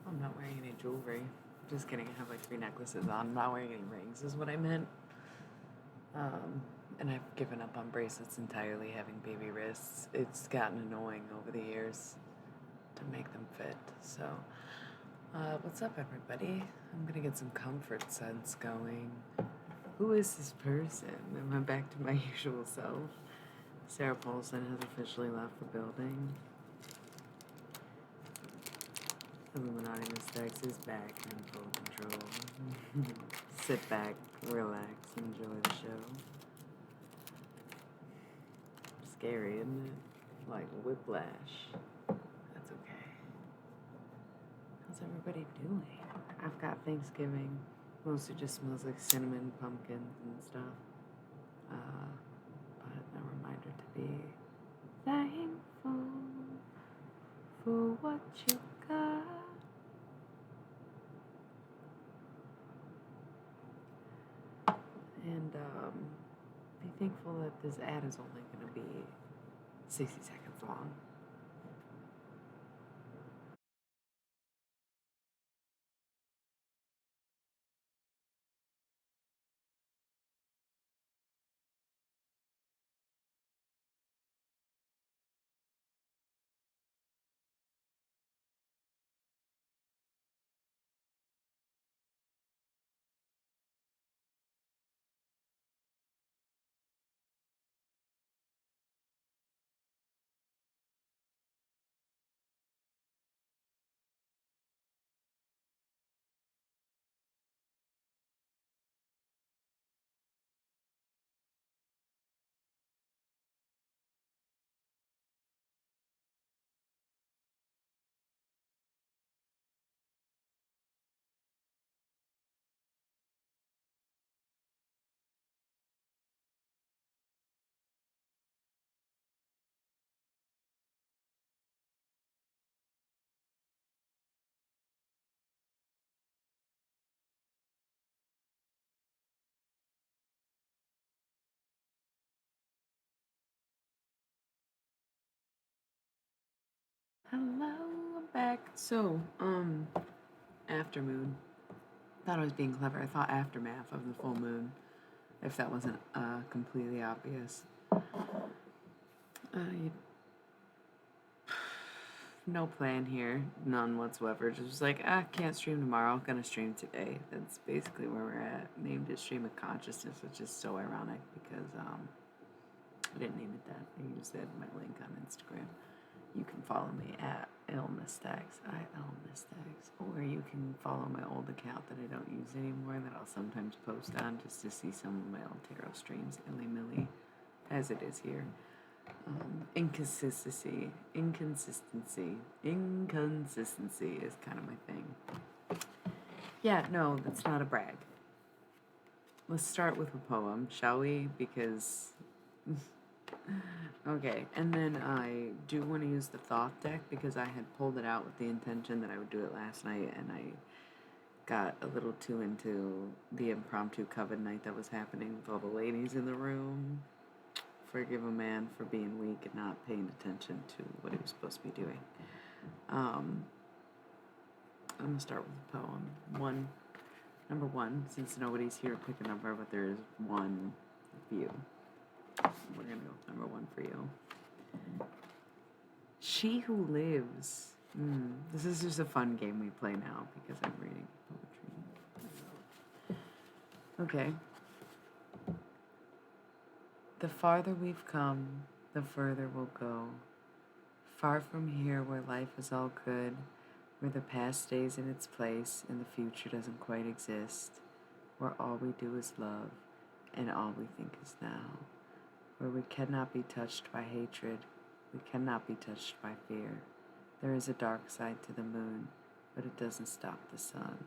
I'm not wearing any jewelry. Just kidding, I have like 3 necklaces on. I'm not wearing any rings is what I meant. And I've given up on bracelets entirely, having baby wrists. It's gotten annoying over the years to make them fit. So, what's up, everybody? I'm gonna get some comfort sense going. Who is this person? Am I back to my usual self? Sarah Paulson has officially left the building. Illuminati Mistakes is back in full control. Sit back, relax, enjoy the show. Scary, isn't it? Like whiplash. That's okay. How's everybody doing? I've got Thanksgiving. Mostly just smells like cinnamon, pumpkins, and stuff. But a reminder to be thankful for what you got. And be thankful that this ad is only going to be 60 seconds long. Hello, I'm back. So, Aftermoon. Thought I was being clever. I thought aftermath of the full moon, if that wasn't completely obvious. No plan here, none whatsoever. Just like, can't stream tomorrow, gonna stream today. That's basically where we're at. Named it Stream of Consciousness, which is so ironic because I didn't name it that. I used it my link on Instagram. You can follow me at ILMistags, ILMistags, or you can follow my old account that I don't use anymore that I'll sometimes post on just to see some of my old tarot streams, illy-milly, as it is here. Inconsistency is kind of my thing. Yeah, no, that's not a brag. Let's start with a poem, shall we? Because okay, and then I do want to use the thought deck because I had pulled it out with the intention that I would do it last night, and I got a little too into the impromptu coven night that was happening with all the ladies in the room. Forgive a man for being weak and not paying attention to what he was supposed to be doing. I'm going to start with a poem. Number one, since nobody's here to pick a number, but there is one view. We're going to go with number one for you. She Who Lives. This is just a fun game we play now because I'm reading poetry. Okay. The farther we've come, the further we'll go. Far from here where life is all good, where the past stays in its place and the future doesn't quite exist, where all we do is love and all we think is now, where we cannot be touched by hatred, we cannot be touched by fear. There is a dark side to the moon, but it doesn't stop the sun.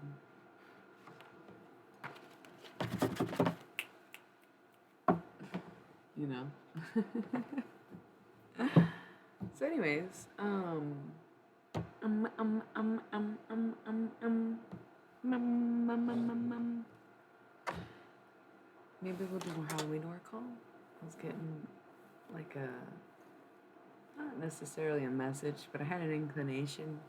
You know. So anyways, maybe we'll do more Halloween Oracle. I was getting like not necessarily a message, but I had an inclination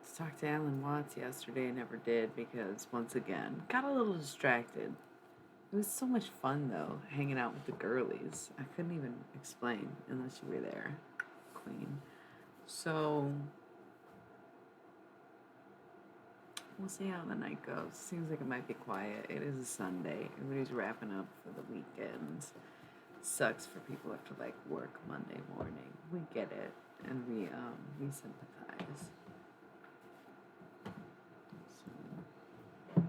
to to talk to Alan Watts yesterday. I never did because, once again, got a little distracted. It was so much fun, though, hanging out with the girlies. I couldn't even explain unless you were there, Queen. So, we'll see how the night goes. Seems like it might be quiet. It is a Sunday. Everybody's wrapping up for the weekend. Sucks for people who have to, like, work Monday morning. We get it. And we sympathize. So,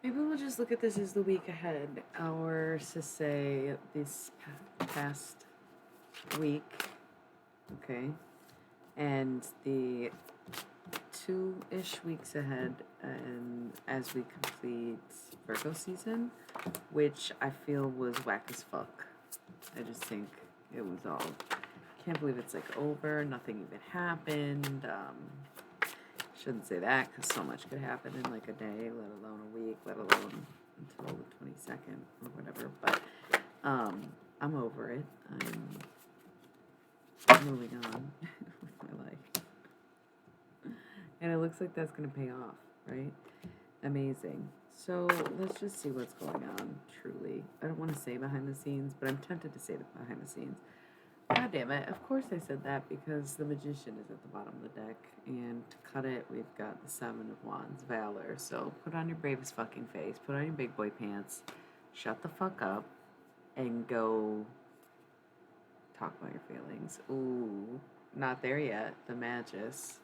maybe we'll just look at this as the week ahead. Or to say this past week. Okay. And the 2-ish weeks ahead, and as we complete Virgo season, which I feel was whack as fuck. I just think it was all, can't believe it's like over, nothing even happened. Shouldn't say that because so much could happen in like a day, let alone a week, let alone until the 22nd or whatever. But I'm over it. I'm moving on with my life. And it looks like that's going to pay off, right? Amazing. So let's just see what's going on, truly. I don't want to say behind the scenes, but I'm tempted to say the behind the scenes. God damn it. Of course I said that because the Magician is at the bottom of the deck. And to cut it, we've got the 7 of Wands, Valor. So put on your bravest fucking face. Put on your big boy pants. Shut the fuck up. And go talk about your feelings. Ooh, not there yet. The Magus.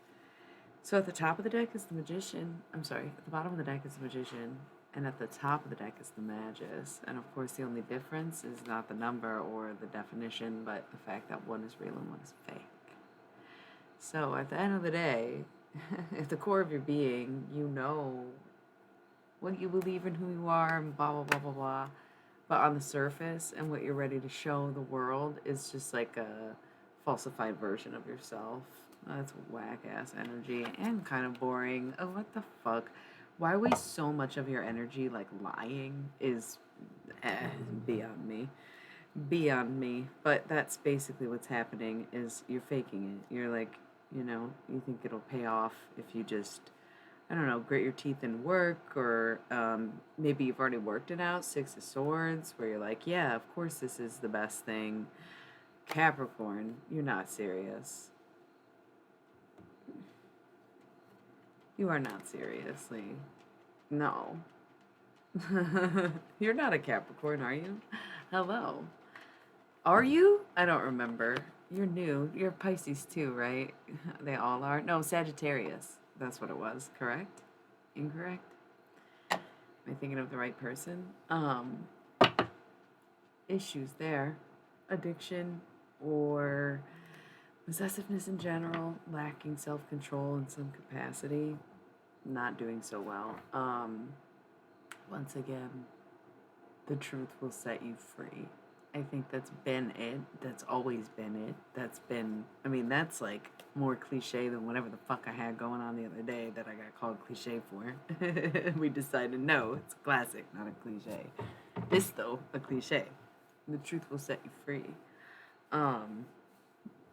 So at the top of the deck is the Magician. I'm sorry, at the bottom of the deck is the Magician. And at the top of the deck is the Magus. And of course, the only difference is not the number or the definition, but the fact that one is real and one is fake. So at the end of the day, at the core of your being, you know what you believe in, who you are, and blah, blah, blah, blah, blah. But on the surface, and what you're ready to show the world is just like a falsified version of yourself. That's whack-ass energy and kind of boring. Oh, what the fuck? Why waste so much of your energy, like, lying is beyond me. Beyond me. But that's basically what's happening, is you're faking it. You're like, you think it'll pay off if you just, I don't know, grit your teeth and work, or maybe you've already worked it out, 6 of Swords, where you're like, yeah, of course this is the best thing. Capricorn, you're not serious. You are not seriously. No. You're not a Capricorn, are you? Hello. Are you? I don't remember. You're new. You're Pisces too, right? They all are. No, Sagittarius. That's what it was. Correct? Incorrect? Am I thinking of the right person? Issues there. Addiction or possessiveness in general, lacking self-control in some capacity, not doing so well. Once again, the truth will set you free. I think that's been it. That's always been it. That's like more cliche than whatever the fuck I had going on the other day that I got called cliche for. We decided, no, it's a classic, not a cliche. This, though, a cliche. The truth will set you free.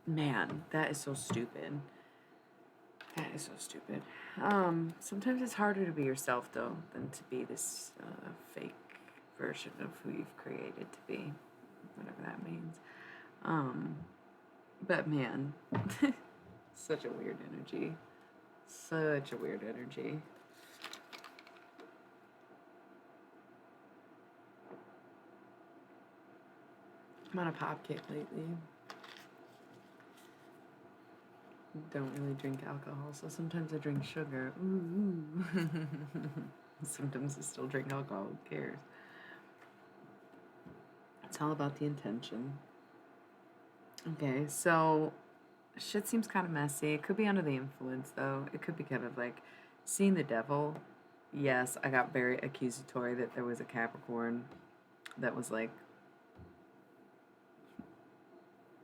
Man, that is so stupid. That is so stupid. Sometimes it's harder to be yourself, though, than to be this fake version of who you've created to be. Whatever that means. But man, such a weird energy. Such a weird energy. I'm on a pop kick lately. Don't really drink alcohol, so sometimes I drink sugar. Ooh. Sometimes I still drink alcohol. Who cares? It's all about the intention. Okay, so shit seems kind of messy. It could be under the influence, though. It could be kind of like seeing the devil. Yes, I got very accusatory that there was a Capricorn that was like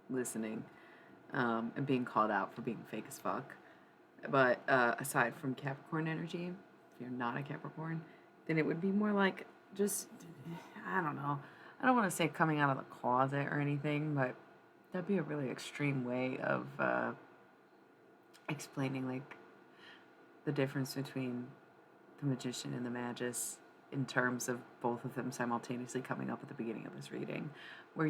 listening and being called out for being fake as fuck. But aside from Capricorn energy, if you're not a Capricorn, then it would be more like just, I don't know. I don't want to say coming out of the closet or anything, but that'd be a really extreme way of explaining, like, the difference between the magician and the magus in terms of both of them simultaneously coming up at the beginning of this reading, where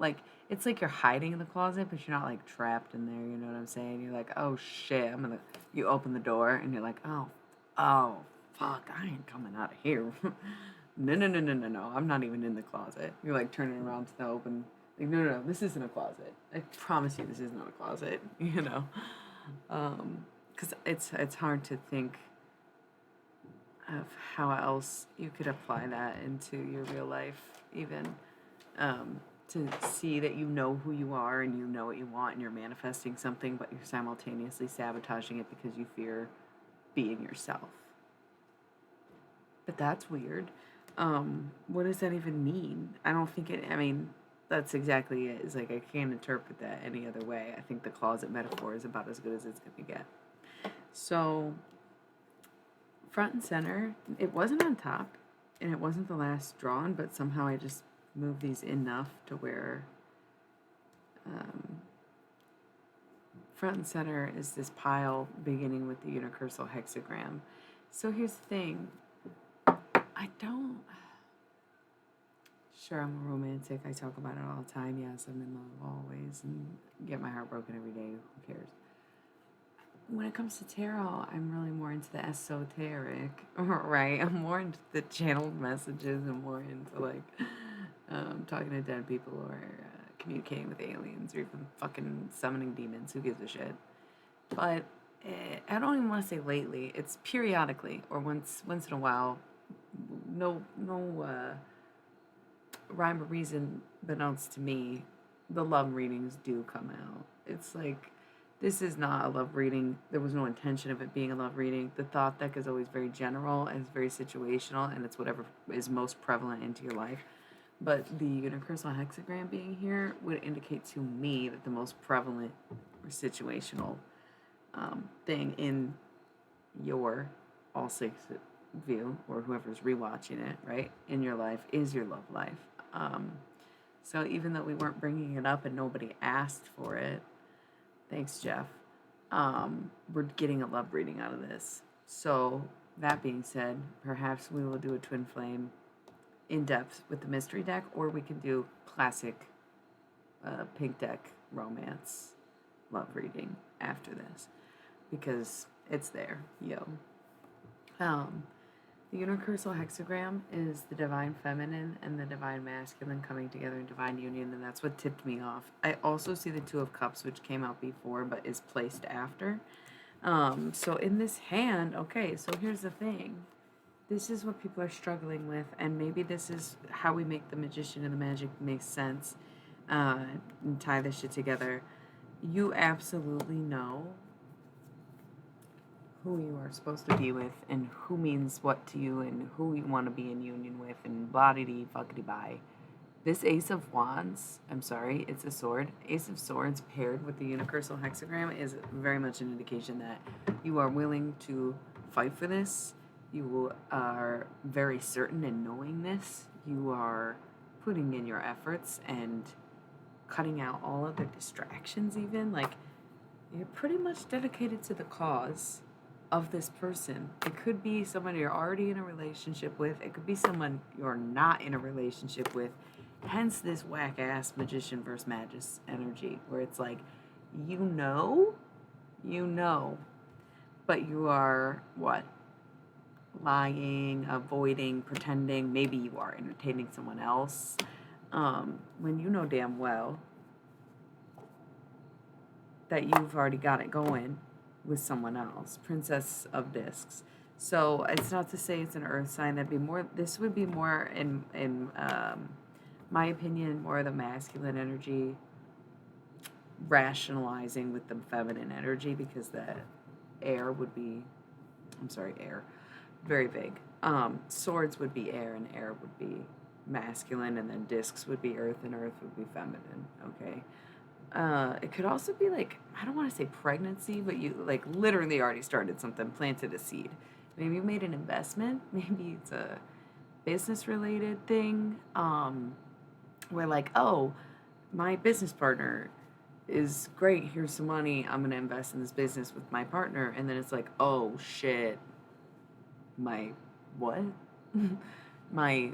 like it's like you're hiding in the closet, but you're not like trapped in there. You know what I'm saying? You're like, oh shit, You open the door and you're like, oh, fuck, I ain't coming out of here. No, I'm not even in the closet. You're like turning around to the open. Like, no, this isn't a closet. I promise you, this is not a closet. Because it's hard to think of how else you could apply that into your real life, even to see that you know who you are and you know what you want and you're manifesting something, but you're simultaneously sabotaging it because you fear being yourself. But that's weird. What does that even mean? That's exactly it. It's like I can't interpret that any other way. I think the closet metaphor is about as good as it's going to get. So, front and center, it wasn't on top, and it wasn't the last drawn, but somehow I just moved these enough to where front and center is this pile beginning with the unicursal hexagram. So here's the thing. Sure, I'm a romantic. I talk about it all the time. Yes, I'm in love always and get my heart broken every day. Who cares? When it comes to tarot, I'm really more into the esoteric, right? I'm more into the channeled messages and more into like talking to dead people or communicating with aliens or even fucking summoning demons. Who gives a shit? But I don't even want to say lately. It's periodically or once in a while. No rhyme or reason announced to me, the love readings do come out. It's like, this is not a love reading. There was no intention of it being a love reading. The thought deck is always very general and it's very situational, and it's whatever is most prevalent into your life. But the universal hexagram being here would indicate to me that the most prevalent or situational thing in your all six view, or whoever's rewatching it, right, in your life is your love life. So even though we weren't bringing it up and nobody asked for it, thanks, Jeff, we're getting a love reading out of this. So that being said, perhaps we will do a twin flame in depth with the mystery deck, or we can do classic pink deck romance love reading after this, because it's there, yo. The universal hexagram is the divine feminine and the divine masculine coming together in divine union, and that's what tipped me off. I also see the Two of Cups, which came out before but is placed after. So in this hand, okay, so here's the thing. This is what people are struggling with, and maybe this is how we make the magician and the magic make sense and tie this shit together. You absolutely know who you are supposed to be with and who means what to you and who you want to be in union with and blah-de-dee, fuckity-bye. This Ace of Wands, it's a sword. Ace of Swords paired with the universal hexagram is very much an indication that you are willing to fight for this. You are very certain in knowing this. You are putting in your efforts and cutting out all of the distractions even. Like, you're pretty much dedicated to the cause of this person. It could be someone you're already in a relationship with. It could be someone you're not in a relationship with. Hence this whack-ass magician versus magus energy, where it's like, you know, but you are, what? Lying, avoiding, pretending. Maybe you are entertaining someone else. When you know damn well that you've already got it going with someone else. Princess of Discs. So it's not to say it's an earth sign. This would be more in my opinion, more of the masculine energy rationalizing with the feminine energy, because the air, very vague. Swords would be air and air would be masculine, and then discs would be earth and earth would be feminine, okay? It could also be like, I don't want to say pregnancy, but you like literally already started something, planted a seed. Maybe you made an investment. Maybe it's a business related thing. Where like, oh, my business partner is great. Here's some money. I'm going to invest in this business with my partner. And then it's like, oh shit, my what? My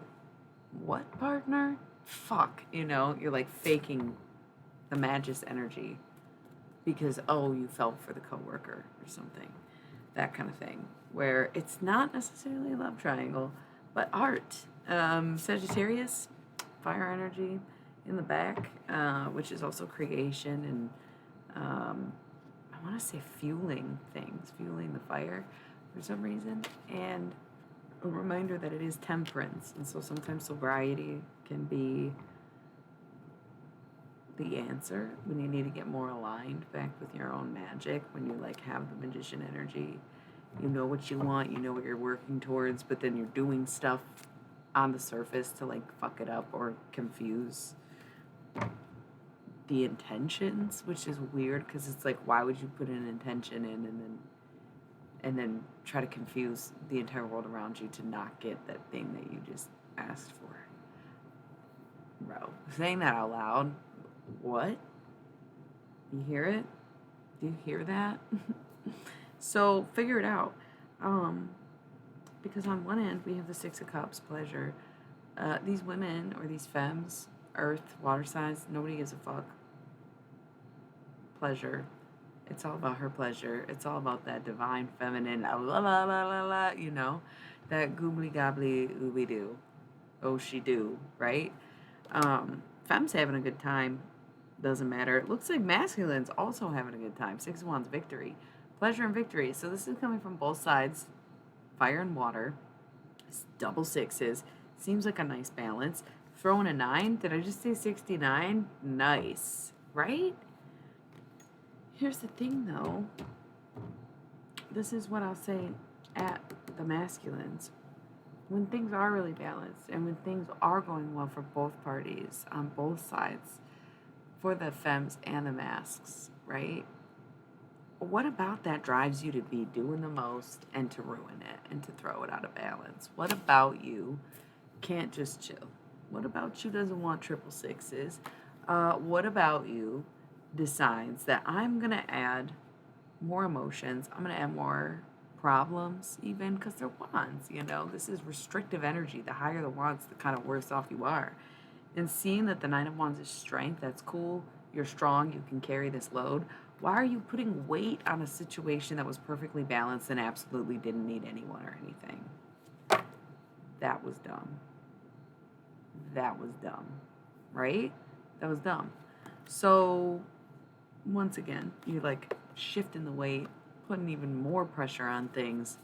what partner? Fuck, you're like faking the Magus energy because, oh, you fell for the coworker or something. That kind of thing. Where it's not necessarily a love triangle, but art. Sagittarius, fire energy in the back, which is also creation and I want to say fueling things, fueling the fire for some reason. And a reminder that it is temperance. And so sometimes sobriety can be the answer when you need to get more aligned back with your own magic, when you like have the magician energy. You know what you want, you know what you're working towards, but then you're doing stuff on the surface to like fuck it up or confuse the intentions, which is weird because it's like, why would you put an intention in and then try to confuse the entire world around you to not get that thing that you just asked for? Bro, saying that out loud, what? You hear it? Do you hear that? So figure it out. Because on one end we have the Six of Cups, pleasure. These women or these femmes, earth, water signs, nobody gives a fuck. Pleasure. It's all about her pleasure. It's all about that divine feminine, la la la la la, that goobly gobbly ooby doo. Oh, she do, right? Femmes having a good time. Doesn't matter. It looks like masculines also having a good time. 6 of Wands, victory. Pleasure and victory. So this is coming from both sides. Fire and water. It's double sixes. Seems like a nice balance. Throw in a 9. Did I just say 69? Nice. Right? Here's the thing, though. This is what I'll say at the masculines. When things are really balanced and when things are going well for both parties on both sides, for the femmes and the masks, right? What about that drives you to be doing the most and to ruin it and to throw it out of balance? What about you can't just chill? What about you doesn't want triple sixes? What about you decides that I'm going to add more emotions? I'm going to add more problems even because they're wands, This is restrictive energy. The higher the wands, the kind of worse off you are. And seeing that the 9 of Wands is strength, that's cool. You're strong. You can carry this load. Why are you putting weight on a situation that was perfectly balanced and absolutely didn't need anyone or anything? That was dumb. That was dumb. Right? That was dumb. So, once again, you're like shifting the weight, putting even more pressure on things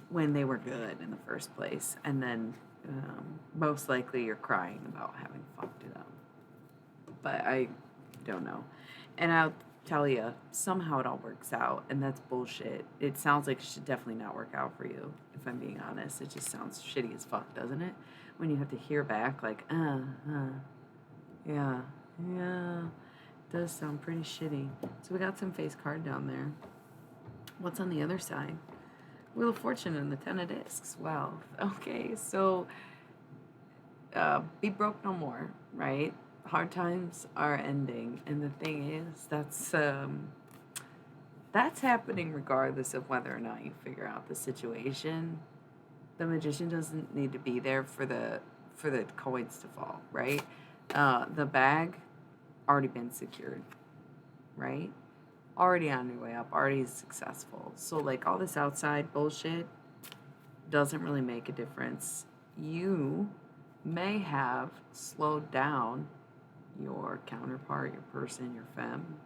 when they were good in the first place. And then most likely you're crying about having fucked it up. But I don't know. And I'll tell you, somehow it all works out, and that's bullshit. It sounds like it should definitely not work out for you, if I'm being honest. It just sounds shitty as fuck, doesn't it? When you have to hear back, like, yeah, it does sound pretty shitty. So we got some face card down there. What's on the other side? Wheel of Fortune and the 10 of Discs. Wow. Okay, so be broke no more, right? Hard times are ending, and the thing is, that's happening regardless of whether or not you figure out the situation. The magician doesn't need to be there for the coins to fall, right? The bag already been secured, right? Already on your way up, already successful. So like all this outside bullshit doesn't really make a difference. You may have slowed down your counterpart, your person, your femme,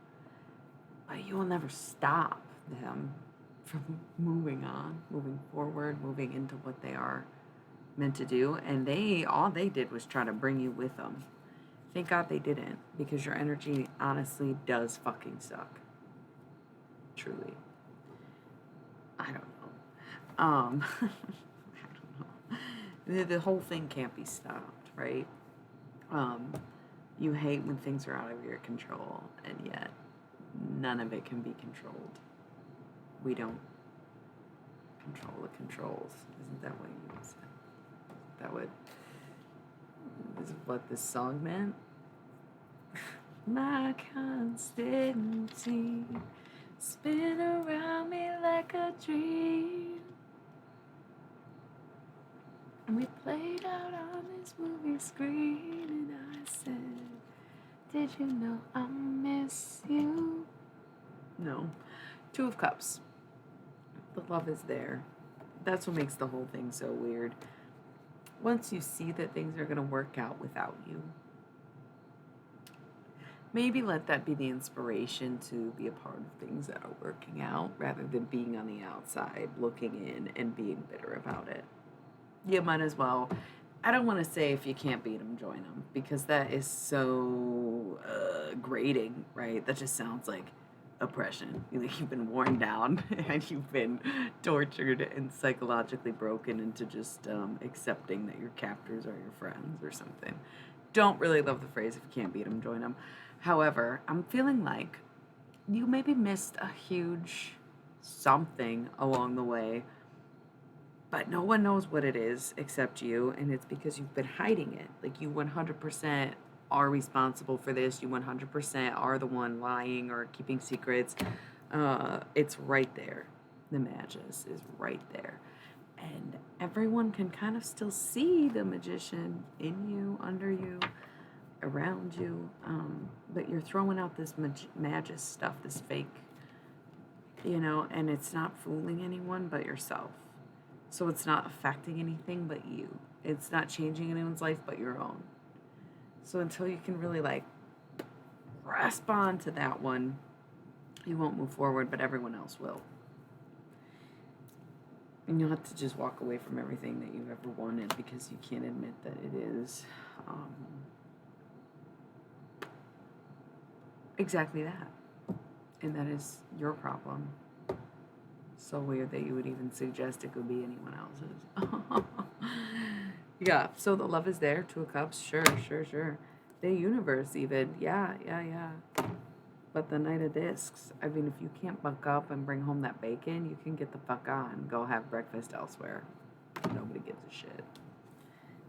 but you will never stop them from moving on, moving forward, moving into what they are meant to do. And all they did was try to bring you with them. Thank God they didn't, because your energy honestly does fucking suck. Truly. I don't know. I don't know. The whole thing can't be stopped, right? You hate when things are out of your control, and yet none of it can be controlled. We don't control the controls. Isn't that what you said? That is what this song meant? my constancy, spin around me like a dream. And we played out on this movie screen, and I said, did you know I miss you? No. Two of Cups. The love is there. That's what makes the whole thing so weird. Once you see that things are going to work out without you, maybe let that be the inspiration to be a part of things that are working out rather than being on the outside, looking in and being bitter about it. You might as well. I don't want to say if you can't beat them, join them, because that is so grating, right? That just sounds like oppression. You've been worn down and you've been tortured and psychologically broken into just accepting that your captors are your friends or something. Don't really love the phrase if you can't beat them, join them. However, I'm feeling like you maybe missed a huge something along the way, but no one knows what it is except you, and it's because you've been hiding it. Like, you 100% are responsible for this. You 100% are the one lying or keeping secrets. It's right there. The Magus is right there. And everyone can kind of still see the magician in you, under you, around you. But you're throwing out this Magus stuff, this fake, and it's not fooling anyone but yourself. So it's not affecting anything but you. It's not changing anyone's life but your own. So until you can really grasp on to that one, you won't move forward, but everyone else will. And you'll have to just walk away from everything that you've ever wanted because you can't admit that it is exactly that. And that is your problem. So weird that you would even suggest it could be anyone else's. Yeah, so the love is there. Two of Cups, sure. The universe even, yeah. But the Knight of Discs, I mean, if you can't buck up and bring home that bacon, you can get the fuck on. Go have breakfast elsewhere. Nobody gives a shit.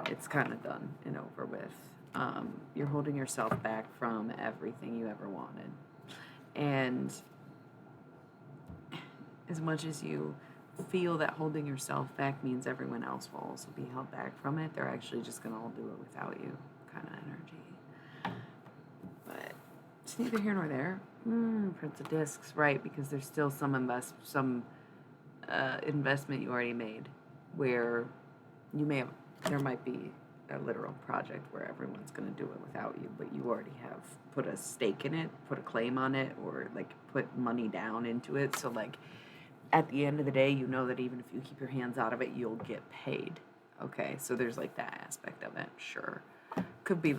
It's kind of done and over with. You're holding yourself back from everything you ever wanted. And as much as you feel that holding yourself back means everyone else will also be held back from it, they're actually just going to all do it without you kind of energy. But it's neither here nor there. Prince of Discs, right, because there's still some investment you already made where there might be a literal project where everyone's going to do it without you, but you already have put a stake in it, put a claim on it, or put money down into it. So at the end of the day, you know that even if you keep your hands out of it, you'll get paid. Okay, so there's that aspect of it. Sure, could be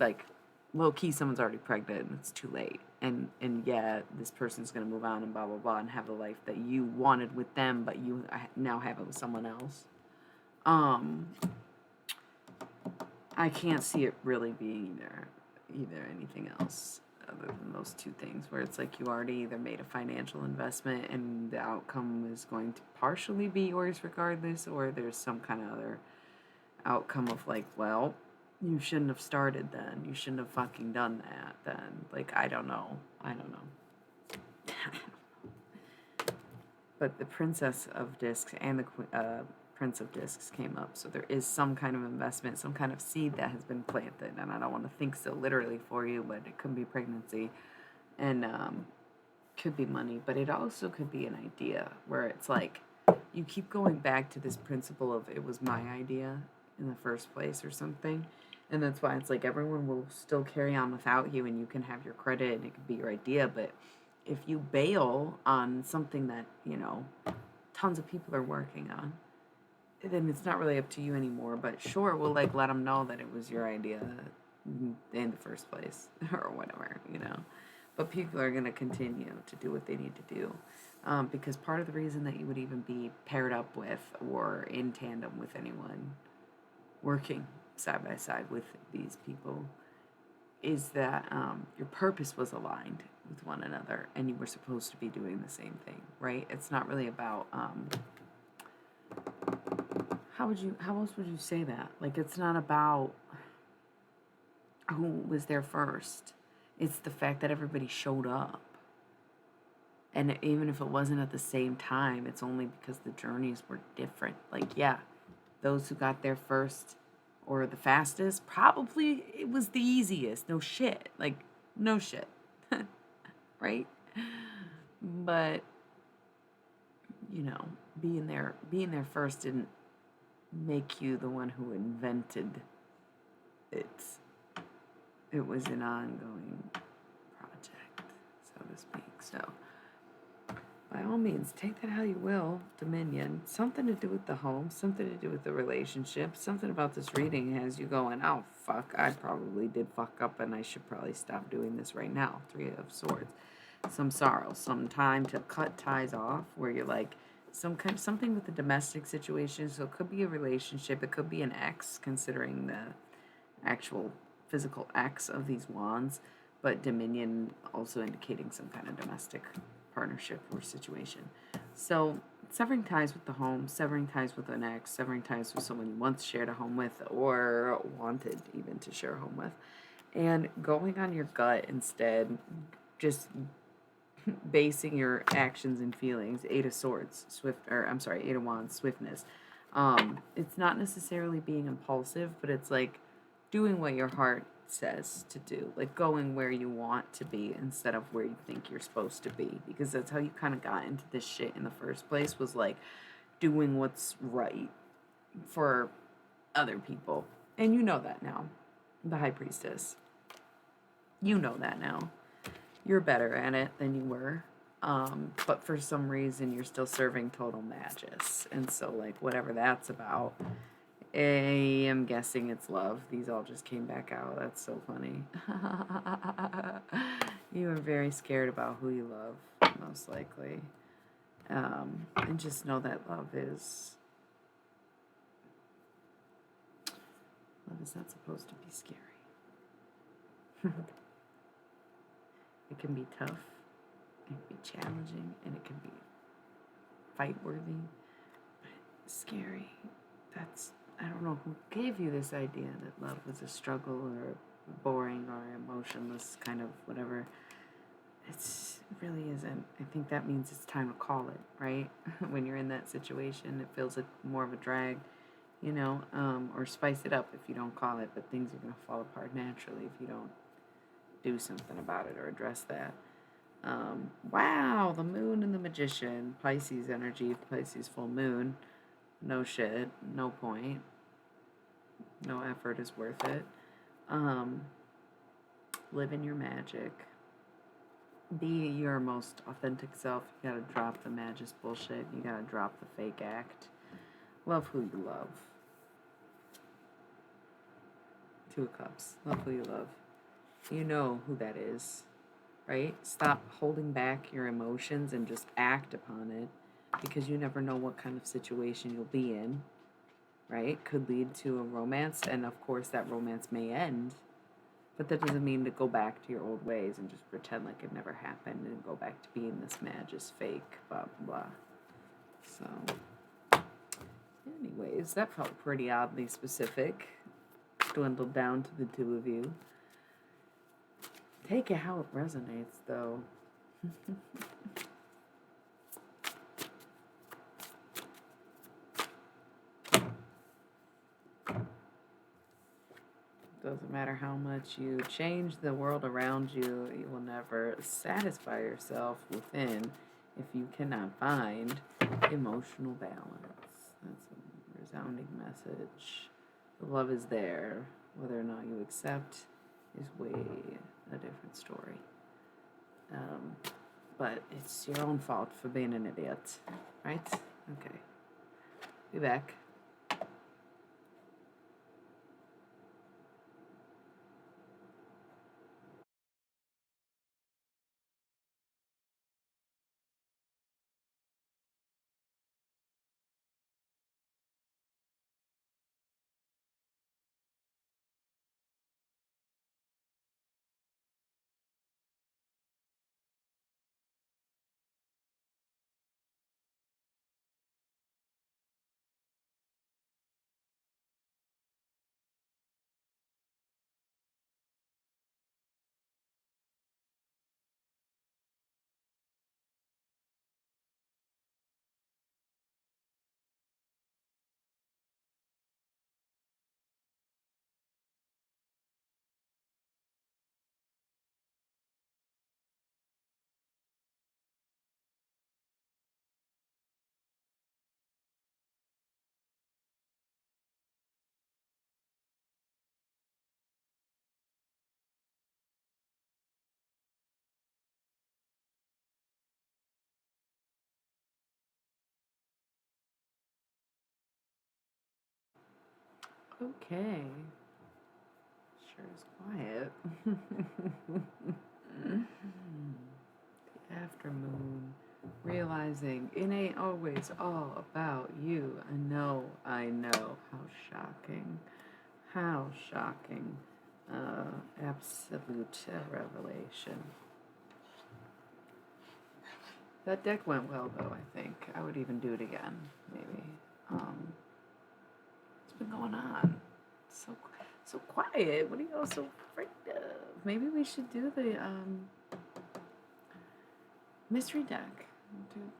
low key, someone's already pregnant and it's too late, and yeah, this person's gonna move on and blah blah blah and have the life that you wanted with them, but you now have it with someone else. I can't see it really being either anything else other than those two things, where it's you already either made a financial investment and the outcome is going to partially be yours regardless, or there's some kind of other outcome of well, you shouldn't have started then. You shouldn't have fucking done that then. I don't know. But the Princess of Discs and the Prince of Discs came up, so there is some kind of investment, some kind of seed that has been planted, and I don't want to think so literally for you, but it could be pregnancy, and could be money, but it also could be an idea where it's you keep going back to this principle of it was my idea in the first place or something, and that's why it's everyone will still carry on without you, and you can have your credit and it could be your idea, but if you bail on something that tons of people are working on, then it's not really up to you anymore. But sure, we'll let them know that it was your idea in the first place or whatever, But people are going to continue to do what they need to do, because part of the reason that you would even be paired up with or in tandem with anyone working side by side with these people is that your purpose was aligned with one another and you were supposed to be doing the same thing, right? It's not really about how else would you say that? It's not about who was there first. It's the fact that everybody showed up. And even if it wasn't at the same time, it's only because the journeys were different. Like, yeah, those who got there first or the fastest, probably it was the easiest. No shit. Like, no shit. Right? But, you know, being there first didn't make you the one who invented it. It was an ongoing project, so to speak. So, by all means, take that how you will, Dominion. Something to do with the home, something to do with the relationship, something about this reading has you going, oh, fuck, I probably did fuck up and I should probably stop doing this right now. Three of Swords. Some sorrow, some time to cut ties off where you're like, something with the domestic situation. So it could be a relationship, it could be an ex, considering the actual physical ex of these wands, but Dominion also indicating some kind of domestic partnership or situation. So severing ties with the home, severing ties with an ex, severing ties with someone you once shared a home with or wanted even to share a home with, and going on your gut instead, just basing your actions and feelings. Eight of Swords, Eight of Wands, swiftness. It's not necessarily being impulsive, but it's like doing what your heart says to do, like going where you want to be instead of where you think you're supposed to be, because that's how you kind of got into this shit in the first place, was like doing what's right for other people. And you know that now, the High Priestess. You know that now. You're better at it than you were. But for some reason, you're still serving total magus. And so, like, whatever that's about, I am guessing it's love. These all just came back out. That's so funny. You are very scared about who you love, most likely. And just know that love is not supposed to be scary. It can be tough, it can be challenging, and it can be fight-worthy, but scary. I don't know who gave you this idea that love was a struggle or boring or emotionless kind of whatever. It really isn't. I think that means it's time to call it, right? When you're in that situation, it feels like more of a drag, or spice it up if you don't call it, but things are going to fall apart naturally if you don't do something about it or address that. Wow, the moon and the magician, Pisces energy, Pisces full moon. No shit, no point. No effort is worth it. Live in your magic. Be your most authentic self. You gotta drop the magis bullshit. You gotta drop the fake act. Love who you love. Two of Cups. Love who you love. You know who that is, right? Stop holding back your emotions and just act upon it, because you never know what kind of situation you'll be in, right? Could lead to a romance, and of course that romance may end, but that doesn't mean to go back to your old ways and just pretend like it never happened and go back to being this magis fake, blah, blah, blah. So, anyways, that felt pretty oddly specific. Dwindled down to the two of you. Take it how it resonates, though. Doesn't matter how much you change the world around you, you will never satisfy yourself within if you cannot find emotional balance. That's a resounding message. The love is there. Whether or not you accept is way a different story. But it's your own fault for being an idiot, right? Okay. Be back. Okay. Sure is quiet. The aftermoon. Realizing it ain't always all about you. I know. How shocking. How shocking. Absolute revelation. That deck went well, though, I think. I would even do it again, maybe. What's been going on? So quiet. What are y'all so afraid of? Maybe we should do the mystery deck.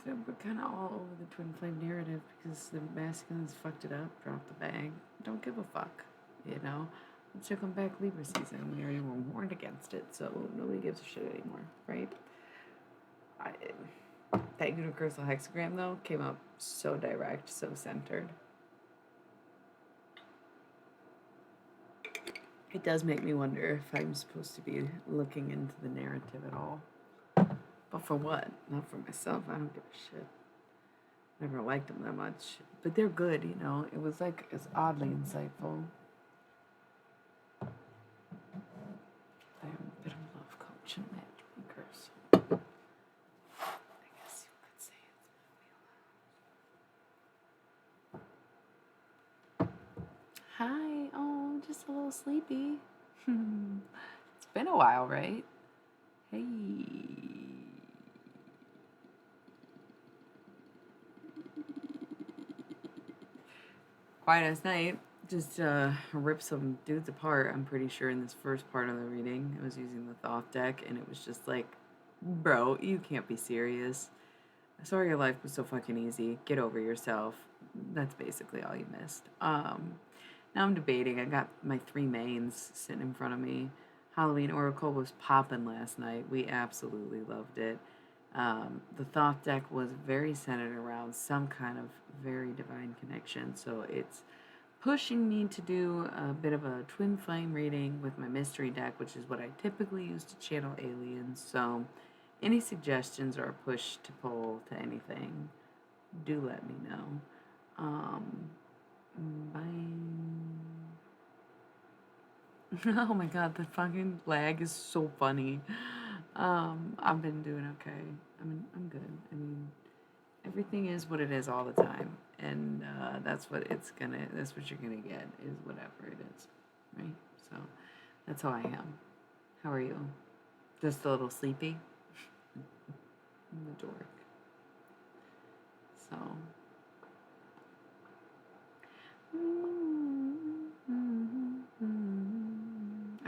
We're kind of all over the twin flame narrative because the masculines fucked it up, dropped the bag. Don't give a fuck, you know? Let's come back Libra season. We already were warned against it, so nobody gives a shit anymore, right? That universal hexagram, though, came up so direct, so centered. It does make me wonder if I'm supposed to be looking into the narrative at all. But for what? Not for myself. I don't give a shit. Never liked them that much. But they're good, you know. It was like, it's oddly insightful. I am a bit of a love coach and matchmakers. I guess you could say it's hi. Oh, just a little sleepy. It's been a while, right? Hey. Quiet as night. Just rip some dudes apart, I'm pretty sure, in this first part of the reading. I was using the Thoth deck, and it was just like, bro, you can't be serious. Sorry your life was so fucking easy. Get over yourself. That's basically all you missed. Now I'm debating. I got my 3 mains sitting in front of me. Halloween Oracle was popping last night. We absolutely loved it. The Thoth deck was very centered around some kind of very divine connection, so it's pushing me to do a bit of a twin flame reading with my mystery deck, which is what I typically use to channel aliens. So any suggestions or a push to pull to anything, do let me know. Bye. Oh my god, the fucking lag is so funny. I've been doing okay. I'm good. I mean, everything is what it is all the time, and that's what you're gonna get, is whatever it is, right? So that's how I am. How are you? Just a little sleepy? I'm a dork. So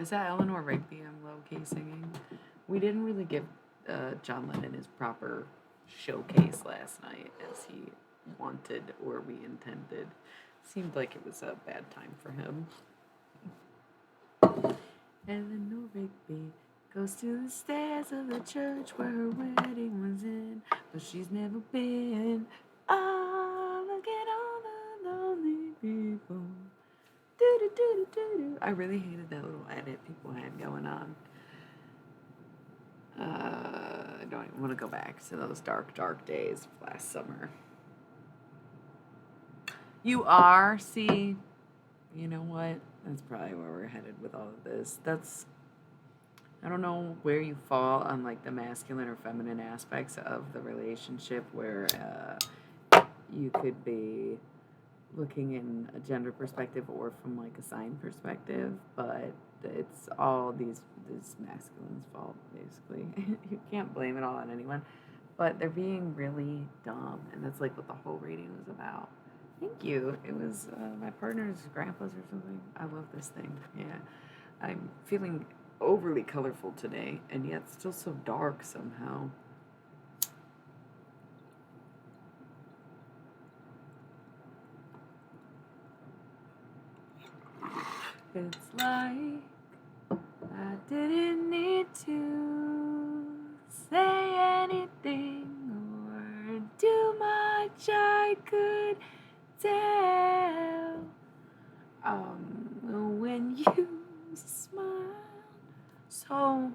is that Eleanor Rigby I'm low-key singing? We didn't really give John Lennon his proper showcase last night as he wanted or we intended. Seemed like it was a bad time for him. Eleanor Rigby goes to the stairs of the church where her wedding was in, but she's never been. Oh, look at all the lonely people. I really hated that little edit people had going on. I don't even want to go back to those dark, dark days of last summer. You are? See? You know what? That's probably where we're headed with all of this. I don't know where you fall on like the masculine or feminine aspects of the relationship, where you could be looking in a gender perspective or from like a sign perspective, but it's all these masculines' fault, basically. You can't blame it all on anyone, but they're being really dumb, and that's like what the whole reading was about. Thank you. It was my partner's grandpa's or something. I love this thing. Yeah, I'm feeling overly colorful today, and yet still so dark somehow. It's like I didn't need to say anything or do much. I could tell when you smile. So I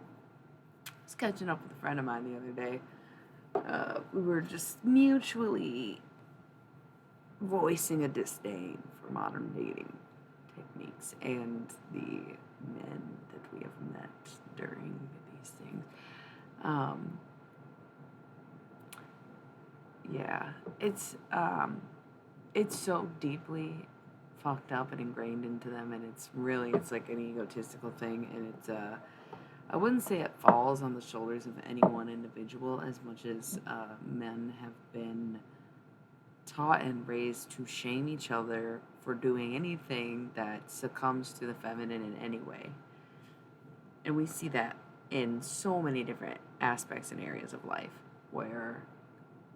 was catching up with a friend of mine the other day. We were just mutually voicing a disdain for modern dating. techniques and the men that we have met during these things. Yeah, it's so deeply fucked up and ingrained into them, and it's like an egotistical thing, and I wouldn't say it falls on the shoulders of any one individual as much as men have been taught and raised to shame each other for doing anything that succumbs to the feminine in any way. And we see that in so many different aspects and areas of life where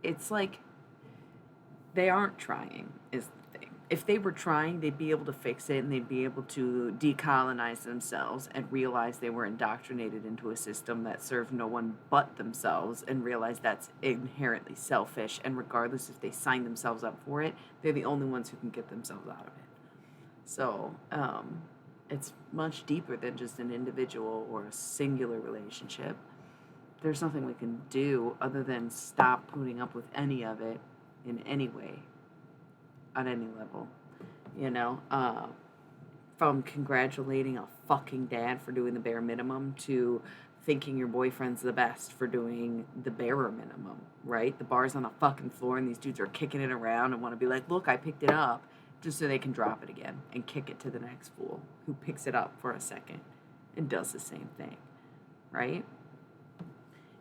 it's like they aren't trying, is the thing. If they were trying, they'd be able to fix it and they'd be able to decolonize themselves and realize they were indoctrinated into a system that served no one but themselves and realize that's inherently selfish. And regardless if they sign themselves up for it, they're the only ones who can get themselves out of it. So, it's much deeper than just an individual or a singular relationship. There's nothing we can do other than stop putting up with any of it in any way, on any level, from congratulating a fucking dad for doing the bare minimum to thinking your boyfriend's the best for doing the bare minimum, right? The bar's on the fucking floor and these dudes are kicking it around and want to be like, look, I picked it up, just so they can drop it again and kick it to the next fool who picks it up for a second and does the same thing, right?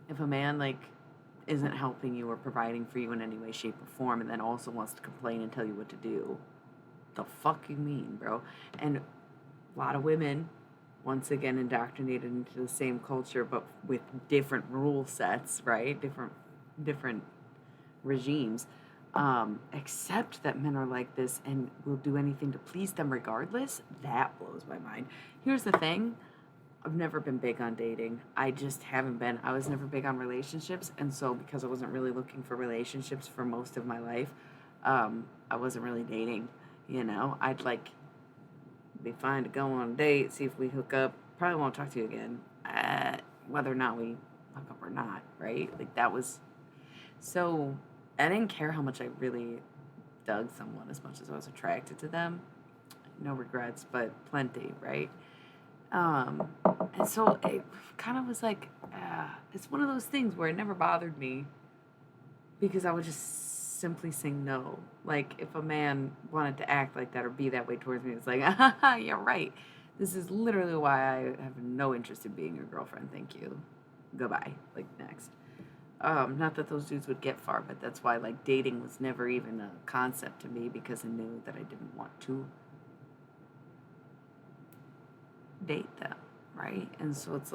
If a man, isn't helping you or providing for you in any way, shape, or form, and then also wants to complain and tell you what to do, the fuck you mean, bro? And a lot of women, once again, indoctrinated into the same culture, but with different rule sets, right? Different regimes, accept that men are like this and will do anything to please them regardless. That blows my mind. Here's the thing. I've never been big on dating. I just haven't been. I was never big on relationships, and so because I wasn't really looking for relationships for most of my life, I wasn't really dating. I'd be fine to go on a date, see if we hook up. Probably won't talk to you again, whether or not we hook up or not, right? That was so. I didn't care how much I really dug someone as much as I was attracted to them. No regrets, but plenty, right? And so it kind of was it's one of those things where it never bothered me because I would just simply say no. If a man wanted to act like that or be that way towards me, it's like, you're right. This is literally why I have no interest in being your girlfriend. Thank you. Goodbye. Next. Not that those dudes would get far, but that's why, dating was never even a concept to me because I knew that I didn't want to date them, right? And so it's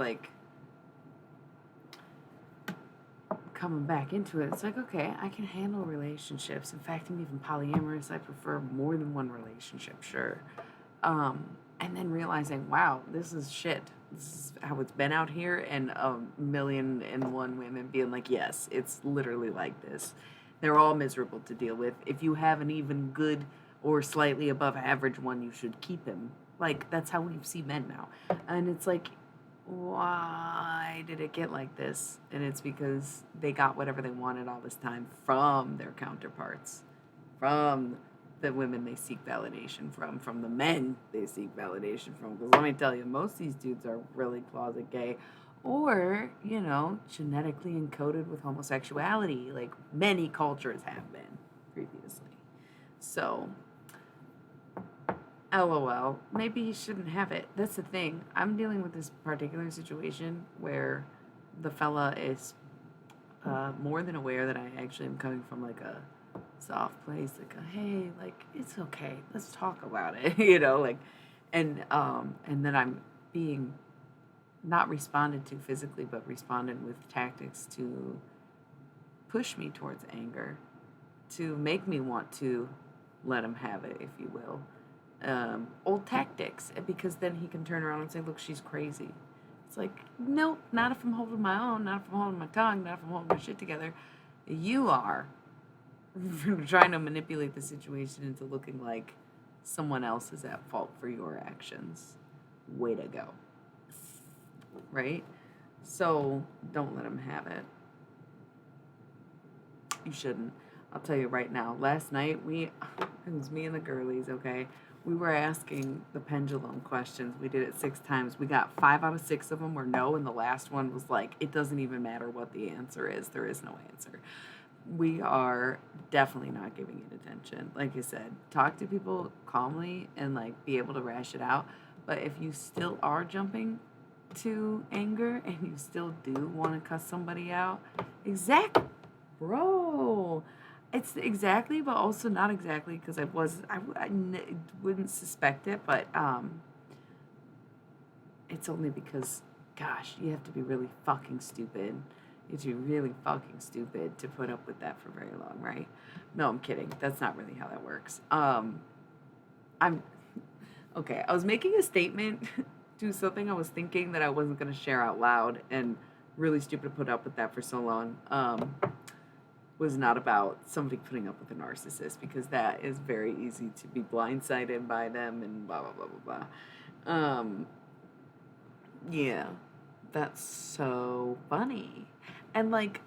coming back into it, it's okay, I can handle relationships. In fact, I'm even polyamorous. I prefer more than one relationship, sure. And then realizing, wow, this is shit. This is how it's been out here, and 1,000,001 women being like, yes, it's literally like this. They're all miserable to deal with. If you have an even good or slightly above average one, you should keep him. That's how we see men now. And it's why did it get like this? And it's because they got whatever they wanted all this time from their counterparts, from the women they seek validation from the men they seek validation from. Because let me tell you, most of these dudes are really closet gay or, genetically encoded with homosexuality, like many cultures have been previously. So, LOL, maybe you shouldn't have it. That's the thing. I'm dealing with this particular situation where the fella is more than aware that I actually am coming from a soft place, hey, it's okay, let's talk about it, and then I'm being not responded to physically, but responded with tactics to push me towards anger, to make me want to let him have it, if you will. Old tactics, because then he can turn around and say, look, she's crazy. It's nope, not if I'm holding my own, not if I'm holding my tongue, not if I'm holding my shit together. You are trying to manipulate the situation into looking like someone else is at fault for your actions. Way to go. Right? So, don't let him have it. You shouldn't. I'll tell you right now, last night, it was me and the girlies, okay? we were asking the pendulum questions. We did it 6 times. We got 5 out of 6 of them were no, and the last one was like, it doesn't even matter what the answer is. There is no answer. We are definitely not giving it attention. Like you said, talk to people calmly and like be able to rash it out. But if you still are jumping to anger and you still do want to cuss somebody out, bro. It's exactly, but also not exactly because wouldn't suspect it, but it's only because, gosh, you have to be really fucking stupid. You have to be really fucking stupid to put up with that for very long, right? No, I'm kidding. That's not really how that works. I'm okay. I was making a statement to something I was thinking that I wasn't gonna share out loud, and really stupid to put up with that for so long. Was not about somebody putting up with a narcissist because that is very easy to be blindsided by them and blah blah blah blah blah. Yeah, that's so funny. And like,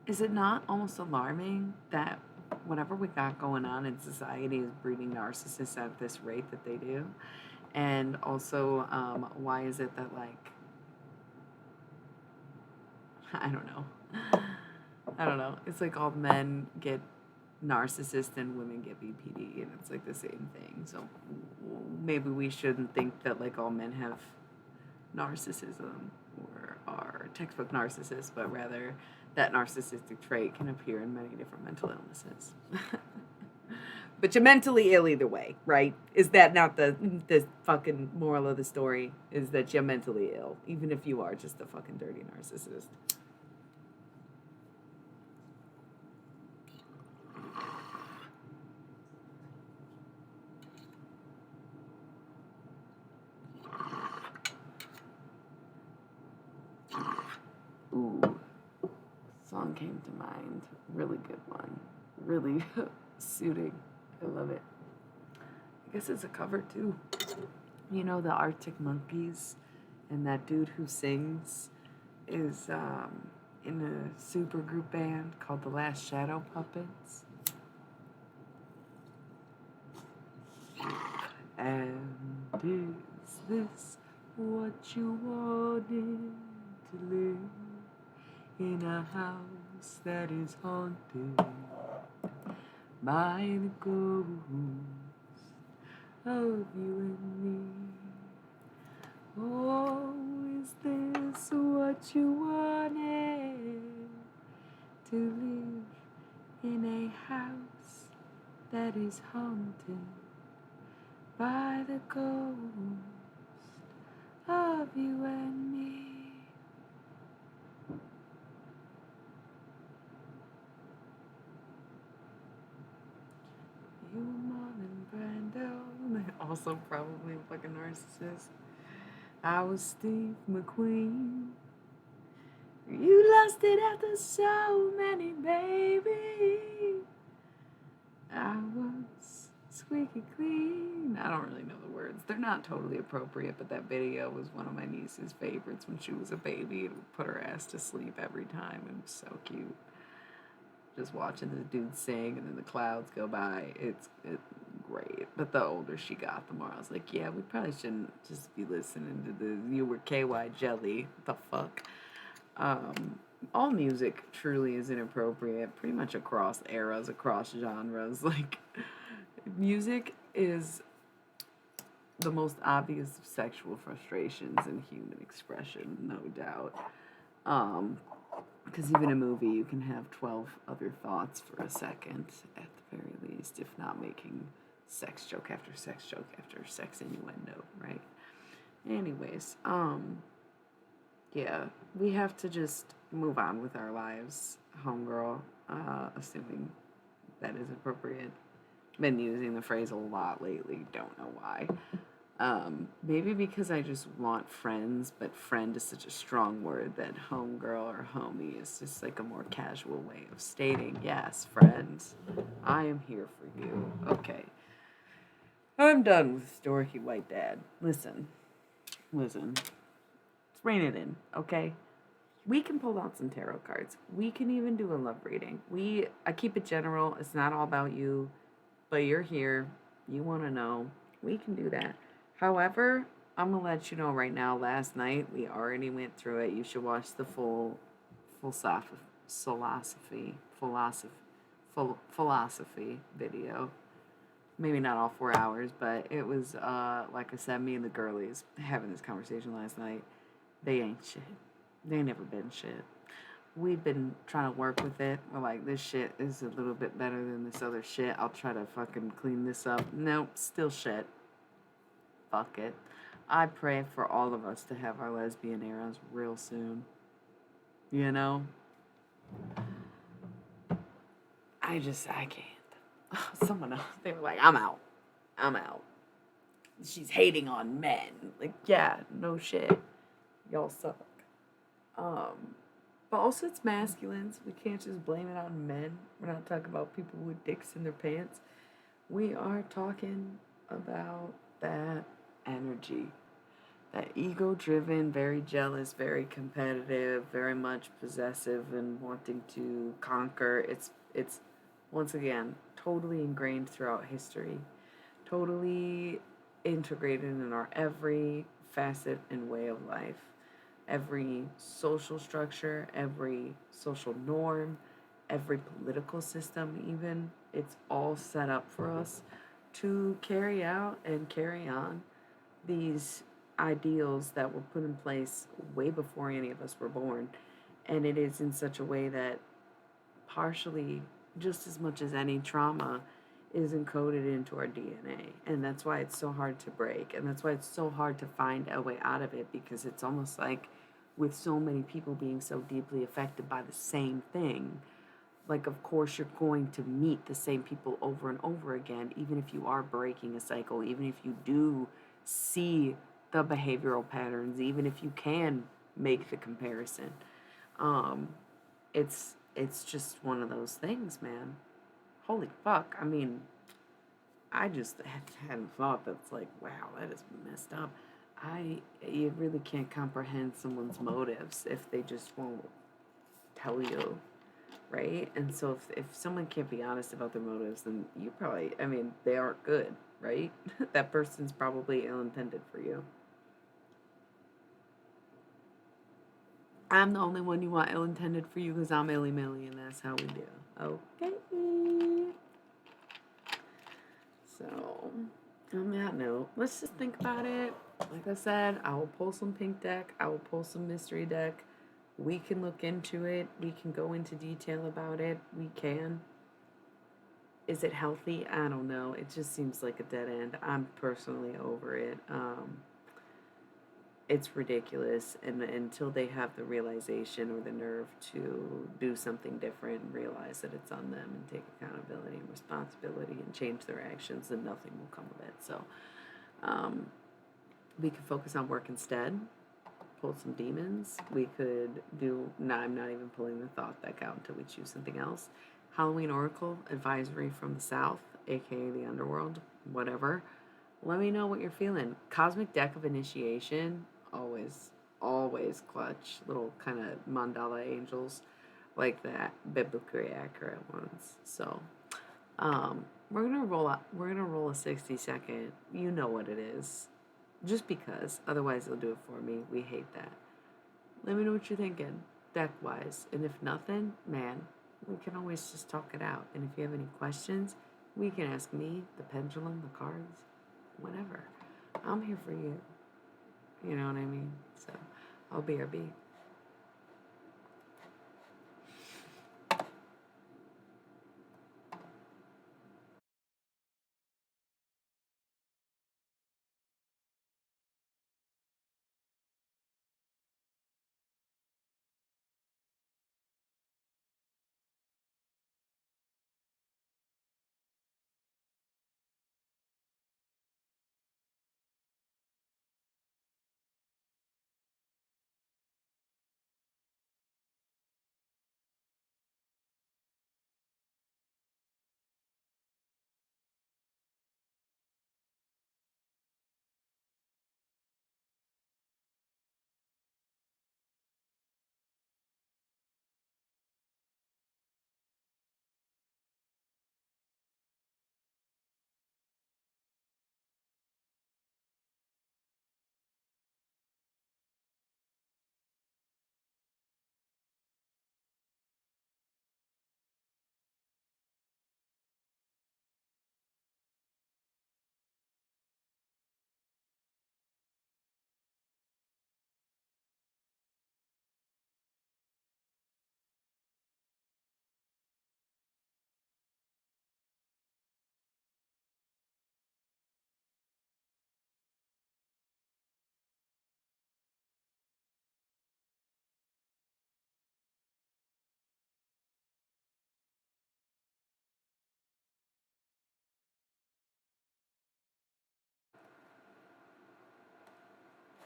is it not almost alarming that whatever we got going on in society is breeding narcissists at this rate that they do? And also, why is it that like I don't know. I don't know. It's like all men get narcissist and women get BPD, and it's like the same thing. So maybe we shouldn't think that like all men have narcissism or are textbook narcissists, but rather that narcissistic trait can appear in many different mental illnesses. But you're mentally ill either way, right? Is that not the fucking moral of the story? Is that you're mentally ill, even if you are just a fucking dirty narcissist. Ooh, song came to mind. Really good one. Really suiting. I love it. I guess it's a cover too. You know, the Arctic Monkeys, and that dude who sings is in a super group band called the Last Shadow Puppets. And is this what you wanted to live in a house that is haunted by the ghost of you and me? Oh, is this what you wanted to live in a house that is haunted by the ghost of you and me? You Marlon Brando, also probably a fucking narcissist. I was Steve McQueen. You lost it after so many, baby. I was squeaky clean. I don't really know the words. They're not totally appropriate, but that video was one of my niece's favorites when she was a baby. It would put her ass to sleep every time. It was so cute. Just watching this dude sing and then the clouds go by. It's great. But the older she got, the more I was like, yeah, we probably shouldn't just be listening to the You Were KY Jelly. What the fuck? All music truly is inappropriate, pretty much across eras, across genres. Like, music is the most obvious of sexual frustrations in human expression, no doubt. Because even a movie, you can have 12 other thoughts for a second, at the very least, if not making sex joke after sex joke after sex innuendo, right? Anyways, yeah, we have to just move on with our lives, homegirl, assuming that is appropriate. Been using the phrase a lot lately, don't know why. Maybe because I just want friends, but friend is such a strong word that homegirl or homie is just like a more casual way of stating, yes, friends, I am here for you. Okay. I'm done with dorky white dad. Listen. Let's rein it in, okay? We can pull out some tarot cards. We can even do a love reading. I keep it general. It's not all about you, but you're here. You want to know, we can do that. However, I'm gonna let you know right now. Last night we already went through it. You should watch the philosophy video. Maybe not all 4 hours, but it was like I said, me and the girlies having this conversation last night. They ain't shit. They ain't never been shit. We've been trying to work with it. We're like, this shit is a little bit better than this other shit. I'll try to fucking clean this up. Nope, still shit. Fuck it. I pray for all of us to have our lesbian eras real soon. You know? I can't. Someone else, they were like, I'm out. I'm out. She's hating on men. Like, yeah, no shit. Y'all suck. Um, but also it's masculines. We can't just blame it on men. We're not talking about people with dicks in their pants. We are talking about that energy. That ego driven, very jealous, very competitive, very much possessive and wanting to conquer. It's once again totally ingrained throughout history. Totally integrated in our every facet and way of life. Every social structure, every social norm, every political system, even, it's all set up for us to carry out and carry on these ideals that were put in place way before any of us were born. And it is in such a way that partially, just as much as any trauma, is encoded into our DNA. And that's why it's so hard to break. And that's why it's so hard to find a way out of it, because it's almost like with so many people being so deeply affected by the same thing, like, of course, you're going to meet the same people over and over again, even if you are breaking a cycle, even if you do see the behavioral patterns, even if you can make the comparison. Um, it's just one of those things, man. Holy fuck. I mean, I just hadn't thought that's like, wow, that is messed up. You really can't comprehend someone's motives if they just won't tell you, right? And so if someone can't be honest about their motives, then you probably, I mean, they aren't good, right? That person's probably ill-intended for you. I'm the only one you want ill-intended for you because I'm illy-milly, and that's how we do. Okay. So, on that note, let's just think about it. Like I said, I will pull some pink deck. I will pull some mystery deck. We can look into it. We can go into detail about it. We can. Is it healthy? I don't know. It just seems like a dead end. I'm personally over it. It's ridiculous, and until they have the realization or the nerve to do something different and realize that it's on them and take accountability and responsibility and change their actions, then nothing will come of it. So um, we could focus on work instead, pull some demons. We could do, no, I'm not even pulling the thought deck out until we choose something else. Halloween Oracle advisory from the South, aka the underworld, whatever. Let me know what you're feeling. Cosmic deck of initiation, always, always clutch. Little kind of mandala angels, like that, biblically accurate ones. So, we're gonna roll a 60-second. You know what it is, just because. Otherwise, they'll do it for me. We hate that. Let me know what you're thinking, deck wise. And if nothing, man, we can always just talk it out. And if you have any questions, we can ask me, the pendulum, the cards, whatever. I'm here for you. You know what I mean? So, I'll BRB.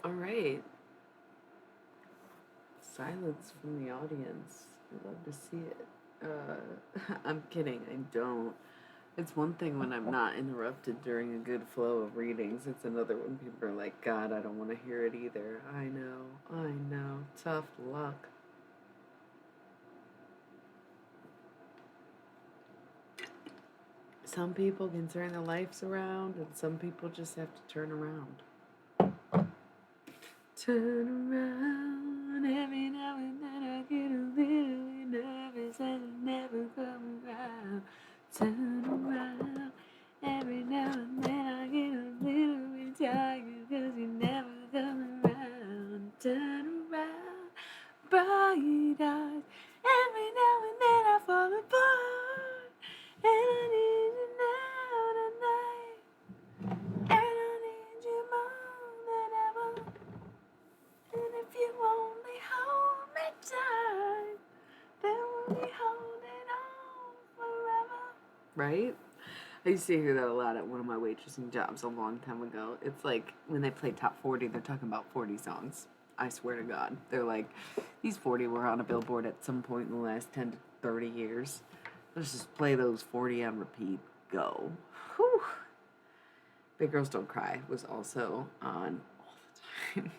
All right. Silence from the audience. I love to see it. I'm kidding. I don't. It's one thing when I'm not interrupted during a good flow of readings. It's another when people are like, God, I don't want to hear it either. I know. I know. Tough luck. Some people can turn their lives around, and some people just have to turn around. Turn around, every now and then I get a little nervous and it never come around. Turn around, every now and then I get a little bit tired cause you never come around. Turn around, bright eyes, every now and then I fall apart. And I need you now tonight, and I need you more than ever. And if you only hold me tight, then we'll be holding on forever. Right? I used to hear that a lot at one of my waitressing jobs a long time ago. It's like when they play top 40, they're talking about 40 songs. I swear to God. They're like, these 40 were on a billboard at some point in the last 10 to 30 years. Let's just play those 40 on repeat. Go. Whew. Big Girls Don't Cry was also on all the time.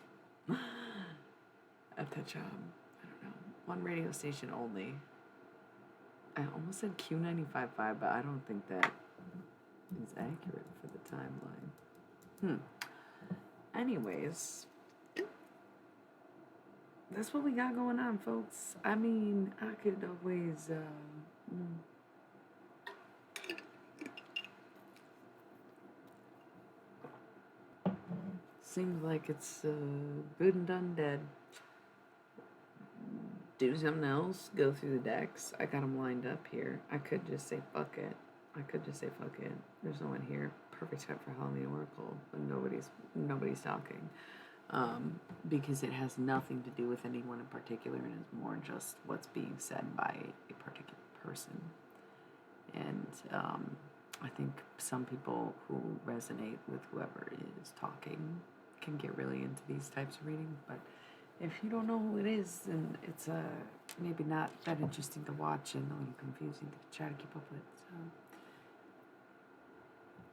At that job. I don't know. One radio station only. I almost said Q95.5, but I don't think that is accurate for the timeline. Anyways, that's what we got going on, folks. I mean, I could always, seems like it's good and done dead. Do something else, go through the decks. I got them lined up here. I could just say fuck it. There's no one here. Perfect time for Halloween Oracle, but nobody's talking. Because it has nothing to do with anyone in particular and is more just what's being said by a particular person. And I think some people who resonate with whoever is talking can get really into these types of readings, but if you don't know who it is, then it's maybe not that interesting to watch and a little confusing to try to keep up with. So,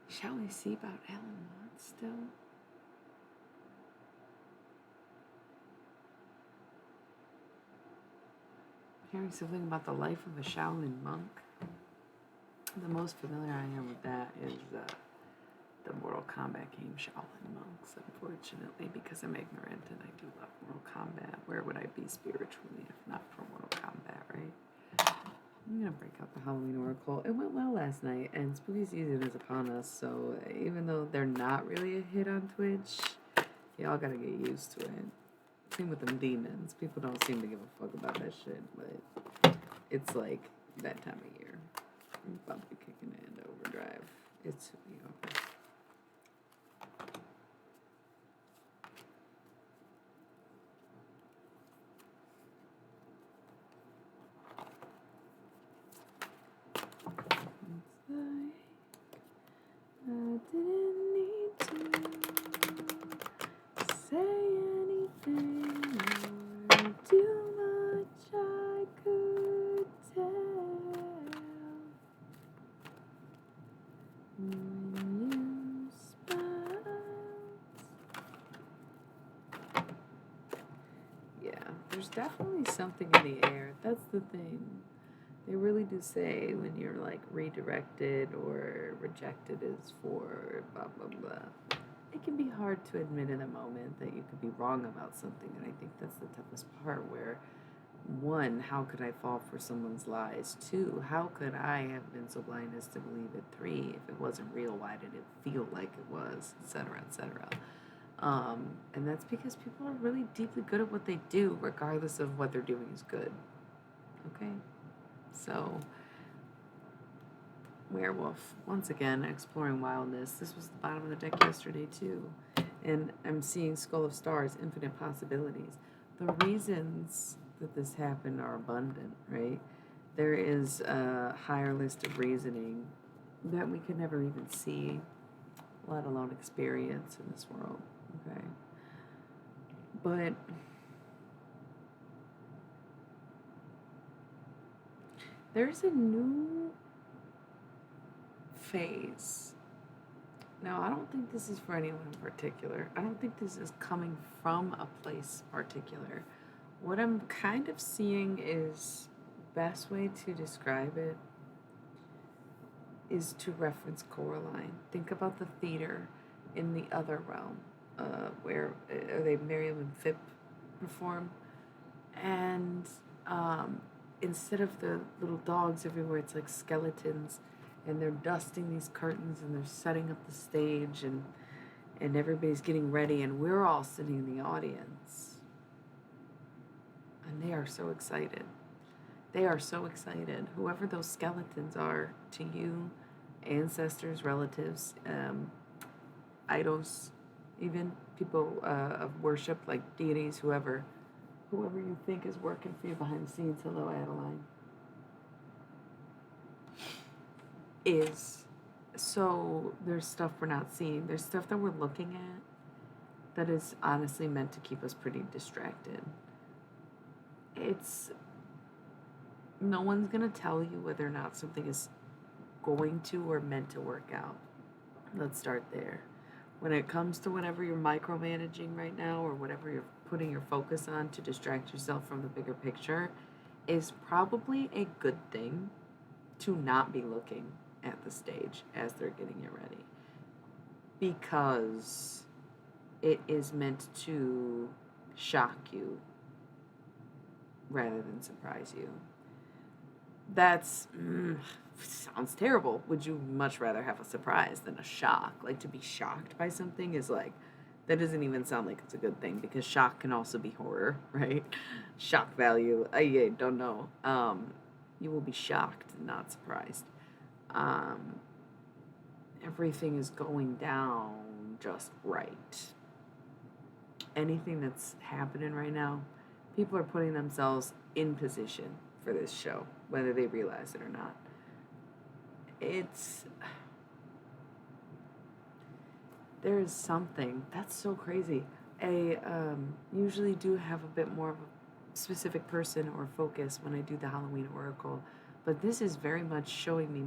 shall we see about Alan Watts still? Hearing something about the life of a Shaolin monk. The most familiar I am with that is the Mortal Kombat game Shaolin Monks, unfortunately, because I'm ignorant and I do love Mortal Kombat. Where would I be spiritually if not for Mortal Kombat, right? I'm going to break out the Halloween Oracle. It went well last night, and spooky season is upon us, so even though they're not really a hit on Twitch, y'all got to get used to it. Same with them demons. People don't seem to give a fuck about that shit, but it's like that time of year. I'm about to be kicking it into overdrive. It's who we are. I didn't need to say anything or too much I could tell when you smiled. Yeah, there's definitely something in the air. That's the thing. They really do say when you're like redirected or rejected is for blah blah blah. It can be hard to admit in a moment that you could be wrong about something, and I think that's the toughest part where one, how could I fall for someone's lies? Two, how could I have been so blind as to believe it? Three, if it wasn't real, why did it feel like it was? Etc. etc. And that's because people are really deeply good at what they do, regardless of what they're doing is good. Okay? So, Werewolf, once again, exploring wildness. This was the bottom of the deck yesterday, too. And I'm seeing Skull of Stars, infinite possibilities. The reasons that this happened are abundant, right? There is a higher list of reasoning that we could never even see, let alone experience in this world, okay? But there's a new phase. Now, I don't think this is for anyone in particular. I don't think this is coming from a place particular. What I'm kind of seeing is, best way to describe it is to reference Coraline. Think about the theater in the other realm, where they Miriam and Phipp perform, and instead of the little dogs everywhere, it's like skeletons, and they're dusting these curtains and they're setting up the stage, and everybody's getting ready, and we're all sitting in the audience, and they are so excited. They are so excited. Whoever those skeletons are to you, ancestors, relatives, idols, even people of worship, like deities, whoever you think is working for you behind the scenes. Hello, Adeline. So there's stuff we're not seeing. There's stuff that we're looking at that is honestly meant to keep us pretty distracted. No one's going to tell you whether or not something is going to or meant to work out. Let's start there. When it comes to whatever you're micromanaging right now, or whatever you're putting your focus on to distract yourself from the bigger picture, is probably a good thing to not be looking at the stage as they're getting it ready, because it is meant to shock you rather than surprise you. That's sounds terrible. Would you much rather have a surprise than a shock? Like, to be shocked by something is like, that doesn't even sound like it's a good thing, because shock can also be horror, right? Shock value, I don't know. You will be shocked and not surprised. Everything is going down just right. Anything that's happening right now, people are putting themselves in position for this show, whether they realize it or not. There is something that's so crazy. I usually do have a bit more of a specific person or focus when I do the Halloween Oracle, but this is very much showing me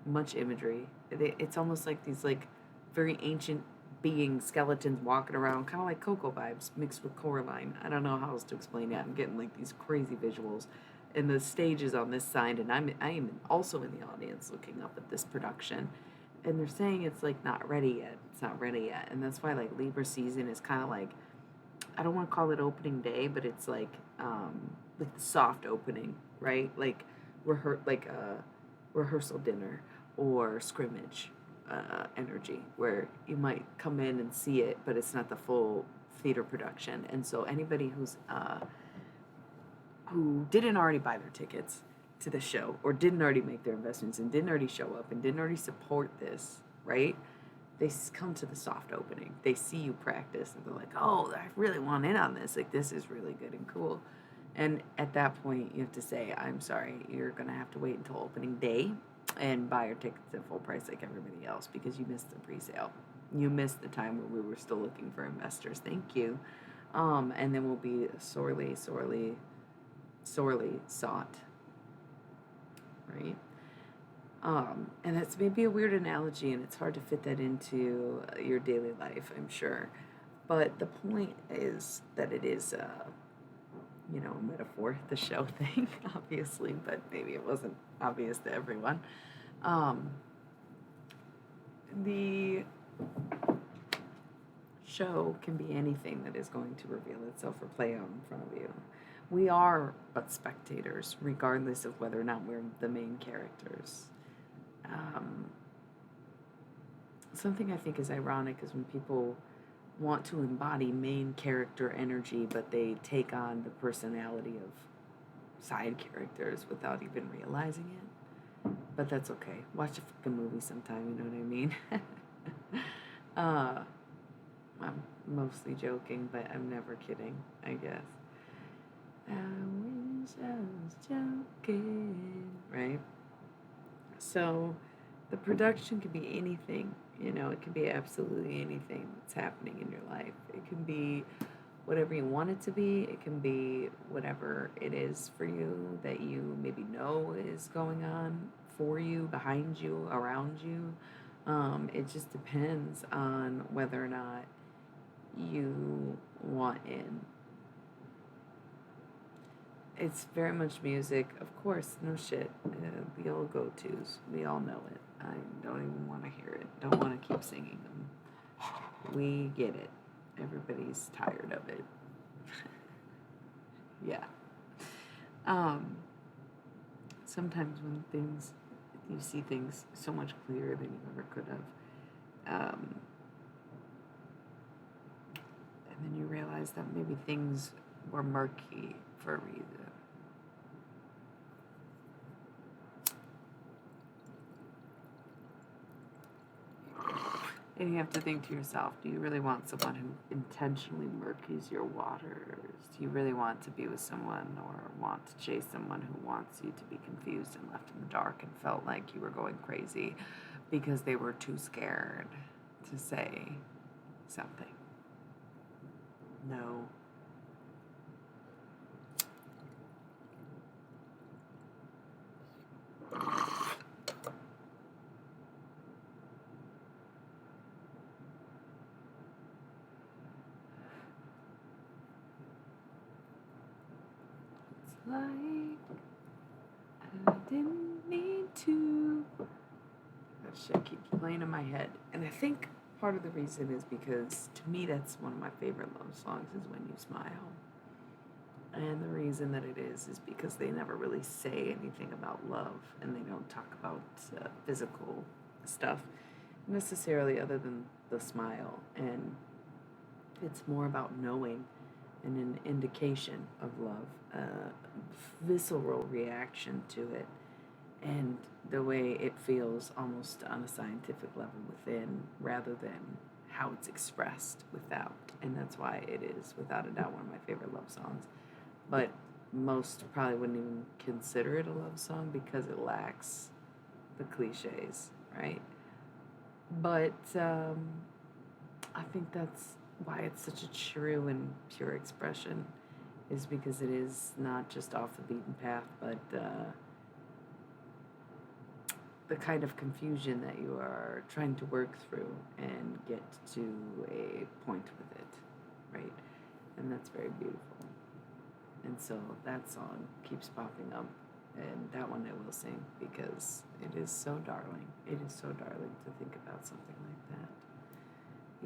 much imagery. It's almost like these like very ancient being skeletons walking around, kind of like Coco vibes mixed with Coraline. I don't know how else to explain it. I'm getting like these crazy visuals, and the stage is on this side, and I am also in the audience looking up at this production, and they're saying it's like not ready yet. It's not ready yet, and that's why like Libra season is kind of like, I don't want to call it opening day, but it's like the soft opening, right? Like a rehearsal dinner or scrimmage energy, where you might come in and see it, but it's not the full theater production. And so anybody who didn't already buy their tickets to the show, or didn't already make their investments, and didn't already show up, and didn't already support this, right? They come to the soft opening. They see you practice, and they're like, oh, I really want in on this. Like, this is really good and cool. And at that point, you have to say, I'm sorry, you're going to have to wait until opening day and buy your tickets at full price like everybody else, because you missed the pre-sale. You missed the time where we were still looking for investors. Thank you. And then we'll be sorely sought, right? And that's maybe a weird analogy, and it's hard to fit that into your daily life, I'm sure. But the point is that it is, a metaphor, the show thing, obviously, but maybe it wasn't obvious to everyone. The show can be anything that is going to reveal itself or play out in front of you. We are but spectators, regardless of whether or not we're the main characters. Something I think is ironic is when people want to embody main character energy, but they take on the personality of side characters without even realizing it. But that's okay. Watch a fucking movie sometime, you know what I mean? I'm mostly joking, but I'm never kidding, I guess. I wish I was joking, right? So The production can be anything, you know, it can be absolutely anything that's happening in your life. It can be whatever you want it to be, it can be whatever it is for you that you maybe know is going on for you, behind you, around you. It just depends on whether or not you want in. It's very much music, of course, no shit. The old go tos, we all know it. I don't even want to hear it, don't want to keep singing them. We get it. Everybody's tired of it. Yeah. Um, Sometimes when you see things so much clearer than you ever could have. And then you realize that maybe things were murky for a reason. And you have to think to yourself, do you really want someone who intentionally murkies your waters? Do you really want to be with someone or want to chase someone who wants you to be confused and left in the dark and felt like you were going crazy because they were too scared to say something? No. It's like I didn't need to. That shit keeps playing in my head. And I think part of the reason is because to me that's one of my favorite love songs is When You Smile. And the reason that it is because they never really say anything about love and they don't talk about physical stuff necessarily other than the smile. And it's more about knowing and an indication of love, a visceral reaction to it, and the way it feels almost on a scientific level within rather than how it's expressed without. And that's why it is, without a doubt, one of my favorite love songs. But most probably wouldn't even consider it a love song because it lacks the cliches, right? But I think that's why it's such a true and pure expression, is because it is not just off the beaten path, but the kind of confusion that you are trying to work through and get to a point with it, right? And that's very beautiful. And so that song keeps popping up, and that one I will sing because it is so darling. It is so darling to think about something like that,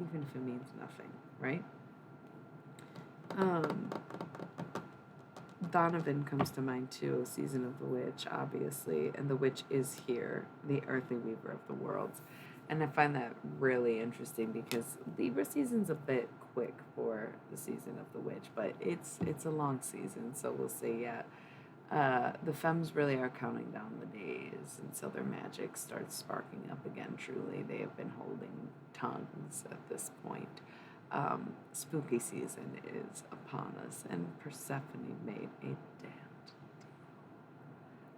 even if it means nothing, right? Um, Donovan comes to mind too, Season of the Witch, obviously, and the witch is here, the earthly weaver of the worlds. And I find that really interesting because Libra season's a bit quick for the season of the witch, but it's a long season, so we'll see. Yeah, the femmes really are counting down the days, and so their magic starts sparking up again. Truly, they have been holding tongues at this point. Spooky season is upon us, and Persephone made a damned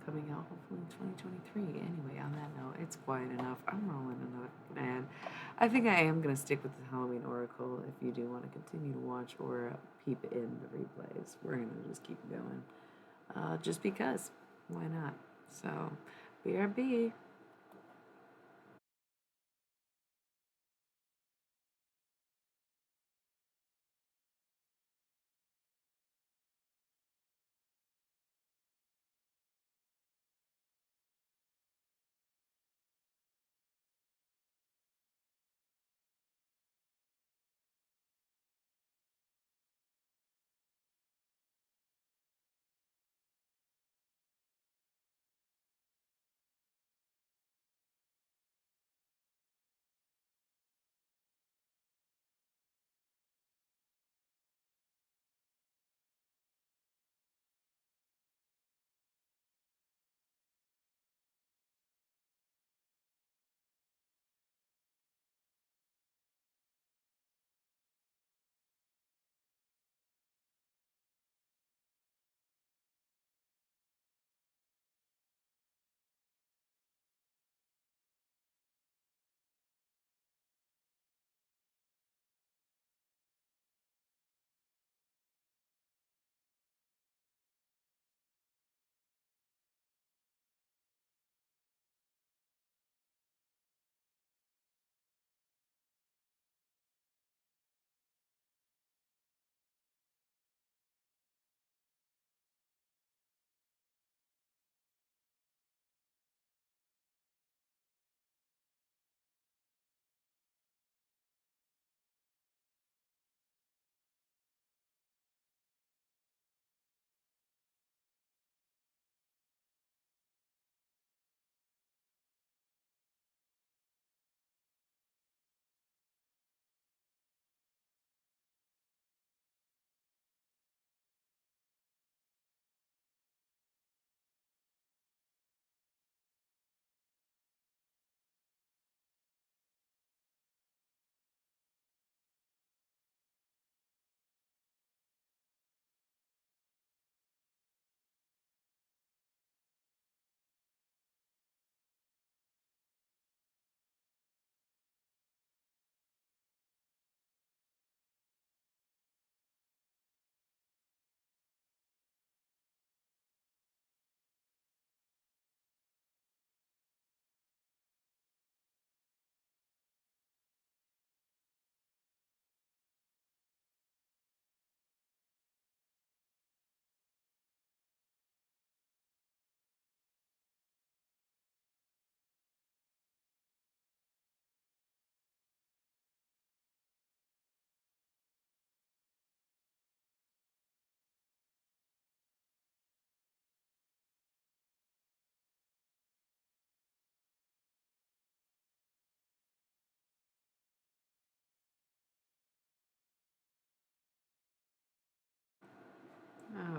coming out hopefully in 2023. Anyway, on that note, it's quiet enough. I'm rolling another ad. I think I am going to stick with the Halloween Oracle if you do want to continue to watch or peep in the replays. We're going to just keep going. Just because. Why not? So, BRB.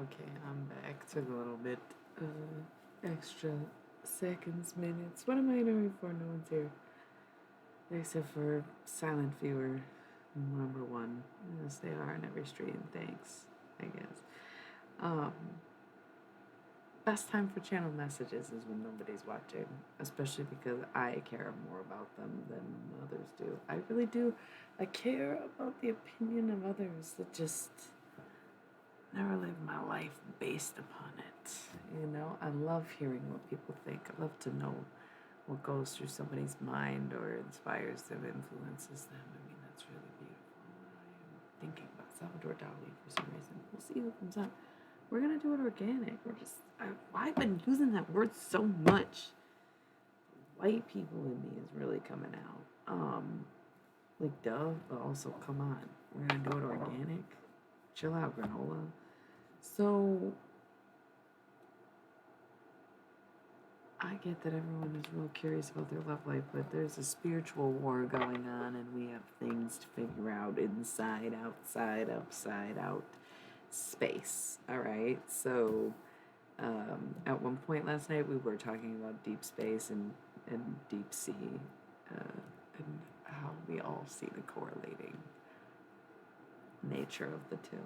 Okay, I'm back. Took a little bit extra seconds, minutes. What am I interviewing for? No one's here. Except for silent viewer number one, as they are in every stream. Thanks, I guess. Um, Best time for channel messages is when nobody's watching, especially because I care more about them than others do. I really do. I care about the opinion of others that just never live my life based upon it. You know, I love hearing what people think. I love to know what goes through somebody's mind or inspires them, influences them. I mean, that's really beautiful. I'm thinking about Salvador Dali for some reason. We'll see who comes up. We're gonna do it organic. I've been using that word so much. White people in me is really coming out. Like duh, but also come on. We're gonna do it organic. Chill out, granola. So I get that everyone is real curious about their love life, but there's a spiritual war going on, and we have things to figure out inside, outside, upside, out space. All right. So at one point last night, we were talking about deep space and deep sea, and how we all see the correlating nature of the two.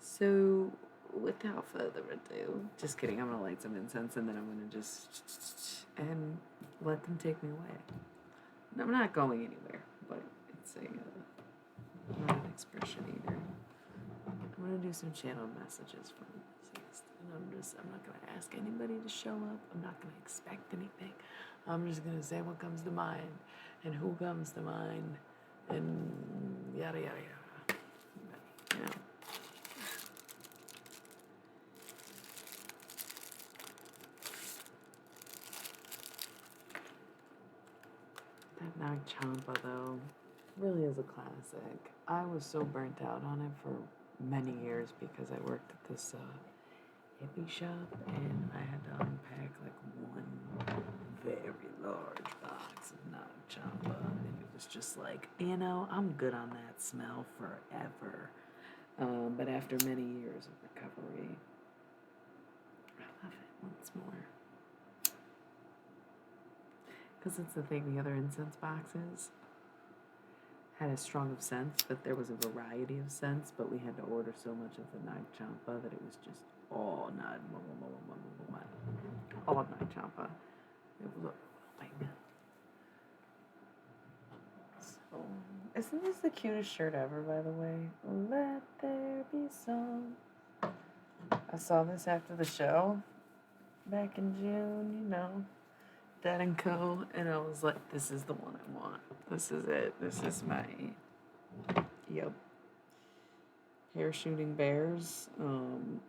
So without further ado, just kidding, I'm gonna light some incense and then I'm gonna just and let them take me away. I'm not going anywhere, but it's not an expression either. I'm gonna do some channel messages from deceased, and I'm not gonna ask anybody to show up. I'm not gonna expect anything. I'm just gonna say what comes to mind and who comes to mind and yada yada yada. You know. That Nag Champa, though, really is a classic. I was so burnt out on it for many years because I worked at this hippie shop and I had to unpack like one very large box of Nag Champa, and it was just like, you know, I'm good on that smell forever. But after many years of recovery, I love it once more. Because it's the thing, the other incense boxes had as strong of scents, but there was a variety of scents, but we had to order so much of the Nag Champa that it was just all Nag Champa. It was a thing. So, isn't this the cutest shirt ever, by the way? Let there be song. I saw this after the show back in June, you know. That and Co. And I was like, this is the one I want. This is it. This is my, yep. Hair shooting bears.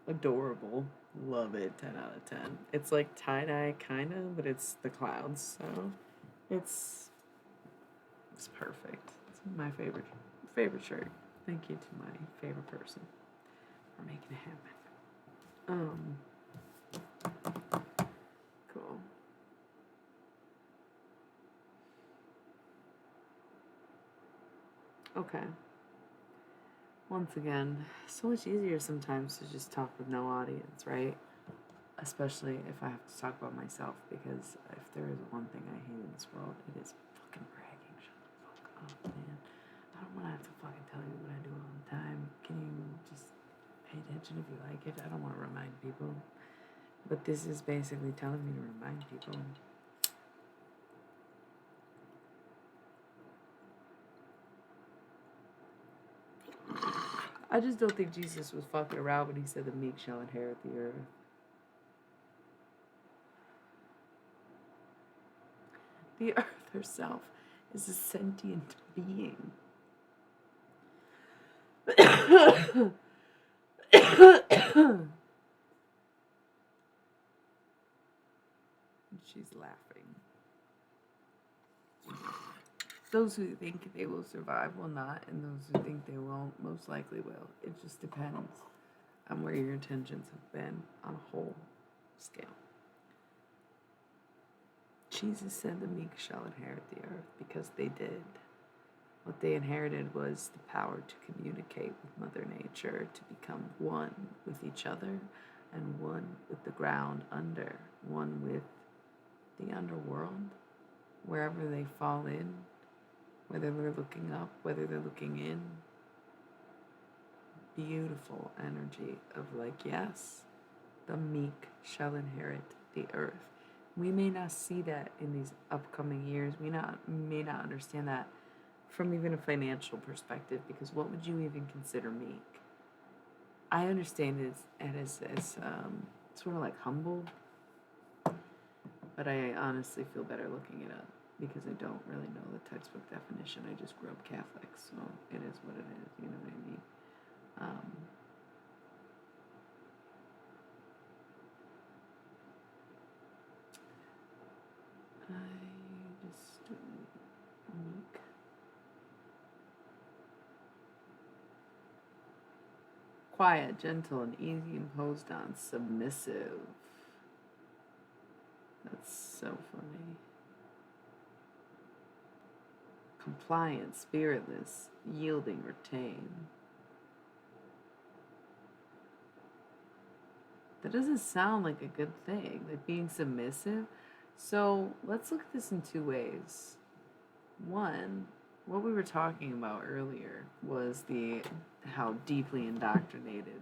Adorable. Love it. 10 out of 10. It's like tie-dye kind of, but it's the clouds. So it's perfect. It's my favorite shirt. Thank you to my favorite person for making it happen. Cool. Okay. Once again, so much easier sometimes to just talk with no audience, right? Especially if I have to talk about myself, because if there is one thing I hate in this world, it is fucking bragging. Shut the fuck up, man. I don't want to have to fucking tell you what I do all the time. Can you just pay attention if you like it? I don't want to remind people. But this is basically telling me to remind people. I just don't think Jesus was fucking around when he said the meek shall inherit the earth. The earth herself is a sentient being. She's laughing. Those who think they will survive will not, and those who think they won't most likely will. It just depends on where your intentions have been on a whole scale. Jesus said the meek shall inherit the earth because they did. What they inherited was the power to communicate with Mother Nature, to become one with each other and one with the ground under, one with the underworld, wherever they fall in, whether they're looking up, whether they're looking in. Beautiful energy of like, yes, the meek shall inherit the earth. We may not see that in these upcoming years. We may not understand that from even a financial perspective, because what would you even consider meek? I understand it as sort of like humble, but I honestly feel better looking it up because I don't really know the textbook definition. I just grew up Catholic, so it is what it is. You know what I mean? I just meek. Quiet, gentle, and easy imposed on, submissive. That's so funny. Compliant, spiritless, yielding, retain. That doesn't sound like a good thing, like being submissive. So let's look at this in two ways. One, what we were talking about earlier was how deeply indoctrinated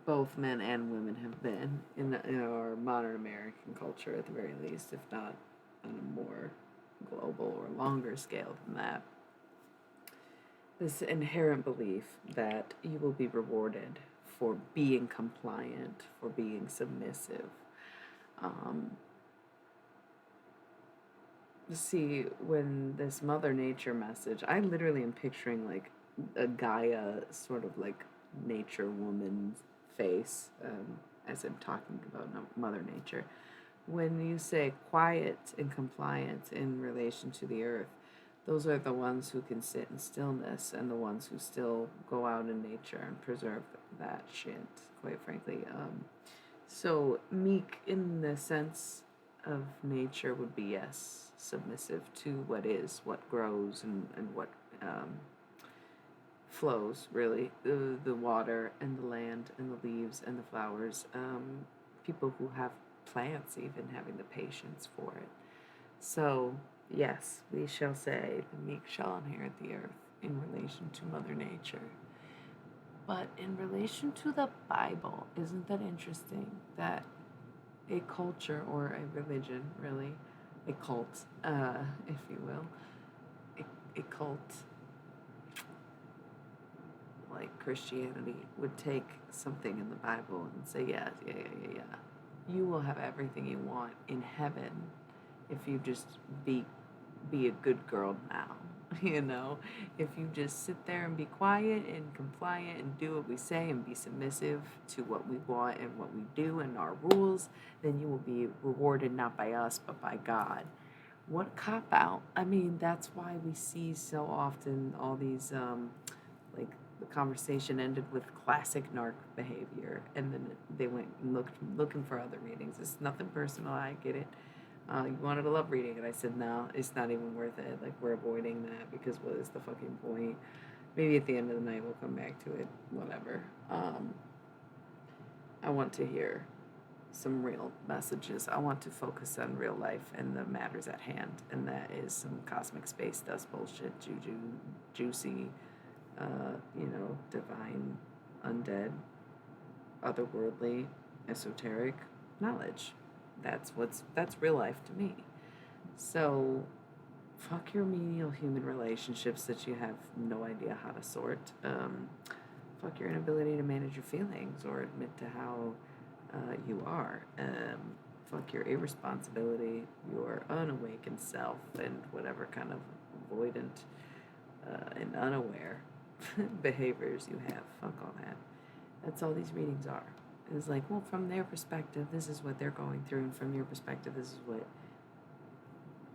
both men and women have been in our modern American culture, at the very least, if not on a more global or longer scale than that. This inherent belief that you will be rewarded for being compliant, for being submissive. See, when this Mother Nature message, I literally am picturing like a Gaia sort of like nature woman's face as I'm talking about Mother Nature. When you say quiet and compliant in relation to the earth, those are the ones who can sit in stillness and the ones who still go out in nature and preserve that shit, quite frankly. So meek in the sense of nature would be, yes, submissive to what is, what grows, and what flows, really. The water and the land and the leaves and the flowers. People who have plants even having the patience for it. So, yes, we shall say the meek shall inherit the earth in relation to Mother Nature. But in relation to the Bible, isn't that interesting that a culture or a religion, really, a cult, if you will, a cult like Christianity would take something in the Bible and say, yeah, you will have everything you want in heaven if you just be a good girl now. You know, if you just sit there and be quiet and compliant and do what we say and be submissive to what we want and what we do and our rules, then you will be rewarded not by us but by God. What cop out. I mean, that's why we see so often all these like the conversation ended with classic narc behavior, and then they went and looking for other readings. It's nothing personal, I get it. You wanted a love reading, and I said, no, it's not even worth it. Like, we're avoiding that because what is the fucking point? Maybe at the end of the night we'll come back to it, whatever. I want to hear some real messages. I want to focus on real life and the matters at hand, and that is some cosmic space dust bullshit, juju, juicy, divine, undead, otherworldly, esoteric knowledge. That's real life to me. So fuck your menial human relationships that you have no idea how to sort. Fuck your inability to manage your feelings or admit to how you are. Fuck your irresponsibility, your unawakened self, and whatever kind of avoidant and unaware behaviors you have. Fuck all that. That's all these readings are. It's like, well, from their perspective, this is what they're going through, and from your perspective, this is what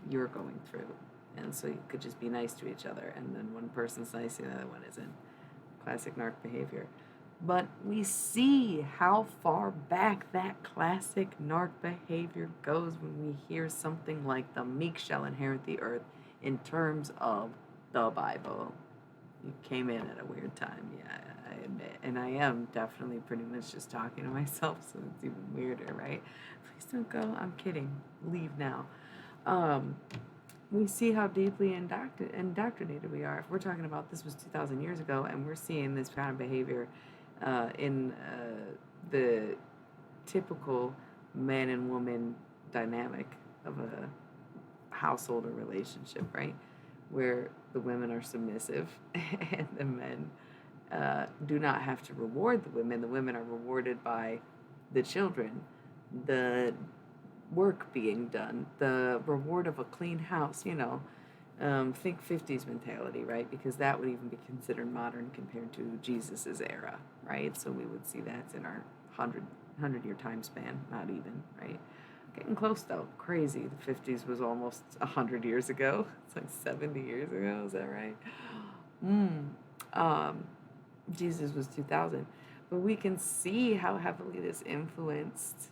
you're going through. And so you could just be nice to each other, and then one person's nice, the other one isn't. Classic narc behavior. But we see how far back that classic narc behavior goes when we hear something like the meek shall inherit the earth in terms of the Bible. You came in at a weird time, yeah, I admit. And I am definitely pretty much just talking to myself, so it's even weirder, right? Please don't go. I'm kidding. Leave now. Um, we see how deeply indoctrinated we are. If we're talking about this was 2,000 years ago and we're seeing this kind of behavior in the typical man and woman dynamic of a household or relationship, right? Where the women are submissive and the men do not have to reward the women. The women are rewarded by the children, the work being done, the reward of a clean house, think 50s mentality, right? Because that would even be considered modern compared to Jesus's era, right? So we would see that in our 100-year time span, not even, right? Getting close though, crazy. The 50s was almost 100 years ago. It's like 70 years ago, is that right? Um, Jesus was 2000. But we can see how heavily this influenced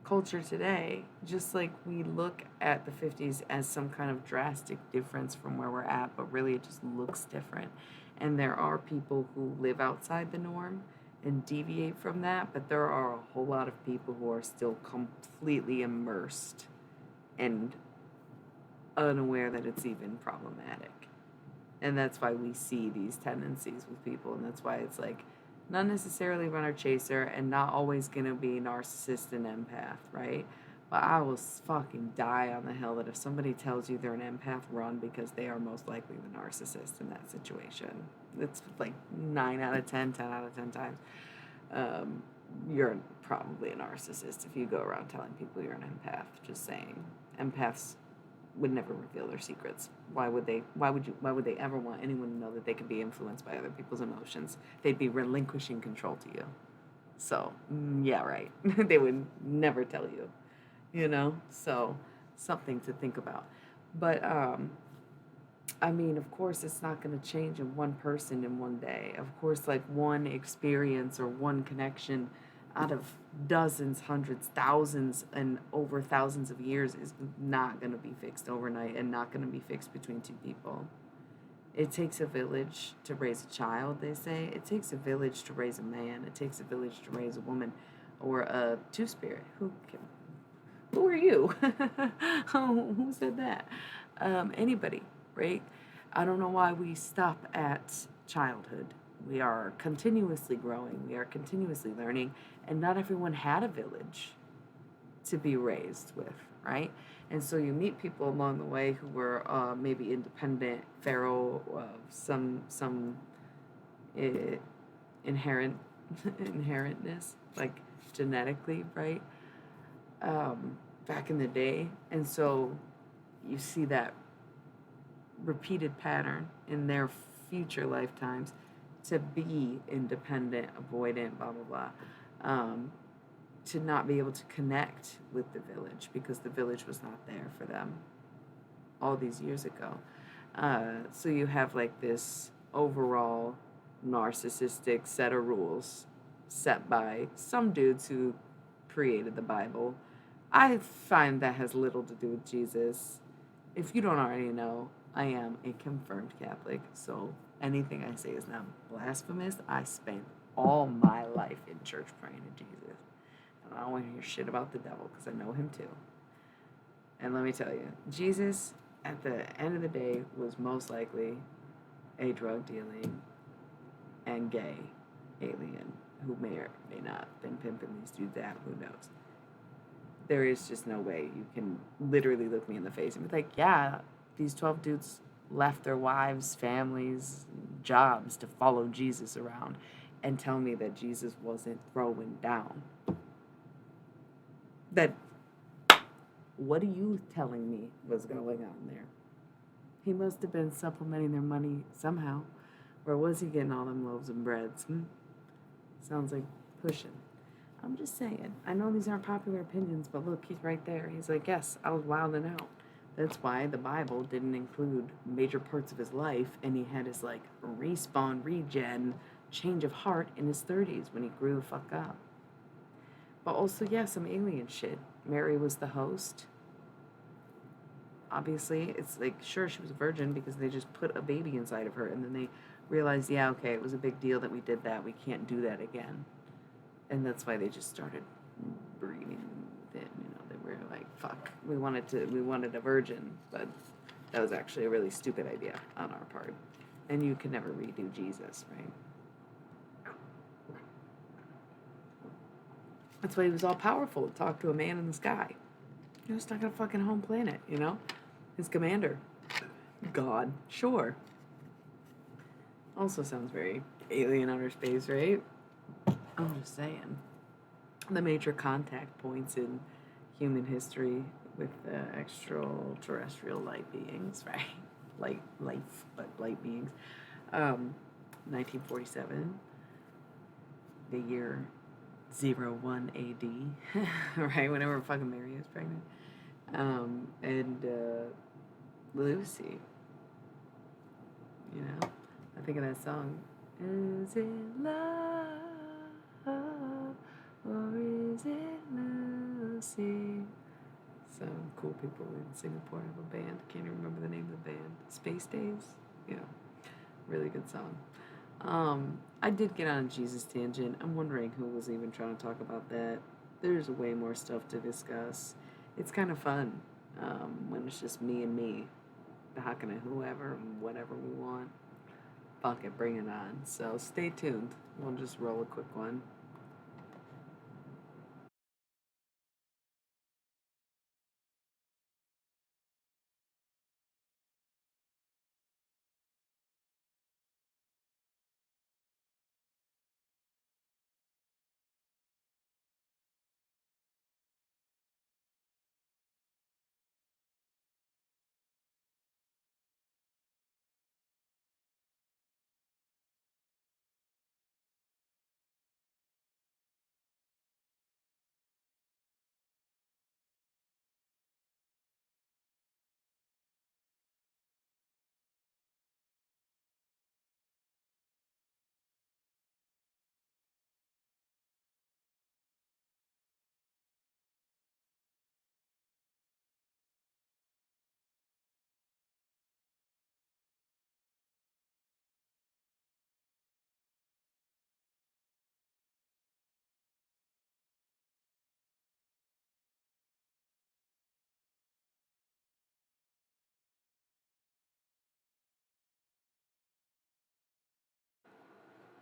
culture today, just like we look at the 50s as some kind of drastic difference from where we're at, but really it just looks different. And there are people who live outside the norm and deviate from that, but there are a whole lot of people who are still completely immersed and unaware that it's even problematic. And that's why we see these tendencies with people, and that's why it's like not necessarily runner chaser and not always gonna be narcissist and empath, right? But I will fucking die on the hill that if somebody tells you they're an empath, run, because they are most likely the narcissist in that situation. It's like 9 out of 10, 10 out of 10 times. You're probably a narcissist if you go around telling people you're an empath. Just saying. Empaths would never reveal their secrets. Why would they ever want anyone to know that they could be influenced by other people's emotions? They'd be relinquishing control to you. So, yeah, right. They would never tell you, So, something to think about. But I mean, of course, it's not going to change in one person in one day. Of course, like one experience or one connection out of dozens, hundreds, thousands, and over thousands of years is not going to be fixed overnight and not going to be fixed between two people. It takes a village to raise a child, they say. It takes a village to raise a man. It takes a village to raise a woman or a two-spirit. Who are you? Who said that? Anybody, right? I don't know why we stop at childhood. We are continuously growing. We are continuously learning. And not everyone had a village to be raised with, right? And so you meet people along the way who were maybe independent, feral, some inherent inherentness, like genetically, right? Back in the day. And so you see that repeated pattern in their future lifetimes to be independent, avoidant, blah, blah, blah. To not be able to connect with the village because the village was not there for them all these years ago. So you have like this overall narcissistic set of rules set by some dudes who created the Bible. I find that has little to do with Jesus. If you don't already know, I am a confirmed Catholic, so anything I say is not blasphemous. I spent all my life in church praying to Jesus. I don't want to hear shit about the devil because I know him too. And let me tell you, Jesus, at the end of the day, was most likely a drug dealing and gay alien who may or may not have been pimping these dudes out. Who knows? There is just no way you can literally look me in the face and be like, yeah, these 12 dudes left their wives, families, jobs to follow Jesus around and tell me that Jesus wasn't throwing down. What are you telling me was going on there? He must have been supplementing their money somehow. Where was he getting all them loaves and breads? Sounds like pushing. I'm just saying. I know these aren't popular opinions, but look, he's right there. He's like, yes, I was wilding out. That's why the Bible didn't include major parts of his life, and he had his, respawn, regen, change of heart in his 30s when he grew the fuck up. But also, yeah, some alien shit. Mary was the host. obviously. It's like, sure, she was a virgin because they just put a baby inside of her, and then they realized, yeah, okay, it was a big deal that we did that. We can't do that again. And that's why they just started breeding within. They were like, fuck, we wanted a virgin, but that was actually a really stupid idea on our part. And you can never redo Jesus, right? That's why he was all powerful to talk to a man in the sky. He was stuck on a fucking home planet, His commander. God, sure. Also sounds very alien outer space, right? I'm just saying. The major contact points in human history with extraterrestrial light beings, right? Life, but light beings. 1947, the year 01 AD, right? Whenever fucking Mary was pregnant. And Lucy, I think of that song. Is it love or is it Lucy? Some cool people in Singapore have a band. Can't even remember the name of the band. Space Days? Yeah. Really good song. I did get on a Jesus tangent. I'm wondering who was even trying to talk about that. There's way more stuff to discuss. It's kind of fun when it's just me and me talking to whoever, whatever we want. Fuck it, bring it on. So stay tuned. We'll just roll a quick one.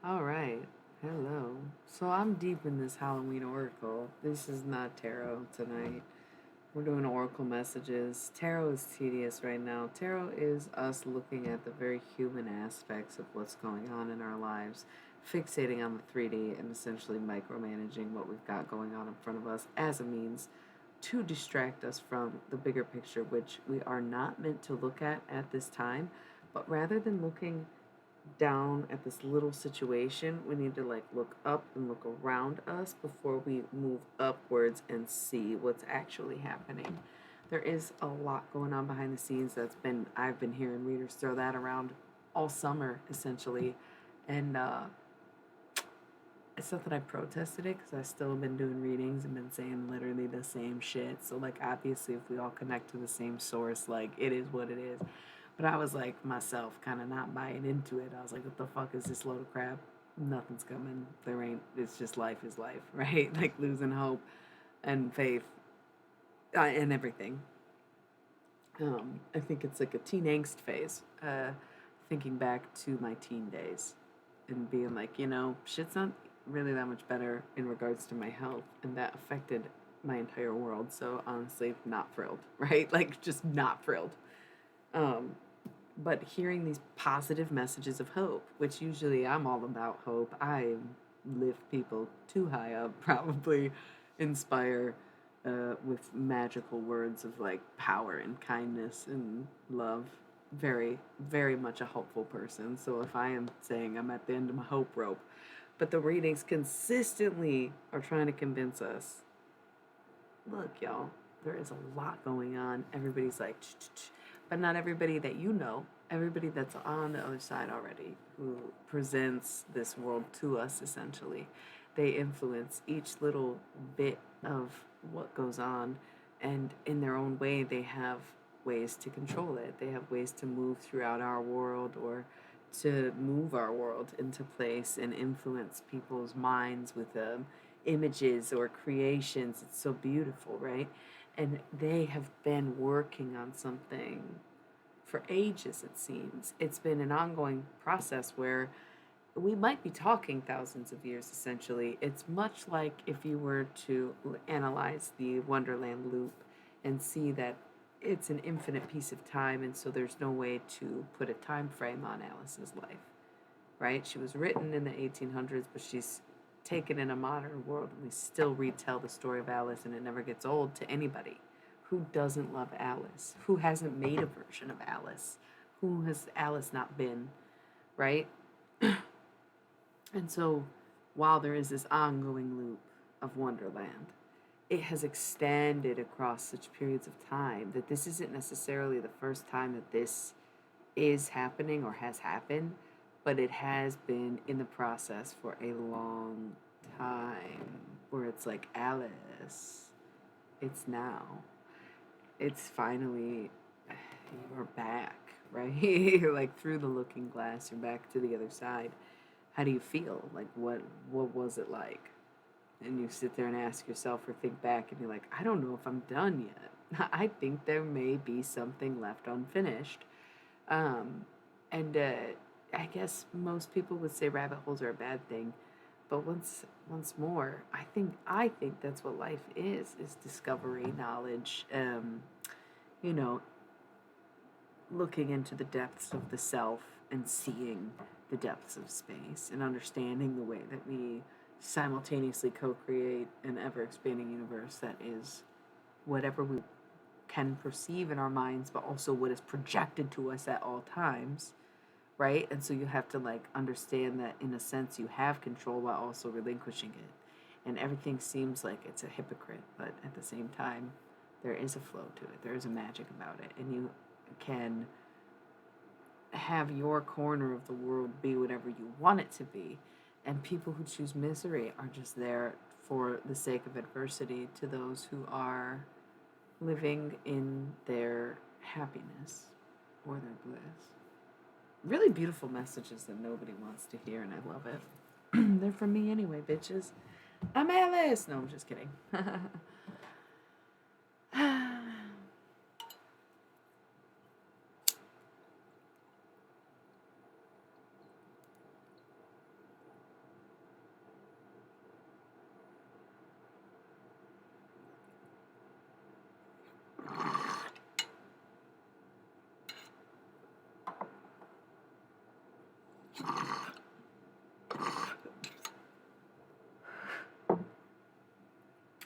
All right. Hello. So I'm deep in this Halloween oracle. This is not tarot tonight. We're doing oracle messages. Tarot is tedious right now. Tarot is us looking at the very human aspects of what's going on in our lives, fixating on the 3D and essentially micromanaging what we've got going on in front of us as a means to distract us from the bigger picture, which we are not meant to look at this time. But rather than looking down at this little situation, we need to look up and look around us before we move upwards and see what's actually happening. There is a lot going on behind the scenes I've been hearing readers throw that around all summer essentially, and it's not that I protested it because I still have been doing readings and been saying literally the same shit. So obviously if we all connect to the same source, it is what it is. But I was myself kind of not buying into it. I was like, what the fuck is this load of crap? Nothing's coming. There ain't. It's just life is life, right? Losing hope and faith and everything. I think it's like a teen angst phase. Thinking back to my teen days and being shit's not really that much better in regards to my health. And that affected my entire world. So honestly, not thrilled, right? Just not thrilled. But hearing these positive messages of hope, which usually I'm all about hope. I lift people too high up, probably inspire with magical words of power and kindness and love. Very, very much a hopeful person. So if I am saying I'm at the end of my hope rope, but the readings consistently are trying to convince us, look, y'all, there is a lot going on. Everybody's but not everybody that everybody that's on the other side already, who presents this world to us essentially. They influence each little bit of what goes on, and in their own way, they have ways to control it. They have ways to move throughout our world or to move our world into place and influence people's minds with images or creations. It's so beautiful, right? And they have been working on something for ages, it seems. It's been an ongoing process where we might be talking thousands of years essentially. It's much like if you were to analyze the Wonderland loop and see that it's an infinite piece of time, and so there's no way to put a time frame on Alice's life, right? She was written in the 1800s, but she's taken in a modern world, and we still retell the story of Alice, and it never gets old to anybody. Who doesn't love Alice? Who hasn't made a version of Alice? Who has Alice not been, right? And so, while there is this ongoing loop of Wonderland, it has extended across such periods of time that this isn't necessarily the first time that this is happening or has happened, but it has been in the process for a long time where it's like, Alice, it's now. It's finally, you're back, right? Like through the looking glass, you're back to the other side. How do you feel? Like, what was it like? And you sit there and ask yourself or think back and you're like, I don't know if I'm done yet. I think there may be something left unfinished. And I guess most people would say rabbit holes are a bad thing. But once more, I think that's what life is discovery, knowledge, you know, looking into the depths of the self and seeing the depths of space and understanding the way that we simultaneously co-create an ever-expanding universe that is whatever we can perceive in our minds, but also what is projected to us at all times, right? And so you have to like understand that in a sense you have control while also relinquishing it. And everything seems like it's a hypocrite, but at the same time, there is a flow to it. There is a magic about it. And you can have your corner of the world be whatever you want it to be. And people who choose misery are just there for the sake of adversity to those who are living in their happiness or their bliss. Really beautiful messages that nobody wants to hear, and I love it. They're from me anyway, bitches. I'm Alice! No, I'm just kidding.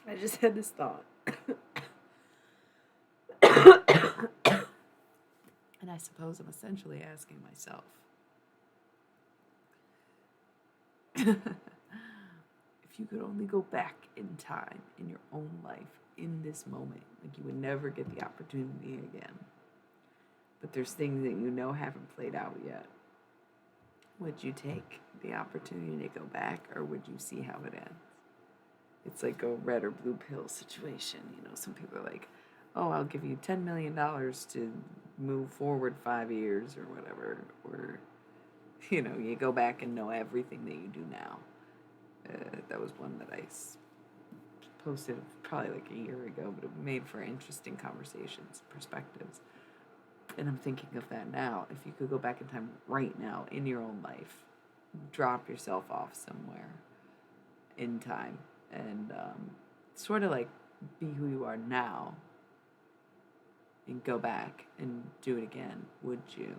I just had this thought. And I suppose I'm essentially asking myself, if you could only go back in time in your own life, in this moment, like you would never get the opportunity again, but there's things that you know haven't played out yet, would you take the opportunity to go back, or would you see how it ends? It's like a red or blue pill situation. You know, some people are like, oh, I'll give you $10 million to move forward 5 years or whatever. Or, you know, you go back and know everything that you do now. That was one that I posted probably like a year ago, but it made for interesting conversations, perspectives. And I'm thinking of that now. If you could go back in time right now in your own life, drop yourself off somewhere in time and sort of like be who you are now and go back and do it again, would you?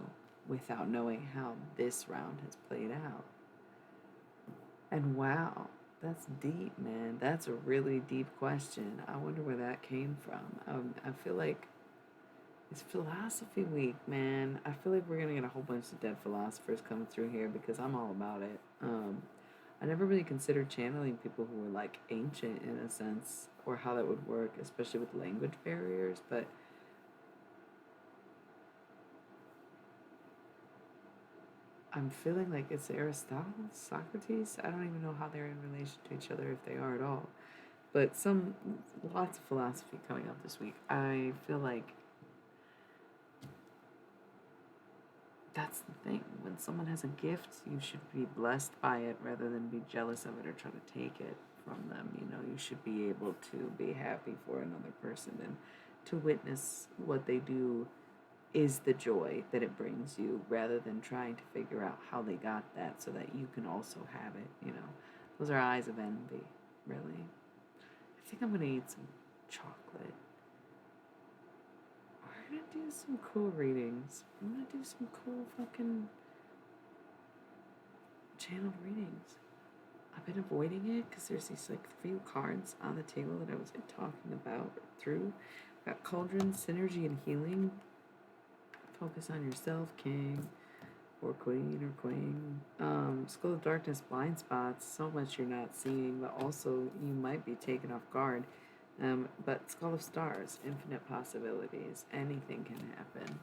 Without knowing how this round has played out. And wow, that's deep, man. That's a really deep question. I wonder where that came from. I feel like it's philosophy week, man. I feel like we're going to get a whole bunch of dead philosophers coming through here because I'm all about it. I never really considered channeling people who were like ancient in a sense, or how that would work, especially with language barriers, but I'm feeling like it's Aristotle, Socrates. I don't even know how they're in relation to each other, if they are at all. But lots of philosophy coming up this week. I feel like that's the thing. When someone has a gift, you should be blessed by it rather than be jealous of it or try to take it from them. You know, you should be able to be happy for another person and to witness what they do is the joy that it brings you rather than trying to figure out how they got that so that you can also have it, you know. Those are eyes of envy, really. I think I'm gonna eat some chocolate. We're gonna do some cool readings. I'm gonna do some cool fucking channeled readings. I've been avoiding it because there's these like few cards on the table that I was like talking about through. Got Cauldron, Synergy, and Healing. Focus on yourself, King, or Queen, or Queen. School of Darkness, Blind Spots. So much you're not seeing, but also you might be taken off guard. But Skull of Stars, infinite possibilities. Anything can happen.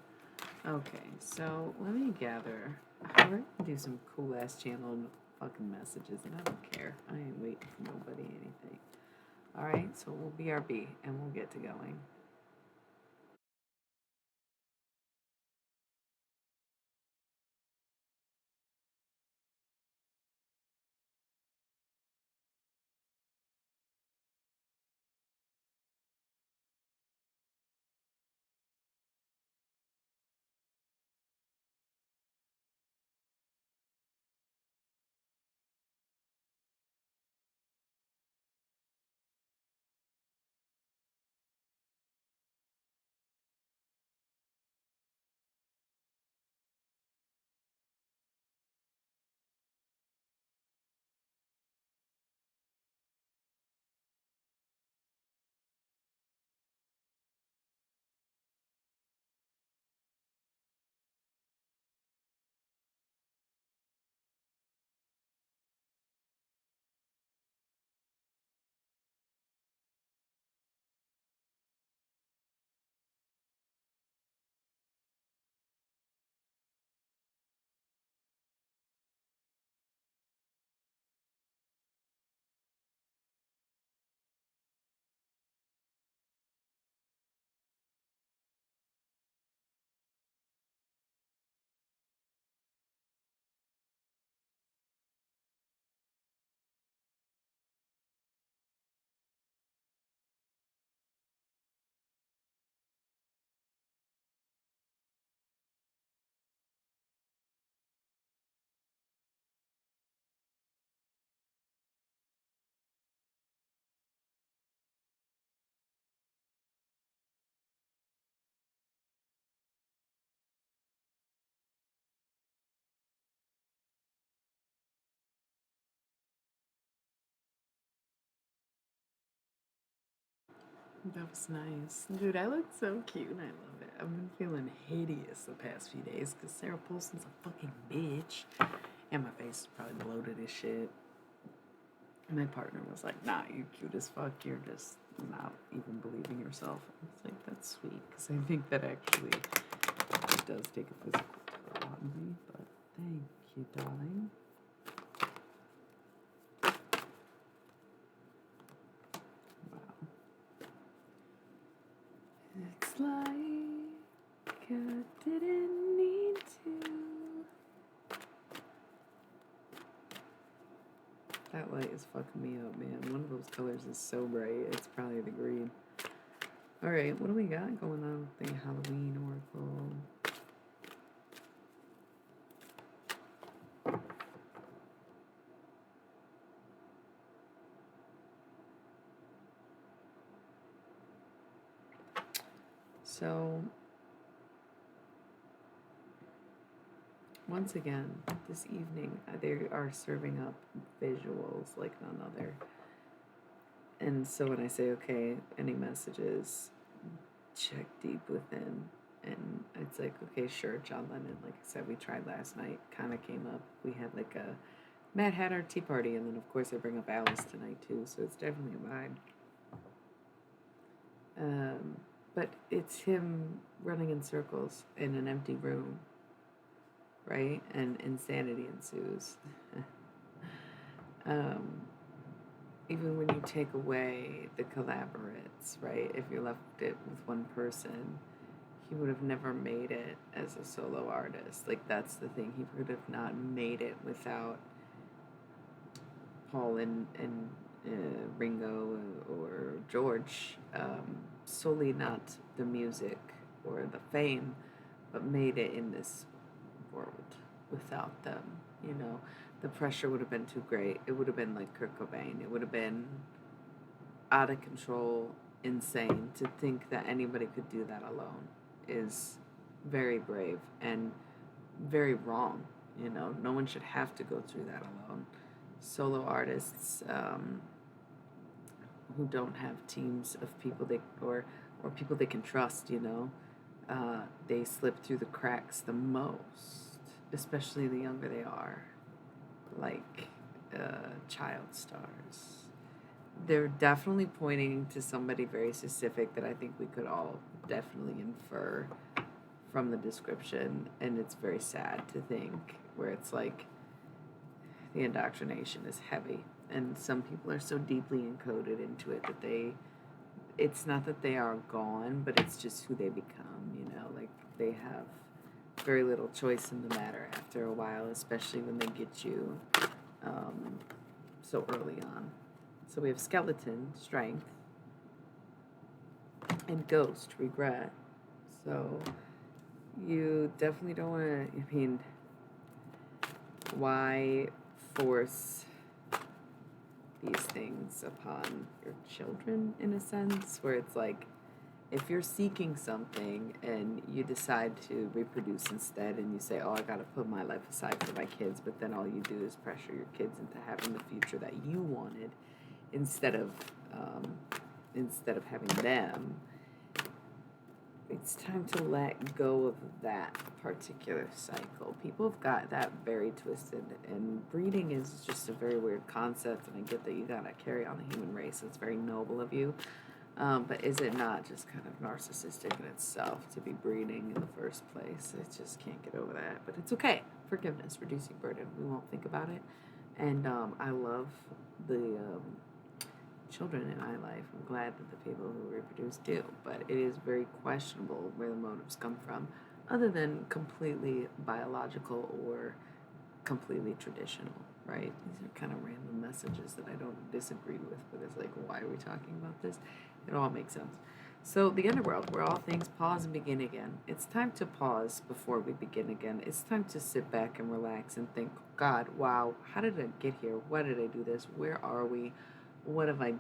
Okay, so let me gather. We're gonna do some cool ass channeled fucking messages, and I don't care. I ain't waiting for nobody anything. Alright, so we'll BRB and we'll get to going. That was nice. Dude, I look so cute and I love it. I've been feeling hideous the past few days because Sarah Paulson's a fucking bitch. And my face is probably bloated as shit. And my partner was like, nah, you're cute as fuck. You're just not even believing yourself. I was like, that's sweet because I think that actually it does take a physical toll on me. But thank you, darling. It's like I didn't need to. That light is fucking me up, man. One of those colors is so bright. It's probably the green. Alright, what do we got going on with the Halloween Oracle? So, once again, this evening, they are serving up visuals like none other. And so when I say, okay, any messages, check deep within. And it's like, okay, sure, John Lennon, like I said, we tried last night, kind of came up. We had like a Mad Hatter tea party, and then of course I bring up Alice tonight too, so it's definitely a vibe. But it's him running in circles in an empty room, right? And insanity ensues. Even when you take away the collaborates, right? If you're left it with one person, he would have never made it as a solo artist. Like, that's the thing. He would have not made it without Paul and Ringo or George, solely not the music or the fame, but made it in this world without them. You know, the pressure would have been too great. It would have been like Kurt Cobain. It would have been out of control, insane. To think that anybody could do that alone is very brave and very wrong. You know, no one should have to go through that alone. Solo artists who don't have teams of people or people they can trust, you know, they slip through the cracks the most, especially the younger they are, like child stars. They're definitely pointing to somebody very specific that I think we could all definitely infer from the description, and it's very sad to think where it's like the indoctrination is heavy, and some people are so deeply encoded into it that it's not that they are gone, but it's just who they become, you know, like they have very little choice in the matter after a while, especially when they get you so early on. So we have skeleton, strength, and ghost, regret. So you definitely don't want to, I mean, why force these things upon your children, in a sense, where it's like, if you're seeking something and you decide to reproduce instead, and you say, oh, I got to put my life aside for my kids, but then all you do is pressure your kids into having the future that you wanted instead of having them, it's time to let go of that particular cycle. People have got that very twisted, and breeding is just a very weird concept, and I get that you gotta carry on the human race. It's very noble of you. But is it not just kind of narcissistic in itself to be breeding in the first place? I just can't get over that. But it's okay. Forgiveness, reducing burden. We won't think about it. And I love the children in my life. I'm glad that the people who reproduce do. But it is very questionable where the motives come from, other than completely biological or completely traditional, right? These are kind of random messages that I don't disagree with, but it's like, why are we talking about this? It all makes sense. So the underworld, where all things pause and begin again. It's time to pause before we begin again. It's time to sit back and relax and think, God, wow, how did I get here? Why did I do this? Where are we? What have we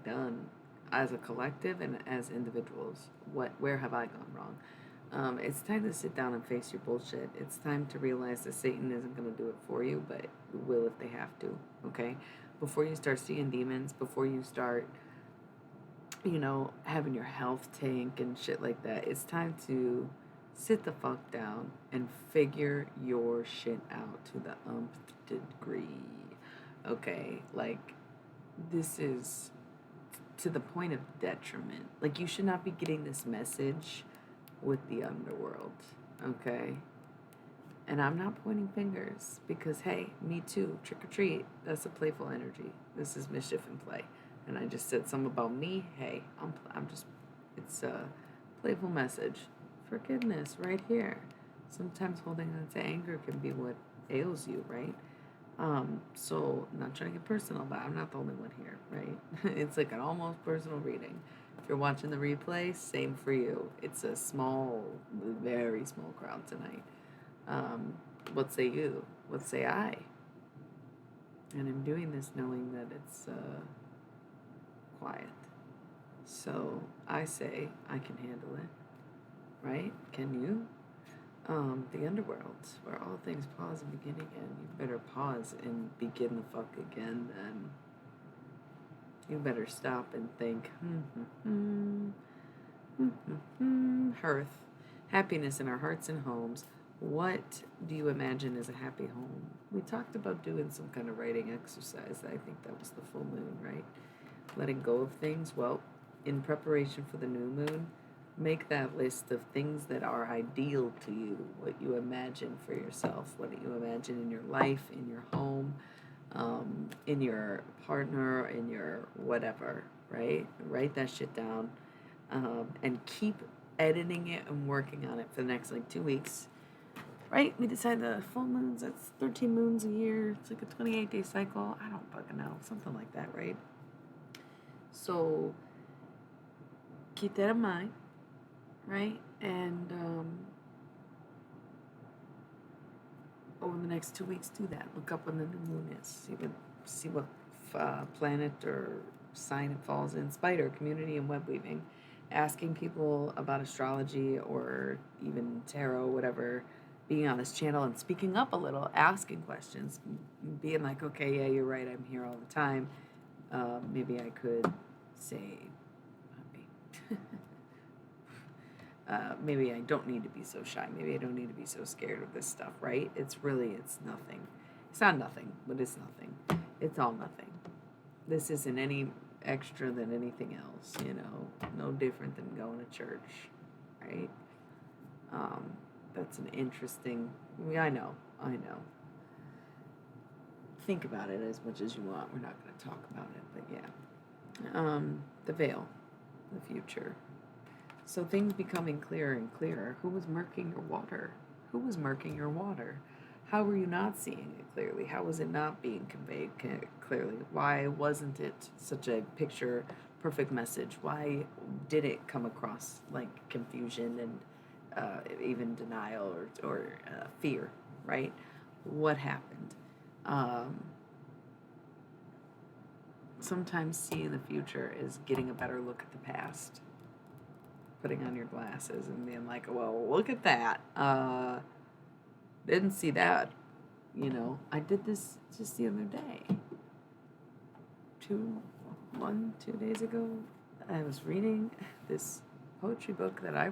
done as a collective and as individuals? Where have I gone wrong? It's time to sit down and face your bullshit. It's time to realize that Satan isn't going to do it for you, but will if they have to, okay? Before you start seeing demons, before you start, having your health tank and shit like that, it's time to sit the fuck down and figure your shit out to the umpth degree, okay? Like, this is to the point of detriment. Like, you should not be getting this message with the underworld, okay? And I'm not pointing fingers because, hey, me too, trick or treat, that's a playful energy. This is mischief in play. And I just said something about me. Hey, it's a playful message. Forgiveness right here. Sometimes holding on to anger can be what ails you, right? So I'm not trying to get personal, but I'm not the only one here, right? It's like an almost personal reading. If you're watching the replay, same for you. It's a small, very small crowd tonight. What say you? What say I? And I'm doing this knowing that it's quiet. So I say I can handle it, right? Can you? The underworld, where all things pause and begin again. You better pause and begin the fuck again, then. You better stop and think, hearth, happiness in our hearts and homes. What do you imagine is a happy home? We talked about doing some kind of writing exercise. I think that was the full moon, right? Letting go of things. Well, in preparation for the new moon, make that list of things that are ideal to you, what you imagine for yourself, what you imagine in your life, in your home, in your partner, in your whatever, right? Write that shit down, and keep editing it and working on it for the next like 2 weeks. Right? We decide the full moons, that's 13 moons a year. It's like a 28-day cycle. I don't fucking know. Something like that, right? So keep that in mind, right? And over the next 2 weeks, do that. Look up when the new moon is. See what planet or sign it falls in. Spider, community, and web weaving. Asking people about astrology or even tarot, whatever. Being on this channel and speaking up a little, asking questions, being like, okay, yeah, you're right, I'm here all the time. Maybe I could say, maybe I don't need to be so shy. Maybe I don't need to be so scared of this stuff, right? It's nothing. It's not nothing, but it's nothing. It's all nothing. This isn't any extra than anything else, no different than going to church, right? That's an interesting, I know. Think about it as much as you want. We're not going to talk about it, but yeah. The veil, the future. So things becoming clearer and clearer. Who was murking your water? How were you not seeing it clearly? How was it not being conveyed clearly? Why wasn't it such a picture perfect message? Why did it come across like confusion and even denial or fear, right? What happened? Sometimes seeing the future is getting a better look at the past. Putting on your glasses and being like, well, look at that. Didn't see that. I did this just the other day. 2 days ago. I was reading this poetry book that I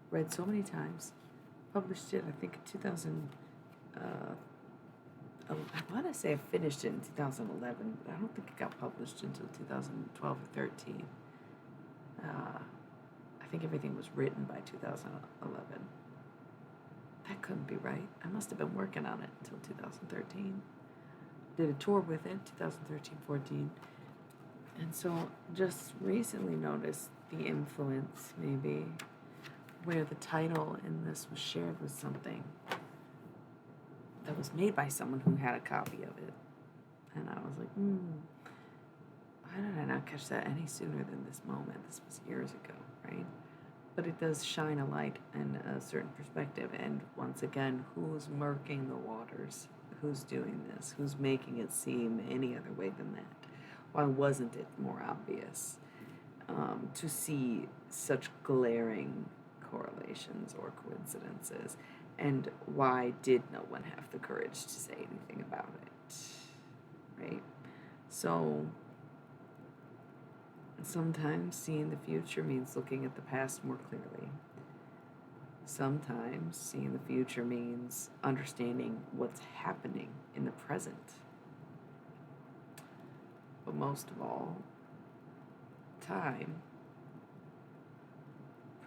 read so many times. Published it, I think, in 2000. I want to say I finished it in 2011, but I don't think it got published until 2012 or 13. I think everything was written by 2011. That couldn't be right. I must have been working on it until 2013. Did a tour with it, 2013-14. And so just recently noticed the influence, maybe, where the title in this was shared with something that was made by someone who had a copy of it. And I was like, why did I not catch that any sooner than this moment? This was years ago, right? But it does shine a light and a certain perspective. And once again, who's murking the waters? Who's doing this? Who's making it seem any other way than that? Why wasn't it more obvious to see such glaring correlations or coincidences? And why did no one have the courage to say anything about it? Right? So sometimes seeing the future means looking at the past more clearly. Sometimes seeing the future means understanding what's happening in the present. But most of all, time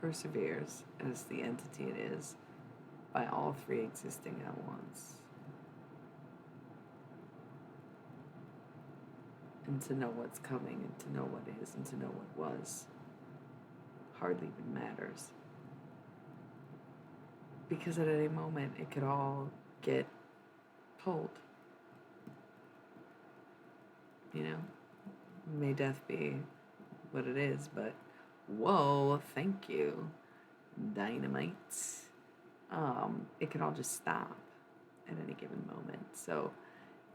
perseveres as the entity it is by all three existing at once. And to know what's coming and to know what is and to know what was hardly even matters. Because at any moment it could all get pulled. May death be what it is, but whoa, thank you, dynamite. It can all just stop at any given moment. So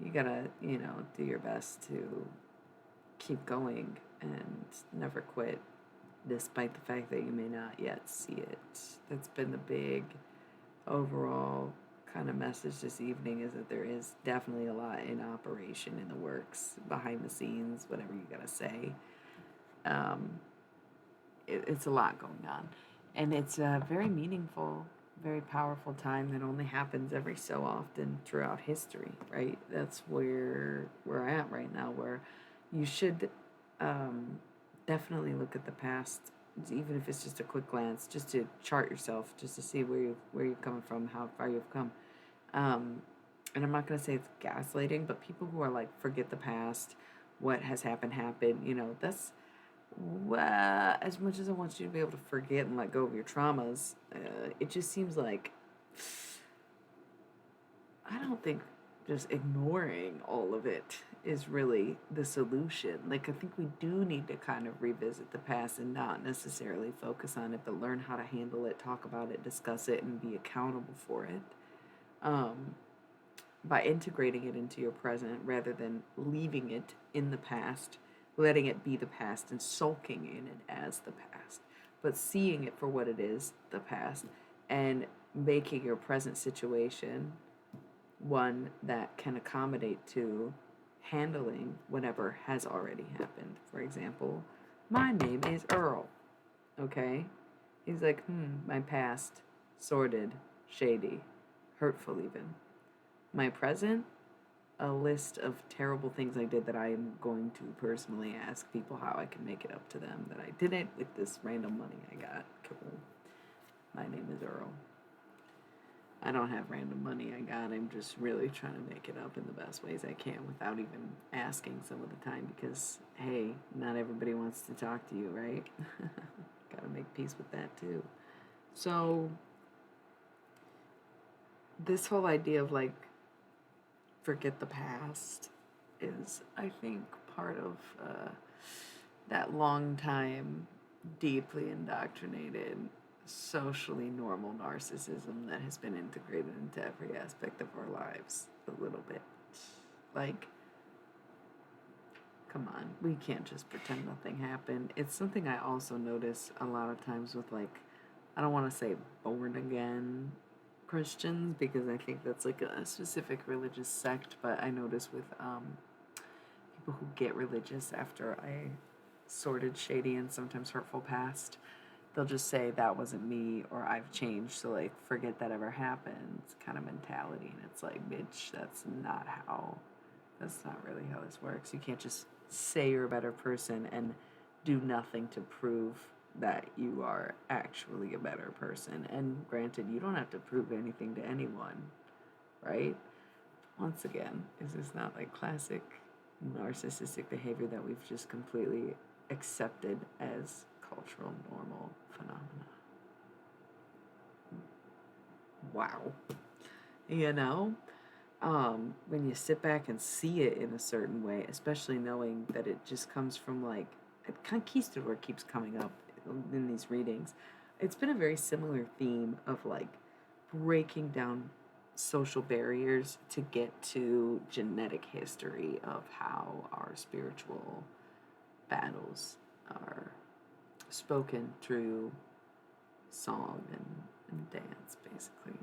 you gotta, do your best to keep going and never quit, despite the fact that you may not yet see it. That's been the big overall kind of message this evening, is that there is definitely a lot in operation, in the works, behind the scenes, whatever you gotta say. It's a lot going on. And it's a very meaningful, very powerful time that only happens every so often throughout history, right? That's where we're at right now, where you should definitely look at the past, even if it's just a quick glance, just to chart yourself, just to see where you're coming from, how far you've come. And I'm not going to say it's gaslighting, but people who are like, forget the past, what has happened, that's well, as much as I want you to be able to forget and let go of your traumas, it just seems like I don't think just ignoring all of it is really the solution. Like, I think we do need to kind of revisit the past and not necessarily focus on it, but learn how to handle it, talk about it, discuss it, and be accountable for it. Um, by integrating it into your present rather than leaving it in the past, letting it be the past and sulking in it as the past, but seeing it for what it is, the past, and making your present situation one that can accommodate to handling whatever has already happened. For example, my name is Earl, okay? He's like, my past, sordid, shady, hurtful even. My present, a list of terrible things I did that I am going to personally ask people how I can make it up to them that I didn't with this random money I got. Cool. My name is Earl. I don't have random money I got. I'm just really trying to make it up in the best ways I can without even asking some of the time because, hey, not everybody wants to talk to you, right? Gotta make peace with that too. So, this whole idea of like, forget the past is, I think, part of that long time, deeply indoctrinated, socially normal narcissism that has been integrated into every aspect of our lives a little bit. Like, come on, we can't just pretend nothing happened. It's something I also notice a lot of times with, like, I don't want to say born again Christians because I think that's like a specific religious sect, but I notice with people who get religious after a sordid, shady, and sometimes hurtful past, they'll just say that wasn't me or I've changed, so like forget that ever happened kind of mentality. And it's like, bitch, that's not really how this works. You can't just say you're a better person and do nothing to prove that you are actually a better person. And granted, you don't have to prove anything to anyone, right? Once again, is this not like classic narcissistic behavior that we've just completely accepted as cultural normal phenomena? Wow. You know? When you sit back and see it in a certain way, especially knowing that it just comes from like, conquistador keeps coming up in these readings. It's been a very similar theme of like breaking down social barriers to get to genetic history of how our spiritual battles are spoken through song and dance, basically.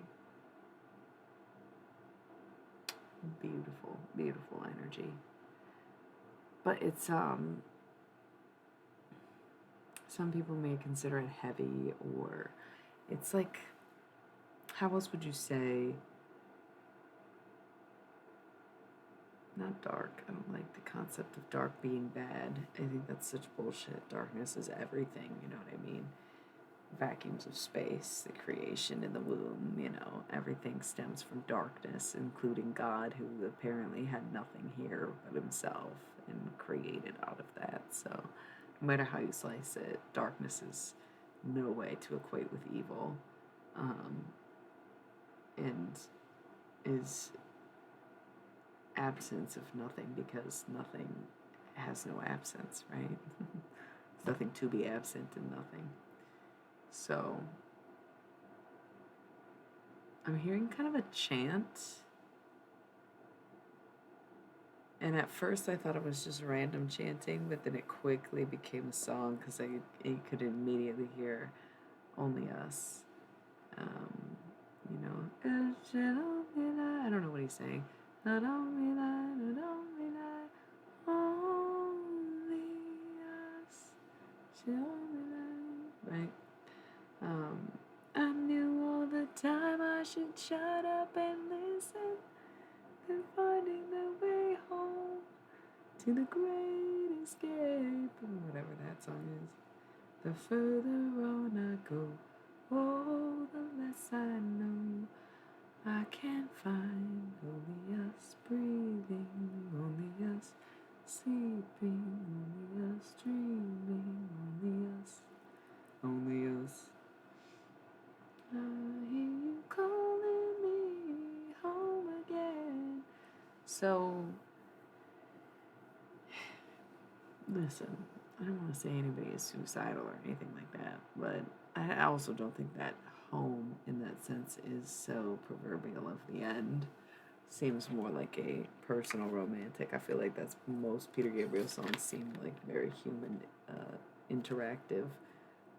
Beautiful, beautiful energy. But it's some people may consider it heavy, or it's like, how else would you say, not dark. I don't like the concept of dark being bad. I think that's such bullshit. Darkness is everything, you know what I mean? Vacuums of space, the creation in the womb, everything stems from darkness, including God, who apparently had nothing here but himself and created out of that. So, no matter how you slice it, darkness is no way to equate with evil, and is absence of nothing because nothing has no absence, right? There's nothing to be absent in nothing. So, I'm hearing kind of a chant. And at first I thought it was just random chanting, but then it quickly became a song because I could immediately hear Only Us. I don't know what he's saying. Not only that, not only that, only us, only that, right? I knew all the time I should shut up and listen, and finding the way home to the great escape, or whatever that song is. The further on I go, oh, the less I know. I can't find only us breathing, only us sleeping, only us dreaming, So, listen, I don't want to say anybody is suicidal or anything like that, but I also don't think that home in that sense is so proverbial of the end. Seems more like a personal romantic. I feel like that's most Peter Gabriel songs seem like very human, interactive.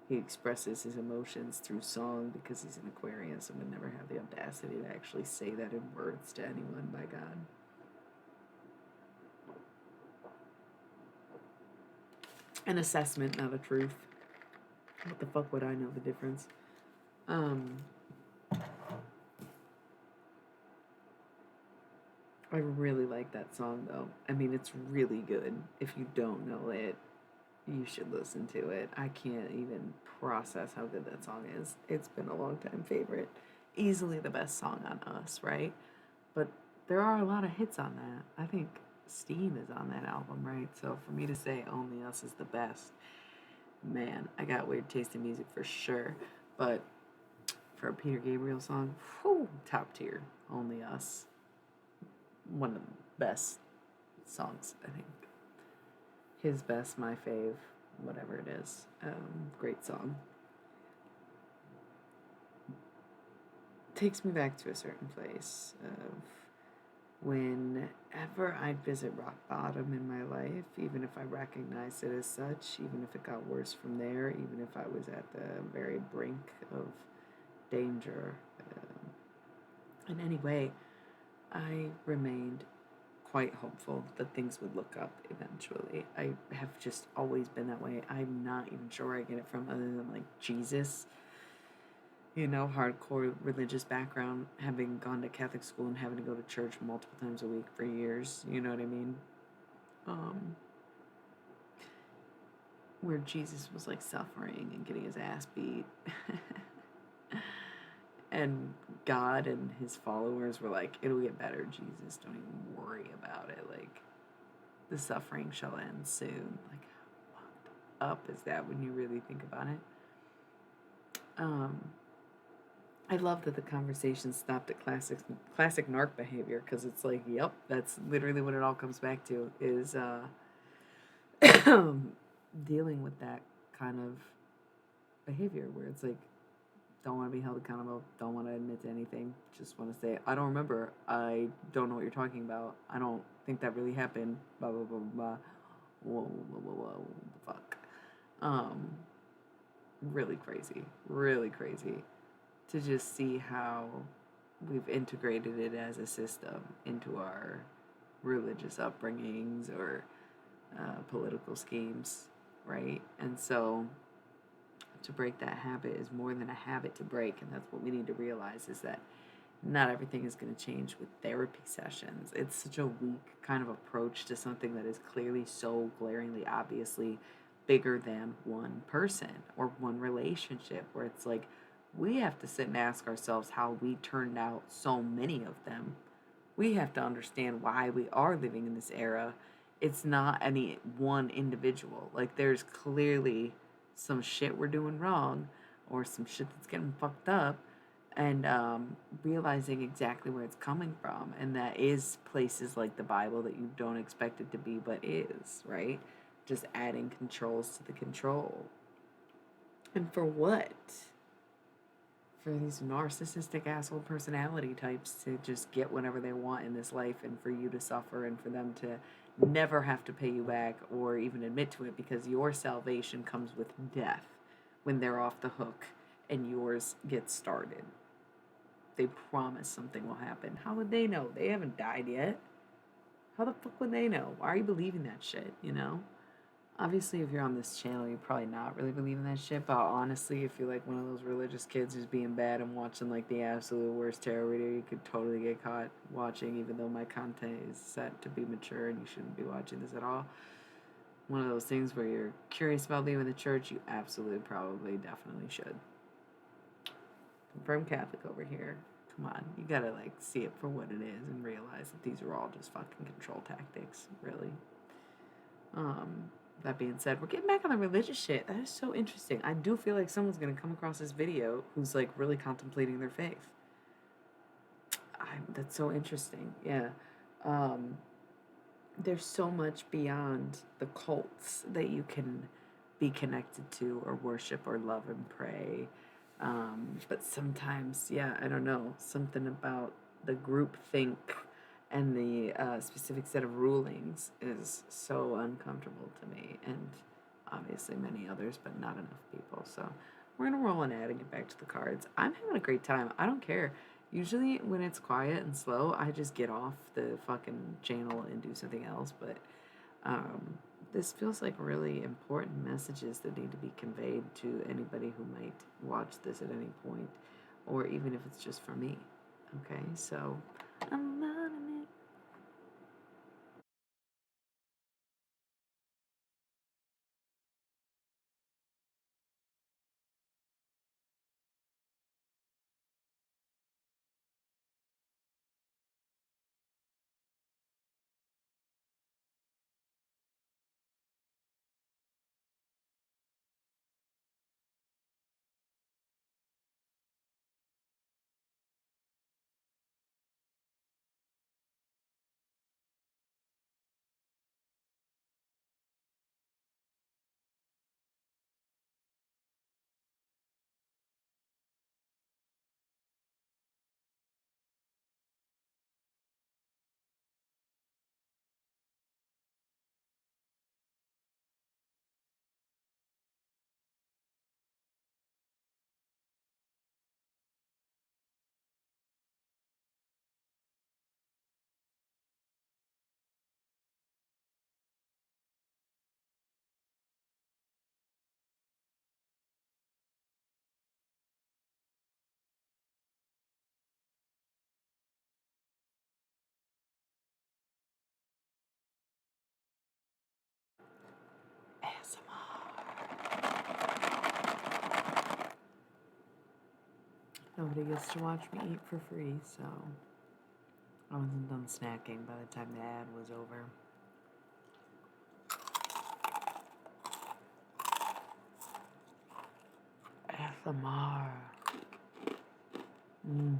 He expresses his emotions through song because he's an Aquarius and would never have the audacity to actually say that in words to anyone, by God. An assessment, not a truth. What the fuck would I know the difference? I really like that song though. I mean, it's really good. If you don't know it, you should listen to it. I can't even process how good that song is. It's been a long time favorite. Easily the best song on Us, right? But there are a lot of hits on that. I think Steam is on that album, right? So for me to say Only Us is the best, man, I got weird taste in music for sure. But for a Peter Gabriel song, whew, top tier. Only Us. One of the best songs, I think. His best, my fave, whatever it is. Great song. Takes me back to a certain place of whenever I'd visit rock bottom in my life, even if I recognized it as such, even if it got worse from there, even if I was at the very brink of danger, in any way, I remained quite hopeful that things would look up eventually. I have just always been that way. I'm not even sure where I get it from other than like Jesus. You know, hardcore religious background, having gone to Catholic school and having to go to church multiple times a week for years, you know what I mean? Where Jesus was like suffering and getting his ass beat. And God and his followers were like, it'll get better, Jesus. Don't even worry about it. Like, the suffering shall end soon. Like, how fucked up is that when you really think about it? I love that the conversation stopped at classic narc behavior, because it's like, yep, that's literally what it all comes back to, is dealing with that kind of behavior where it's like, don't want to be held accountable, don't want to admit to anything, just want to say, I don't remember, I don't know what you're talking about, I don't think that really happened, blah, blah, blah, blah, whoa, whoa, whoa, whoa, fuck. Really crazy to just see how we've integrated it as a system into our religious upbringings or political schemes, right? And so to break that habit is more than a habit to break, and that's what we need to realize, is that not everything is going to change with therapy sessions. It's such a weak kind of approach to something that is clearly so glaringly obviously bigger than one person or one relationship, where it's like we have to sit and ask ourselves how we turned out so many of them. We have to understand why we are living in this era. It's not any one individual. Like, there's clearly some shit we're doing wrong or some shit that's getting fucked up, and realizing exactly where it's coming from. And that is places like the Bible that you don't expect it to be, but is, right? Just adding controls to the control. And for what? For these narcissistic asshole personality types to just get whatever they want in this life, and for you to suffer, and for them to never have to pay you back or even admit to it, because your salvation comes with death when they're off the hook and yours gets started. They promise something will happen. How would they know? They haven't died yet. How the fuck would they know? Why are you believing that shit, you know? Obviously, if you're on this channel, you're probably not really believing that shit, but honestly, if you're like one of those religious kids who's being bad and watching like the absolute worst terror video, you could totally get caught watching, even though my content is set to be mature and you shouldn't be watching this at all. One of those things where you're curious about leaving the church, you absolutely, probably, definitely should. Confirmed Catholic over here. Come on, you gotta like see it for what it is and realize that these are all just fucking control tactics, really. That being said, we're getting back on the religious shit. That is so interesting. I do feel like someone's gonna come across this video who's like really contemplating their faith. That's so interesting. Yeah. Um, there's so much beyond the cults that you can be connected to or worship or love and pray. But sometimes, yeah, I don't know, something about the group think and the specific set of rulings is so uncomfortable to me, and obviously many others, but not enough people. So we're gonna roll an ad and get back to the cards. I'm having a great time. I don't care. Usually when it's quiet and slow, I just get off the fucking channel and do something else. But um, this feels like really important messages that need to be conveyed to anybody who might watch this at any point, or even if it's just for me. Okay, so I'm loving it. ASMR. Nobody gets to watch me eat for free, so I wasn't done snacking by the time the ad was over. ASMR. Mm.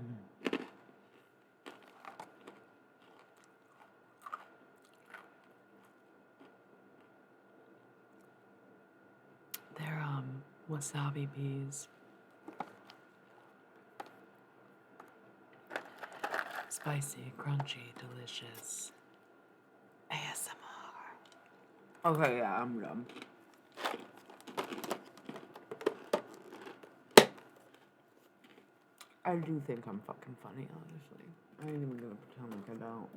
They're wasabi peas. Spicy, crunchy, delicious. ASMR. Okay, yeah, I'm done. I do think I'm fucking funny, honestly. I ain't even gonna pretend like I don't.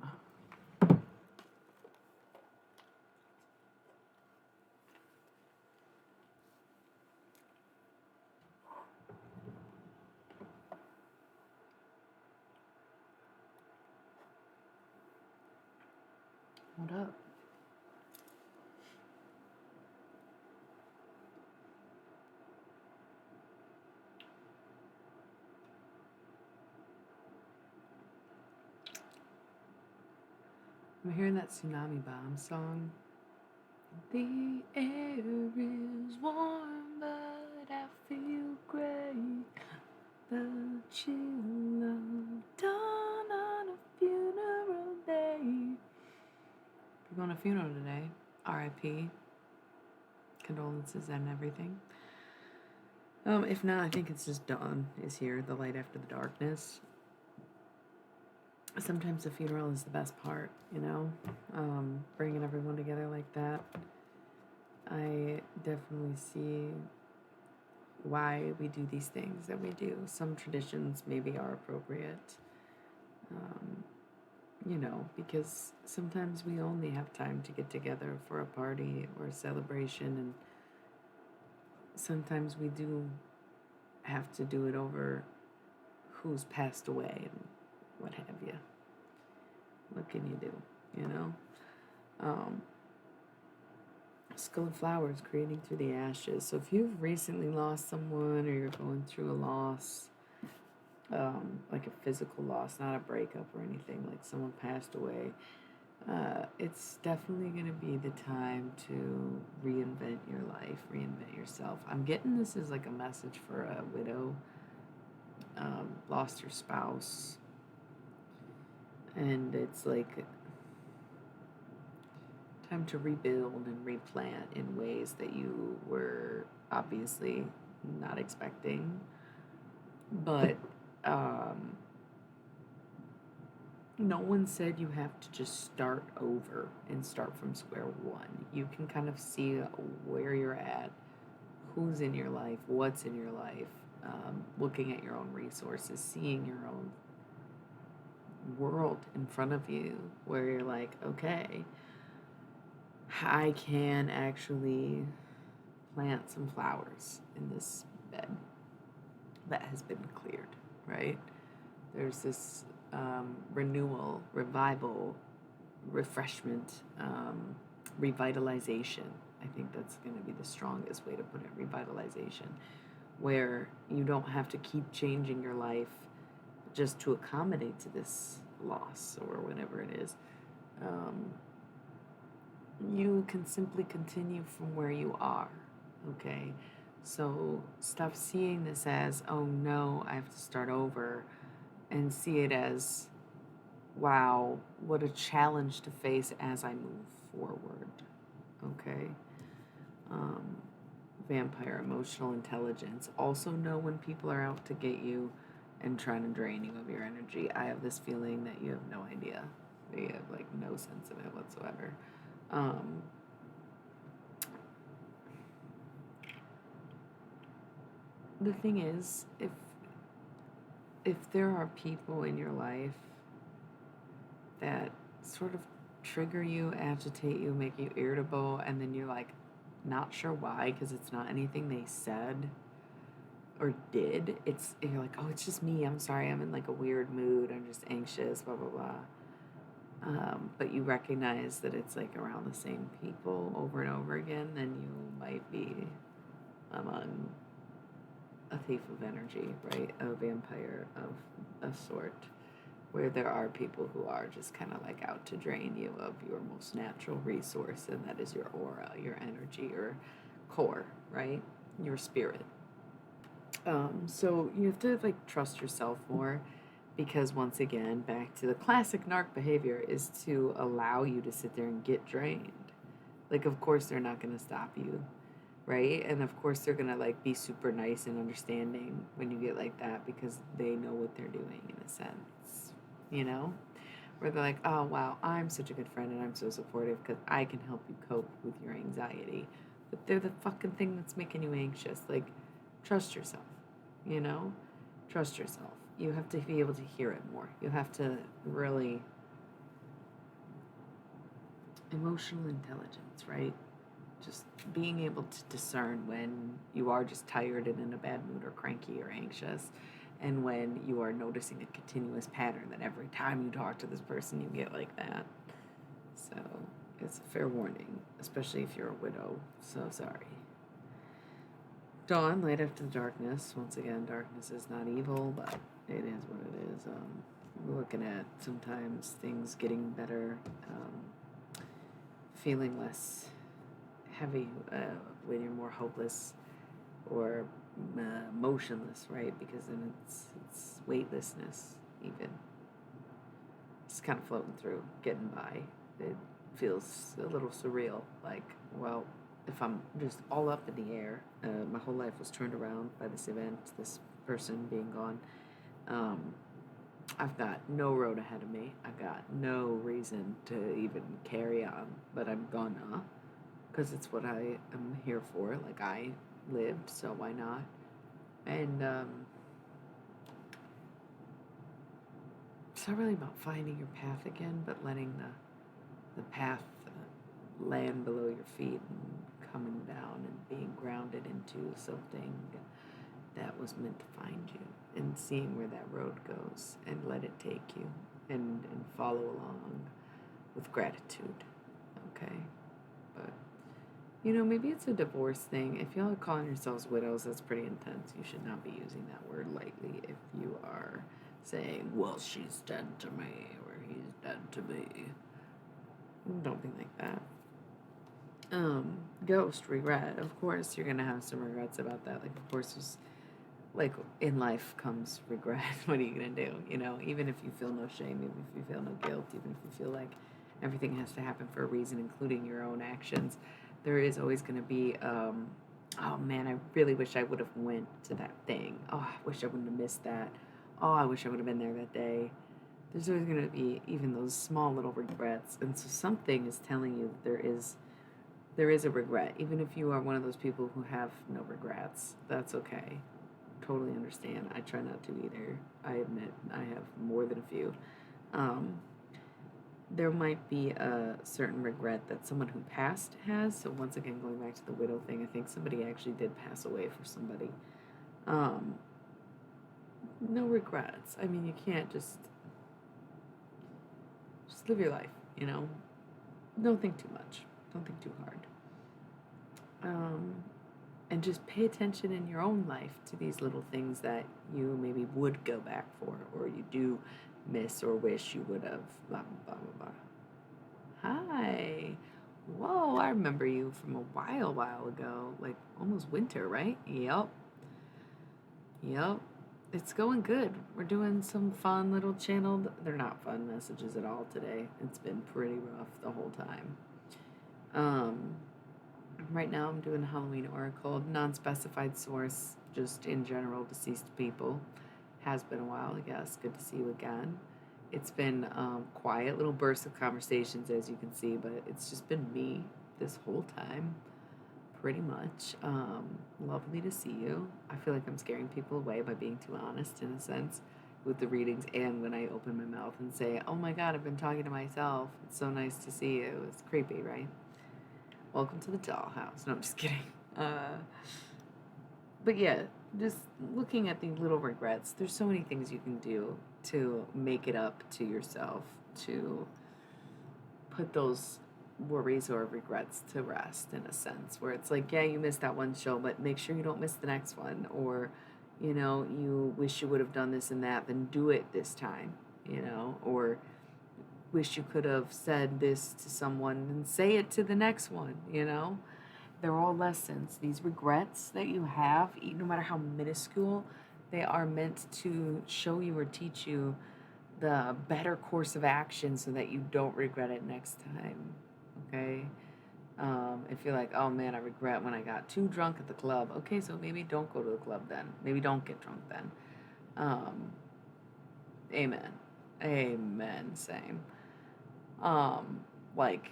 What up? I'm hearing that Tsunami Bomb song. The air is warm, but I feel great. The chill of dawn on a funeral day. We're going to a funeral today. R.I.P. Condolences and everything. If not, I think it's just dawn is here, the light after the darkness. Sometimes the funeral is the best part, you know? Bringing everyone together like that. I definitely see why we do these things that we do. Some traditions maybe are appropriate, you know, because sometimes we only have time to get together for a party or a celebration, and sometimes we do have to do it over who's passed away and what have you. What can you do, you know? Skull of Flowers, creating through the ashes. So if you've recently lost someone or you're going through a loss, like a physical loss, not a breakup or anything, like someone passed away, it's definitely going to be the time to reinvent your life, reinvent yourself. I'm getting this as like a message for a widow, lost her spouse, and it's like Time to rebuild and replant in ways that you were obviously not expecting. But no one said you have to just start over and start from square one. You can kind of see where you're at, who's in your life, what's in your life, looking at your own resources, seeing your own world in front of you, where you're like, okay, I can actually plant some flowers in this bed that has been cleared, right? There's this renewal, revival, refreshment, revitalization. I think that's going to be the strongest way to put it, revitalization, where you don't have to keep changing your life just to accommodate to this loss or whatever it is. You can simply continue from where you are, okay? So stop seeing this as, oh no, I have to start over, and see it as, wow, what a challenge to face as I move forward, okay? Vampire, emotional intelligence. Also know when people are out to get you and trying to drain you of your energy. I have this feeling that you have no idea. They have like no sense of it whatsoever. The thing is, if there are people in your life that sort of trigger you, agitate you, make you irritable, and then you're like not sure why, because it's not anything they said or did, you're like, oh, it's just me, I'm sorry, I'm in like a weird mood, I'm just anxious, blah blah blah. But you recognize that it's like around the same people over and over again, then you might be among a thief of energy, right? A vampire of a sort, where there are people who are just kind of like out to drain you of your most natural resource, and that is your aura, your energy, your core, right? Your spirit. So you have to like trust yourself more, because once again, back to the classic narc behavior is to allow you to sit there and get drained. Like, of course they're not going to stop you, right? And of course they're going to like be super nice and understanding when you get like that, because they know what they're doing in a sense, you know? Where they're like, oh wow, I'm such a good friend and I'm so supportive because I can help you cope with your anxiety. But they're the fucking thing that's making you anxious. Like, trust yourself, you know? Trust yourself. You have to be able to hear it more. You have to really... Emotional intelligence, right? Just being able to discern when you are just tired and in a bad mood or cranky or anxious, and when you are noticing a continuous pattern that every time you talk to this person you get like that. So it's a fair warning, especially if you're a widow. So sorry. Dawn, light after the darkness. Once again, darkness is not evil, but it is what it is. We're looking at sometimes things getting better, feeling less heavy when you're more hopeless or motionless, right? Because then it's weightlessness, even. Just kind of floating through, getting by. It feels a little surreal, like, well, if I'm just all up in the air, my whole life was turned around by this event, this person being gone. I've got no road ahead of me. I've got no reason to even carry on, but I'm gonna, because it's what I am here for. Like, I lived, so why not? And it's not really about finding your path again, but letting the path land below your feet and coming down and being grounded into something that was meant to find you, and seeing where that road goes and let it take you, and follow along with gratitude, okay? But, you know, maybe it's a divorce thing. If y'all are calling yourselves widows, that's pretty intense. You should not be using that word lightly if you are saying, well, she's dead to me, or he's dead to me. Don't be like that. Ghost, regret. Of course you're gonna have some regrets about that. Like, of course there's, like, in life comes regret. What are you gonna do? You know, even if you feel no shame, even if you feel no guilt, even if you feel like everything has to happen for a reason, including your own actions. There is always going to be, oh man, I really wish I would have went to that thing. Oh, I wish I wouldn't have missed that. Oh, I wish I would have been there that day. There's always going to be even those small little regrets. And so something is telling you that there is a regret. Even if you are one of those people who have no regrets, that's okay. Totally understand. I try not to either. I admit I have more than a few. Um, there might be a certain regret that someone who passed has. So once again, going back to the widow thing, I think somebody actually did pass away for somebody. Um, no regrets. I mean, you can't just live your life. You know, don't think too much. Don't think too hard. And just pay attention in your own life to these little things that you maybe would go back for, or you do miss or wish you would have. Blah blah blah blah. Hi. Whoa, I remember you from a while ago, like almost winter, right? Yep. Yep. It's going good. We're doing some fun little channeled. They're not fun messages at all today. It's been pretty rough the whole time. Right now I'm doing Halloween Oracle, non-specified source, just in general, deceased people. Has been a while, I guess. Good to see you again. It's been quiet, little bursts of conversations, as you can see, but it's just been me this whole time, pretty much. Lovely to see you. I feel like I'm scaring people away by being too honest, in a sense, with the readings, and when I open my mouth and say, oh my god, I've been talking to myself. It's so nice to see you. It's creepy, right? Welcome to the dollhouse. No, I'm just kidding. But yeah, just looking at the little regrets, there's so many things you can do to make it up to yourself, to put those worries or regrets to rest, in a sense, where it's like, yeah, you missed that one show, but make sure you don't miss the next one. Or, you wish you would have done this and that, then do it this time, or wish you could have said this to someone and say it to the next one. They're all lessons. These regrets that you have, no matter how minuscule, they are meant to show you or teach you the better course of action so that you don't regret it next time. Okay? If you're like, oh man, I regret when I got too drunk at the club. Okay, so maybe don't go to the club then. Maybe don't get drunk then. Amen. Amen. Same. Like,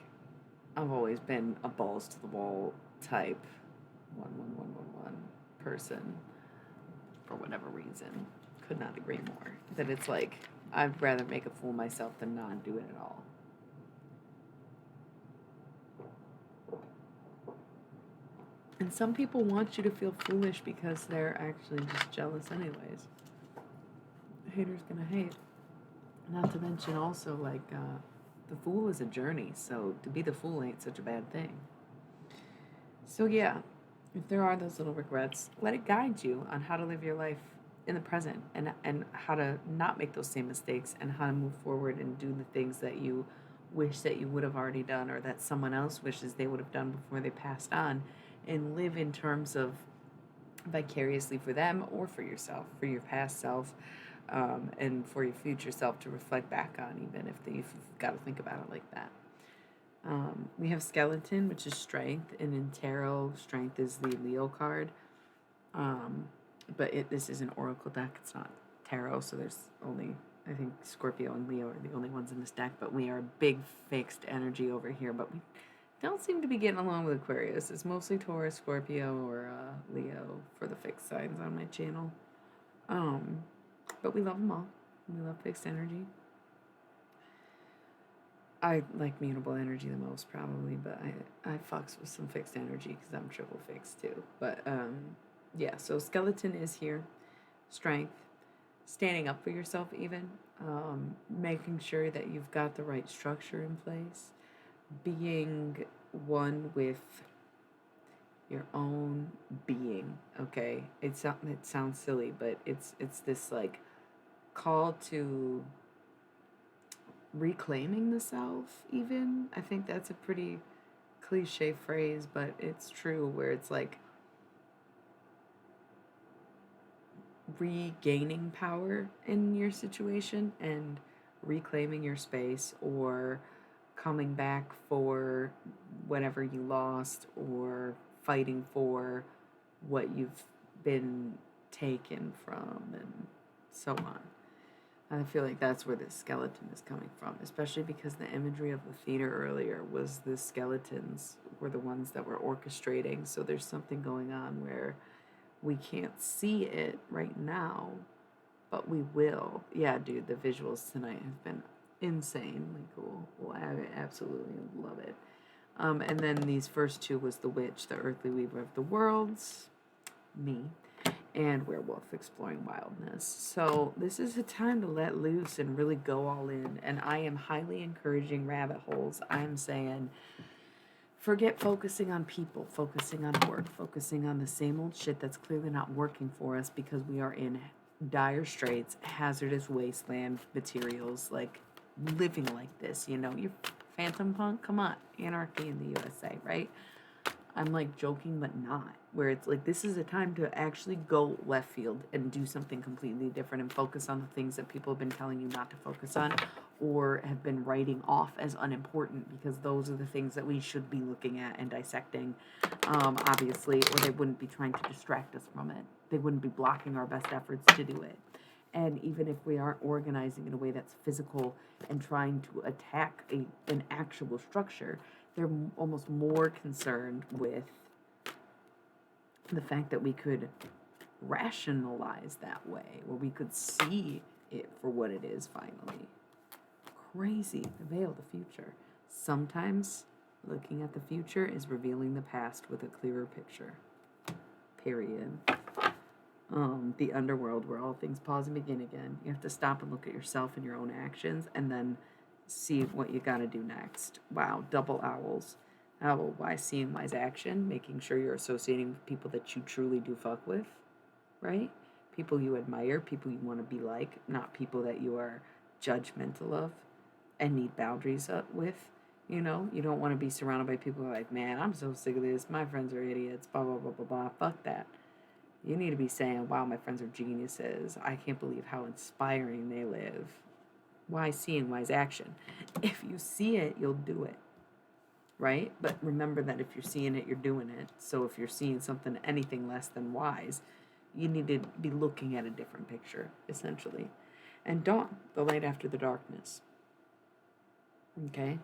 I've always been a balls to the wall type 11111 person for whatever reason. Could not agree more. That it's like, I'd rather make a fool of myself than not do it at all. And some people want you to feel foolish because they're actually just jealous anyways. Haters gonna hate. Not to mention also, like, the fool is a journey, so to be the fool ain't such a bad thing. So yeah, if there are those little regrets, let it guide you on how to live your life in the present, and how to not make those same mistakes, and how to move forward and do the things that you wish that you would have already done, or that someone else wishes they would have done before they passed on, and live in terms of vicariously for them or for yourself, for your past self, and for your future self to reflect back on, even if you've got to think about it like that. We have Skeleton, which is strength, and in tarot, strength is the Leo card. But this is an oracle deck. It's not tarot, so there's only, I think, Scorpio and Leo are the only ones in this deck. But we are big fixed energy over here. But we don't seem to be getting along with Aquarius. It's mostly Taurus, Scorpio, or Leo for the fixed signs on my channel. But we love them all. We love fixed energy. I like mutable energy the most, probably, but I fucks with some fixed energy because I'm triple fixed too. But yeah, so Skeleton is here. Strength, standing up for yourself, even making sure that you've got the right structure in place, being one with your own being. Okay, it sounds silly, but it's this like call to reclaiming the self, even. I think that's a pretty cliche phrase, but it's true, where it's like regaining power in your situation and reclaiming your space, or coming back for whatever you lost or fighting for what you've been taken from and so on. I feel like that's where this skeleton is coming from, especially because the imagery of the theater earlier was the skeletons were the ones that were orchestrating. So there's something going on where we can't see it right now, but we will. Yeah, dude, the visuals tonight have been insanely cool. Well, I absolutely love it. And then these first two was The Witch, the Earthly Weaver of the Worlds, me, and Werewolf, Exploring Wildness. So this is a time to let loose and really go all in. And I am highly encouraging rabbit holes. I'm saying forget focusing on people, focusing on work, focusing on the same old shit that's clearly not working for us because we are in dire straits, hazardous wasteland materials, like living like this, you know? You're Phantom Punk, come on, anarchy in the USA, right? I'm like joking, but not. Where it's like this is a time to actually go left field and do something completely different and focus on the things that people have been telling you not to focus on or have been writing off as unimportant because those are the things that we should be looking at and dissecting, obviously, or they wouldn't be trying to distract us from it. They wouldn't be blocking our best efforts to do it. And even if we aren't organizing in a way that's physical and trying to attack an actual structure, they're almost more concerned with the fact that we could rationalize that way, or we could see it for what it is finally. Crazy, the veil of the future. Sometimes looking at the future is revealing the past with a clearer picture. Period. The underworld, where all things pause and begin again. You have to stop and look at yourself and your own actions, and then see what you gotta do next. Wow, double owls. Owl, wise seeing, wise action, making sure you're associating with people that you truly do fuck with, right? People you admire, people you want to be like, not people that you are judgmental of and need boundaries up with. You know, you don't want to be surrounded by people who are like, man, I'm so sick of this. My friends are idiots, blah, blah, blah, blah, blah. Fuck that. You need to be saying, wow, my friends are geniuses. I can't believe how inspiring they live. Wise seeing, wise action. If you see it, you'll do it, right? But remember that if you're seeing it, you're doing it. So if you're seeing something, anything less than wise, you need to be looking at a different picture, essentially. And dawn, the light after the darkness. Okay?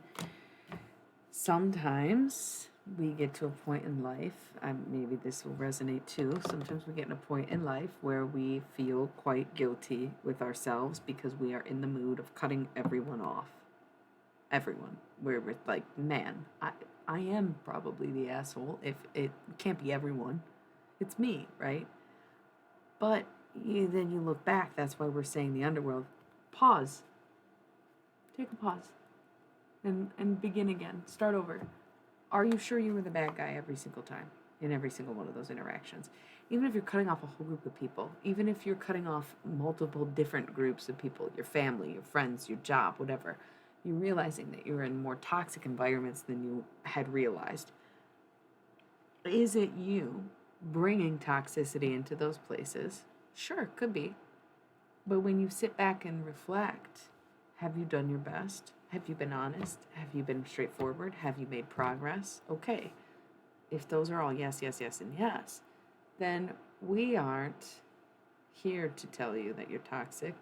Sometimes we get to a point in life, maybe this will resonate too, sometimes we get in a point in life where we feel quite guilty with ourselves because we are in the mood of cutting everyone off. Everyone. Where we're like, man, I am probably the asshole. If it can't be everyone, it's me, right? But then you look back, that's why we're saying the underworld. Pause. Take a pause. And begin again. Start over. Are you sure you were the bad guy every single time in every single one of those interactions? Even if you're cutting off a whole group of people, even if you're cutting off multiple different groups of people, your family, your friends, your job, whatever, you're realizing that you're in more toxic environments than you had realized. Is it you bringing toxicity into those places? Sure, could be. But when you sit back and reflect, have you done your best? Have you been honest? Have you been straightforward? Have you made progress? Okay. If those are all yes, yes, yes, and yes, then we aren't here to tell you that you're toxic.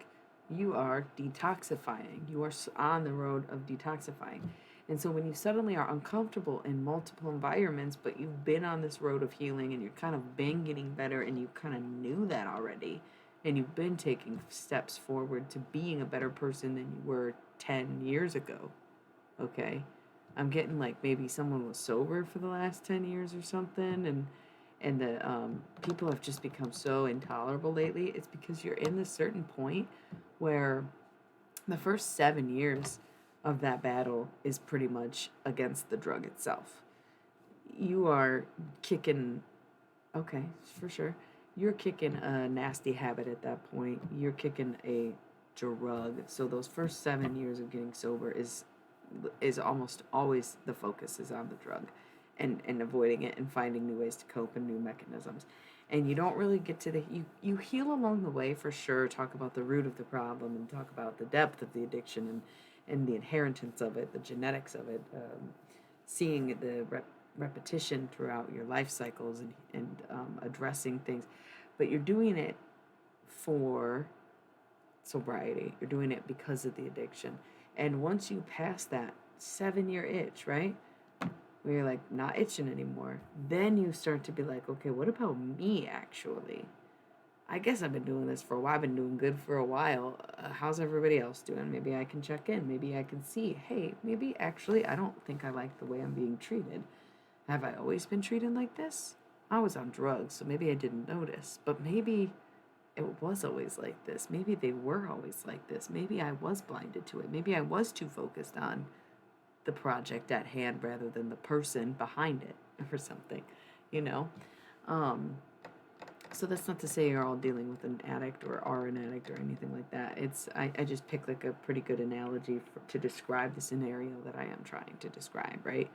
You are detoxifying. You are on the road of detoxifying. And so when you suddenly are uncomfortable in multiple environments, but you've been on this road of healing and you're kind of been getting better and you kind of knew that already, and you've been taking steps forward to being a better person than you were 10 years ago, okay? I'm getting like maybe someone was sober for the last 10 years or something, and the people have just become so intolerable lately. It's because you're in this certain point where the first 7 years of that battle is pretty much against the drug itself. You are kicking, okay, for sure. You're kicking a nasty habit at that point. You're kicking a drug. So those first 7 years of getting sober is almost always the focus is on the drug and avoiding it and finding new ways to cope and new mechanisms. And you don't really get to you heal along the way for sure, talk about the root of the problem and talk about the depth of the addiction and the inheritance of it, the genetics of it, seeing the repetition throughout your life cycles, and addressing things. But you're doing it for sobriety. You're doing it because of the addiction. And once you pass that 7-year itch, right? Where you're like not itching anymore, then you start to be like, okay, what about me actually? I guess I've been doing this for a while. I've been doing good for a while. How's everybody else doing? Maybe I can check in. Maybe I can see, hey, maybe actually I don't think I like the way I'm being treated. Have I always been treated like this? I was on drugs, so maybe I didn't notice. But maybe it was always like this. Maybe they were always like this. Maybe I was blinded to it. Maybe I was too focused on the project at hand rather than the person behind it or something, you know? So that's not to say you're all dealing with an addict or are an addict or anything like that. I just picked like a pretty good analogy to describe the scenario that I am trying to describe, right?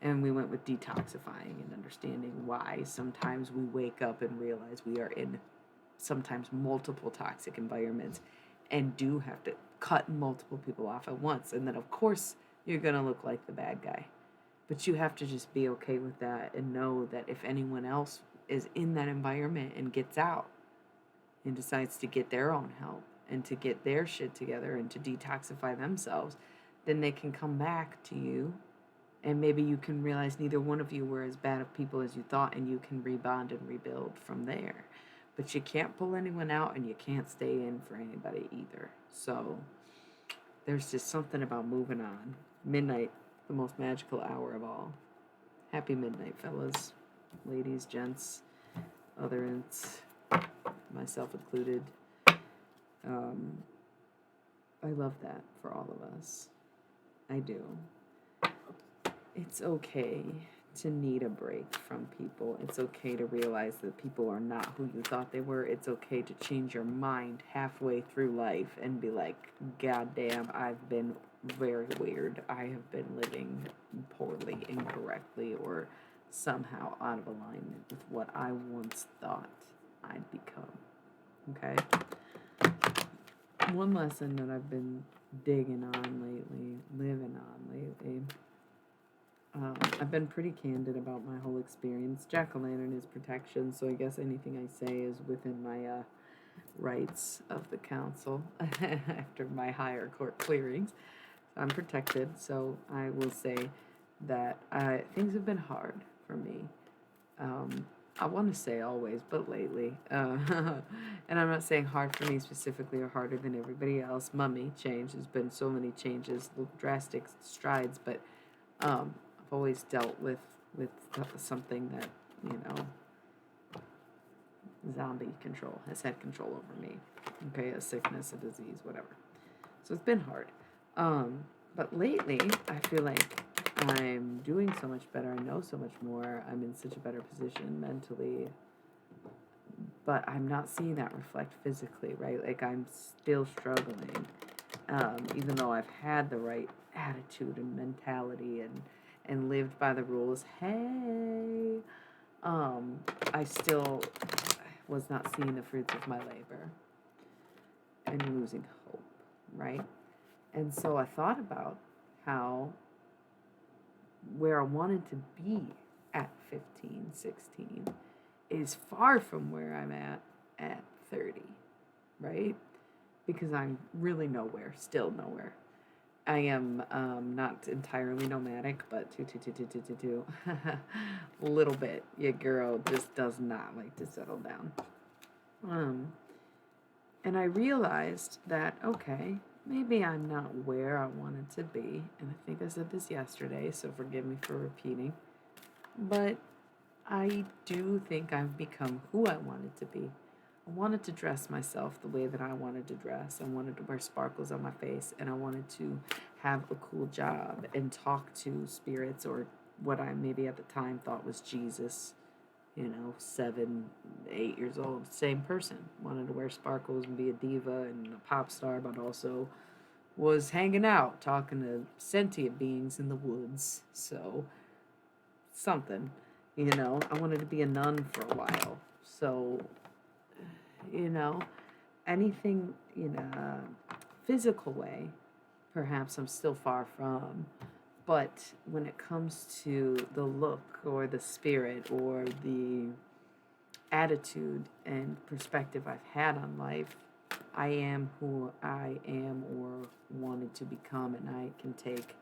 And we went with detoxifying and understanding why sometimes we wake up and realize we are in sometimes multiple toxic environments and do have to cut multiple people off at once. And then, of course, you're going to look like the bad guy. But you have to just be okay with that and know that if anyone else is in that environment and gets out and decides to get their own help and to get their shit together and to detoxify themselves, then they can come back to you, and maybe you can realize neither one of you were as bad of people as you thought, and you can rebond and rebuild from there. But you can't pull anyone out, and you can't stay in for anybody either. So there's just something about moving on. Midnight, the most magical hour of all. Happy midnight, fellas, ladies, gents, others, myself included. I love that for all of us. I do. It's okay to need a break from people. It's okay to realize that people are not who you thought they were. It's okay to change your mind halfway through life and be like, God damn, I've been very weird. I have been living poorly, incorrectly, or somehow out of alignment with what I once thought I'd become. Okay? One lesson that I've been digging on lately, living on lately, I've been pretty candid about my whole experience. Jack-o'-lantern is protection, so I guess anything I say is within my rights of the council after my higher court clearings. I'm protected, so I will say that things have been hard for me. I want to say always, but lately. And I'm not saying hard for me specifically or harder than everybody else. Mummy, change. There's been so many changes, drastic strides, but I've always dealt with something that, zombie control, has had control over me. Okay, a sickness, a disease, whatever. So it's been hard. But lately, I feel like I'm doing so much better. I know so much more. I'm in such a better position mentally. But I'm not seeing that reflect physically, right? Like, I'm still struggling. Even though I've had the right attitude and mentality and lived by the rules. Hey! I still was not seeing the fruits of my labor and losing hope, right? And so I thought about how where I wanted to be at 15, 16 is far from where I'm at 30, right? Because I'm really nowhere, still nowhere. I am not entirely nomadic, but a little bit. Your girl just does not like to settle down. And I realized that, okay, maybe I'm not where I wanted to be, and I think I said this yesterday, so forgive me for repeating, but I do think I've become who I wanted to be. I wanted to dress myself the way that I wanted to dress. I wanted to wear sparkles on my face, and I wanted to have a cool job and talk to spirits or what I maybe at the time thought was Jesus, 7, 8 years old, same person. Wanted to wear sparkles and be a diva and a pop star, but also was hanging out, talking to sentient beings in the woods. So, something, I wanted to be a nun for a while. So, anything in a physical way perhaps I'm still far from. But when it comes to the look or the spirit or the attitude and perspective I've had on life, I am who I am or wanted to become, and I can take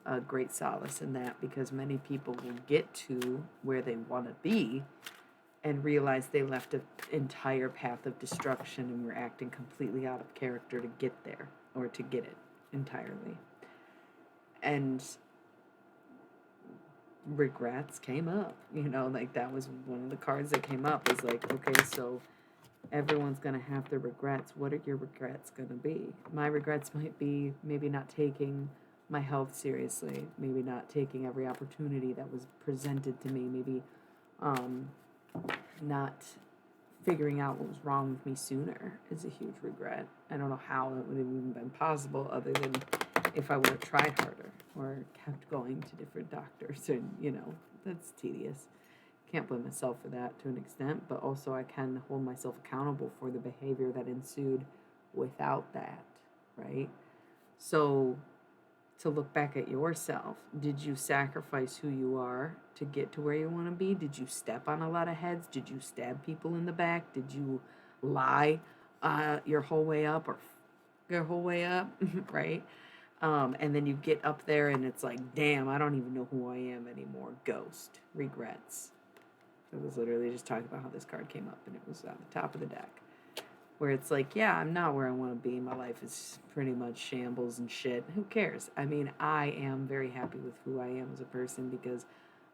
a great solace in that because many people will get to where they want to be and realize they left an entire path of destruction and were acting completely out of character to get there or to get it entirely. And regrets came up, like that was one of the cards that came up is like, okay, so everyone's going to have their regrets. What are your regrets going to be? My regrets might be maybe not taking my health seriously, maybe not taking every opportunity that was presented to me, maybe not figuring out what was wrong with me sooner is a huge regret. I don't know how it would have even been possible other than if I would have tried harder or kept going to different doctors, and that's tedious. Can't blame myself for that to an extent, but also I can hold myself accountable for the behavior that ensued without that, right? So to look back at yourself, did you sacrifice who you are to get to where you want to be? Did you step on a lot of heads? Did you stab people in the back? Did you lie your whole way up or your whole way up, right? And then you get up there and it's like, damn, I don't even know who I am anymore. Ghost, regrets. I was literally just talking about how this card came up and it was on the top of the deck. Where it's like, yeah, I'm not where I want to be. My life is pretty much shambles and shit. Who cares? I mean, I am very happy with who I am as a person because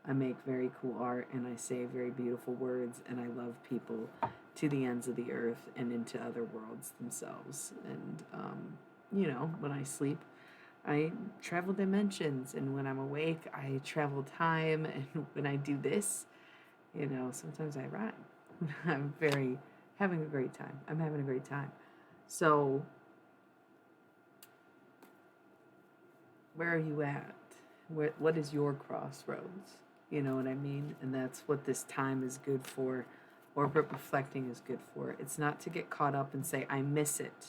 I make very cool art and I say very beautiful words and I love people to the ends of the earth and into other worlds themselves. And, when I sleep, I travel dimensions, and when I'm awake, I travel time. And when I do this, sometimes I rhyme. I'm having a great time. I'm having a great time. So, where are you at? What is your crossroads? You know what I mean? And that's what this time is good for, or what reflecting is good for. It's not to get caught up and say, I miss it.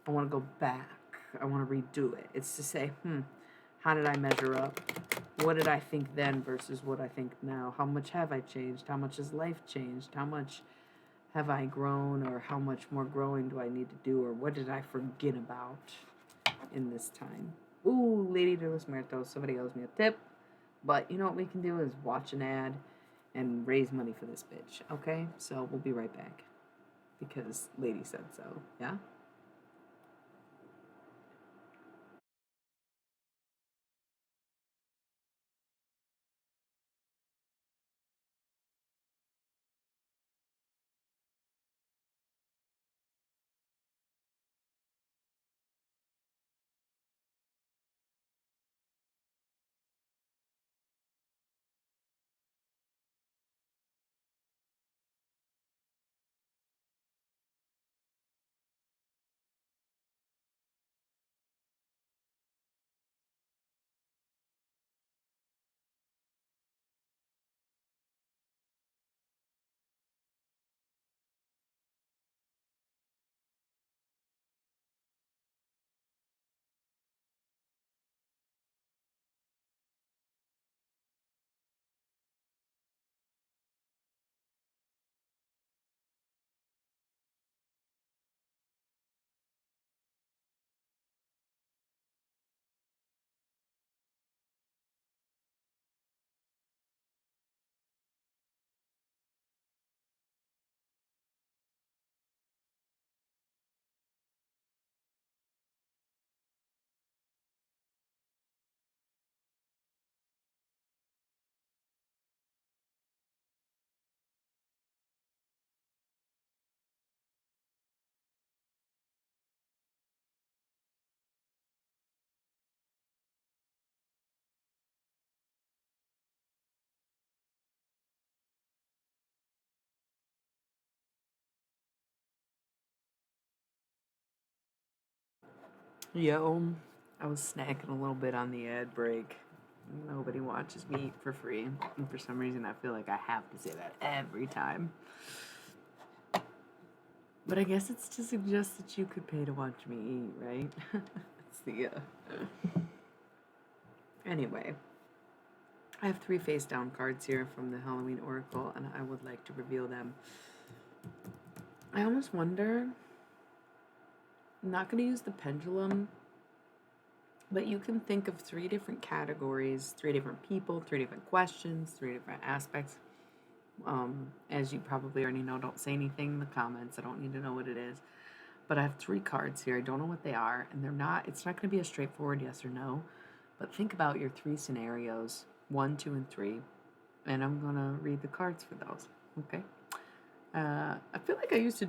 I want to go back. I want to redo it. It's to say, how did I measure up? What did I think then versus what I think now? How much have I changed? How much has life changed? How much have I grown, or how much more growing do I need to do, or what did I forget about in this time? Ooh, Lady de los Muertos, somebody owes me a tip. But you know what we can do is watch an ad and raise money for this bitch, okay? So we'll be right back because Lady said so, yeah? Yo, I was snacking a little bit on the ad break. Nobody watches me eat for free. And for some reason, I feel like I have to say that every time. But I guess it's to suggest that you could pay to watch me eat, right? the, anyway. I have 3 face down cards here from the Halloween Oracle, and I would like to reveal them. I almost wonder, I'm not going to use the pendulum, but you can think of 3 different categories, 3 different people, 3 different questions, 3 different aspects. As you probably already know, don't say anything in the comments. I don't need to know what it is. But I have 3 cards here. I don't know what they are, and it's not going to be a straightforward yes or no. But think about your 3 scenarios, 1, 2, and 3, and I'm going to read the cards for those, okay? I feel like I used to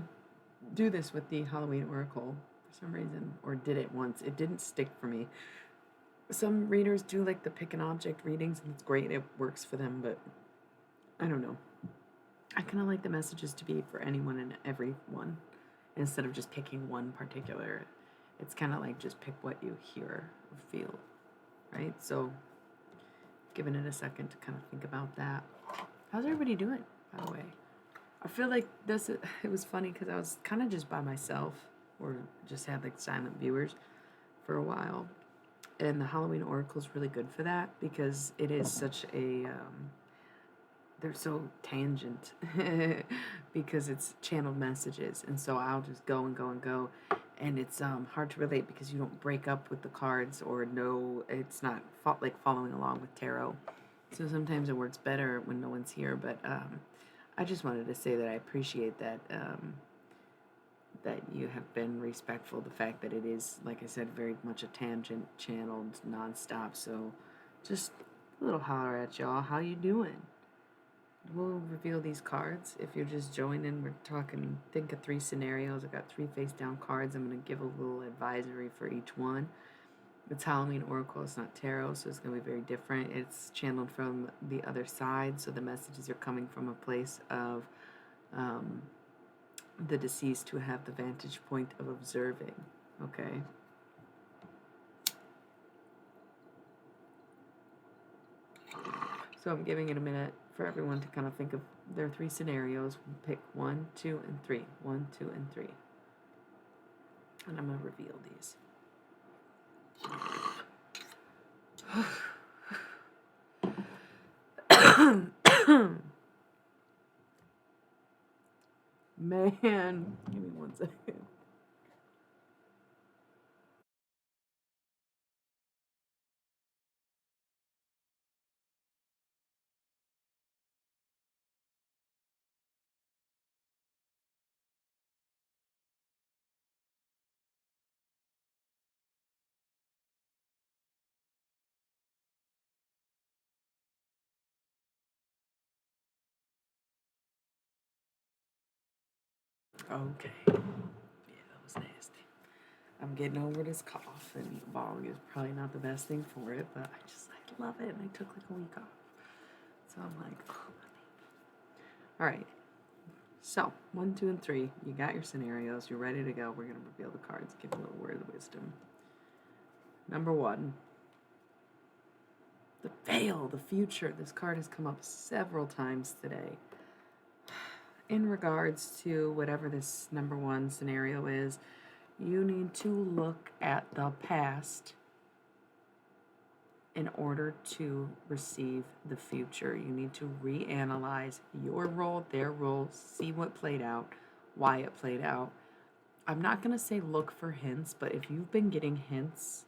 do this with the Halloween Oracle for some reason, or did it once. It didn't stick for me. Some readers do like the pick an object readings, and it's great. It works for them, but I don't know. I kind of like the messages to be for anyone and everyone instead of just picking one particular. It's kind of like just pick what you hear or feel, right? So giving it a second to kind of think about that. How's everybody doing, by the way? I feel like it was funny because I was kind of just by myself or just had like silent viewers for a while. And the Halloween Oracle is really good for that because it is such a, they're so tangent because it's channeled messages. And so I'll just go and go and go. And it's hard to relate because you don't break up with the cards or no, it's not like following along with tarot. So sometimes it works better when no one's here. But I just wanted to say that I appreciate that that you have been respectful of the fact that it is, like I said, very much a tangent channeled nonstop. So just a little holler at y'all. How you doing? We'll reveal these cards. If you're just joining, we're talking, think of 3 scenarios. I got 3 face down cards. I'm going to give a little advisory for each one. It's Halloween Oracle. It's not tarot, so it's going to be very different. It's channeled from the other side, so the messages are coming from a place of the deceased who have the vantage point of observing, okay? So I'm giving it a minute for everyone to kind of think of their 3 scenarios. Pick 1, 2, and 3. 1, 2, and 3. And I'm going to reveal these. Man, give me 1 second. Okay. Yeah, that was nasty. I'm getting over this cough, and bong is probably not the best thing for it, but I love it, and I took like a week off. So I'm like, oh, my. All right. So, 1, 2, and 3. You got your scenarios. You're ready to go. We're going to reveal the cards. Give a little word of wisdom. Number 1. The veil, the future. This card has come up several times today. In regards to whatever this number 1 scenario is, you need to look at the past in order to receive the future. You need to reanalyze your role, their role, see what played out, why it played out. I'm not going to say look for hints, but if you've been getting hints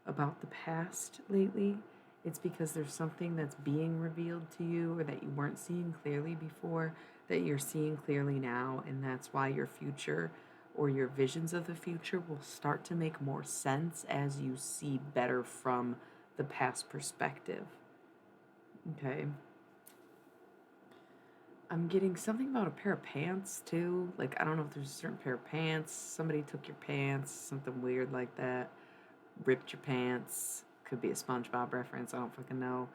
about the past lately, it's because there's something that's being revealed to you or that you weren't seeing clearly before that you're seeing clearly now, and that's why your future or your visions of the future will start to make more sense as you see better from the past perspective. Okay. I'm getting something about a pair of pants too. Like, I don't know if there's a certain pair of pants. Somebody took your pants, something weird like that. Ripped your pants. Could be a SpongeBob reference. I don't fucking know.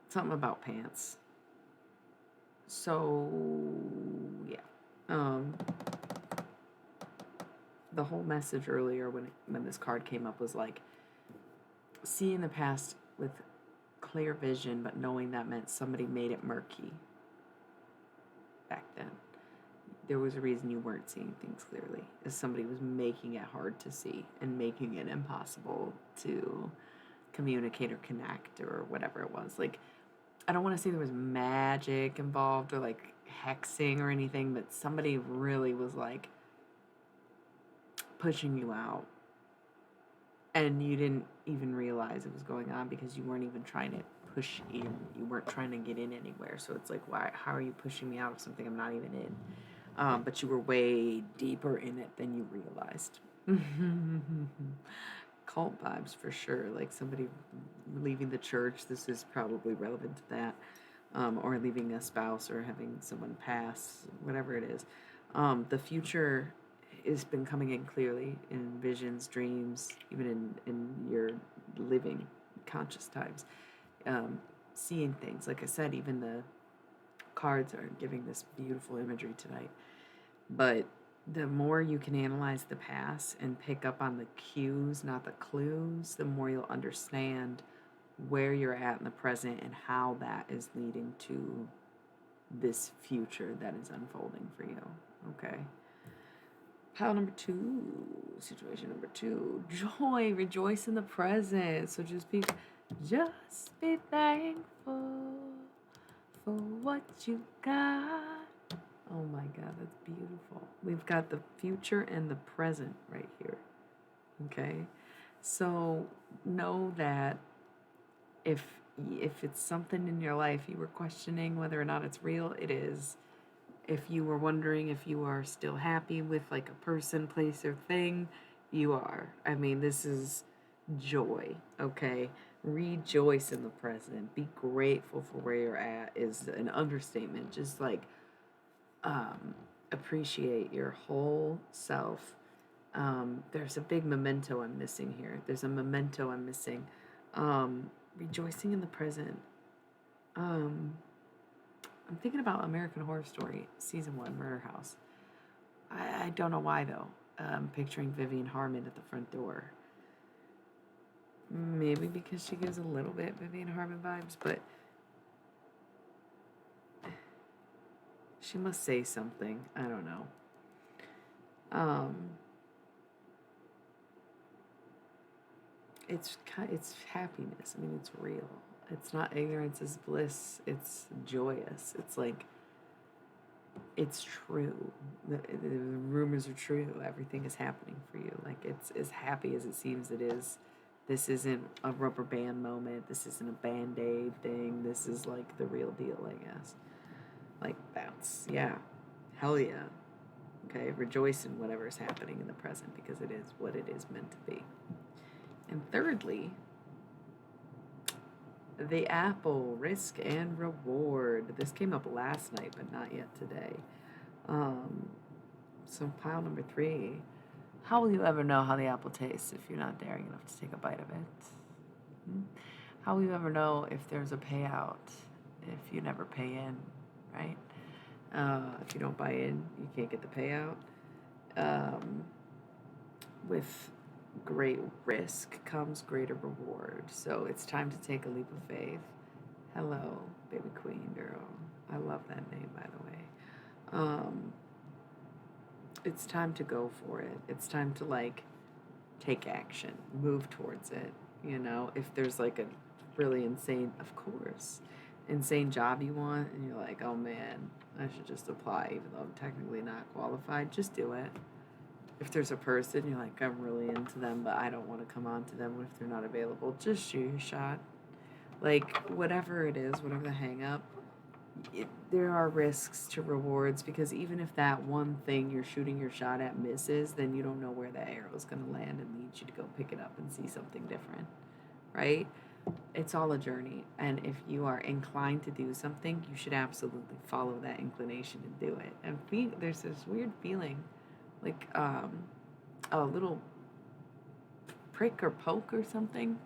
Something about pants. So, yeah. The whole message earlier when this card came up was like, seeing the past with clear vision, but knowing that meant somebody made it murky back then. there was a reason you weren't seeing things clearly, as somebody was making it hard to see and making it impossible to communicate or connect or whatever it was. Like, I don't want to say there was magic involved or like hexing or anything, but somebody really was like pushing you out, and you didn't even realize it was going on because you weren't even trying to push in. You weren't trying to get in anywhere. So it's like, why? How are you pushing me out of something I'm not even in? But you were way deeper in it than you realized. Cult vibes for sure. Like somebody leaving the church. This is probably relevant to that. Or leaving a spouse or having someone pass, whatever it is. The future has been coming in clearly in visions, dreams, even in your living conscious times. Seeing things. Like I said, even the cards are giving this beautiful imagery tonight. But the more you can analyze the past and pick up on the cues, not the clues, the more you'll understand where you're at in the present and how that is leading to this future that is unfolding for you. Okay. Pile number 2, situation number 2, joy, rejoice in the present. So just be thankful for what you got. Oh my God, that's beautiful. We've got the future and the present right here. Okay? So know that if it's something in your life you were questioning whether or not it's real, it is. If you were wondering if you are still happy with like a person, place, or thing, you are. I mean, this is joy, okay? Rejoice in the present. Be grateful for where you're at is an understatement. Just like appreciate your whole self. There's a big memento I'm missing here. There's a memento I'm missing. Rejoicing in the present. I'm thinking about American Horror Story, Season 1, Murder House. I don't know why, though. I'm picturing Vivian Harmon at the front door. Maybe because she gives a little bit Vivian Harmon vibes, but she must say something. I don't know. It's happiness. I mean, it's real. It's not ignorance is bliss. It's joyous. It's like, it's true. The rumors are true. Everything is happening for you. Like, it's as happy as it seems it is. This isn't a rubber band moment. This isn't a Band-Aid thing. This is like the real deal, I guess. Like, that's, yeah. Hell yeah. Okay, rejoice in whatever is happening in the present because it is what it is meant to be. And thirdly, the apple, risk and reward. This came up last night, but not yet today. So pile number 3. How will you ever know how the apple tastes if you're not daring enough to take a bite of it? How will you ever know if there's a payout if you never pay in, right? If you don't buy in, you can't get the payout. With great risk comes greater reward. So it's time to take a leap of faith. Hello, baby queen girl. I love that name, by the way. It's time to go for it. It's time to like take action, move towards it. You know, if there's like a really insane job you want, and you're like, oh man, I should just apply even though I'm technically not qualified, just do it. If there's a person you're like, I'm really into them, but I don't want to come on to them if they're not available, just shoot your shot. Like, whatever it is, whatever the hang up, there are risks to rewards because even if that one thing you're shooting your shot at misses, then you don't know where that arrow is going to land and lead you to go pick it up and see something different, right? It's all a journey. And if you are inclined to do something, you should absolutely follow that inclination and do it. And there's this weird feeling like a little prick or poke or something.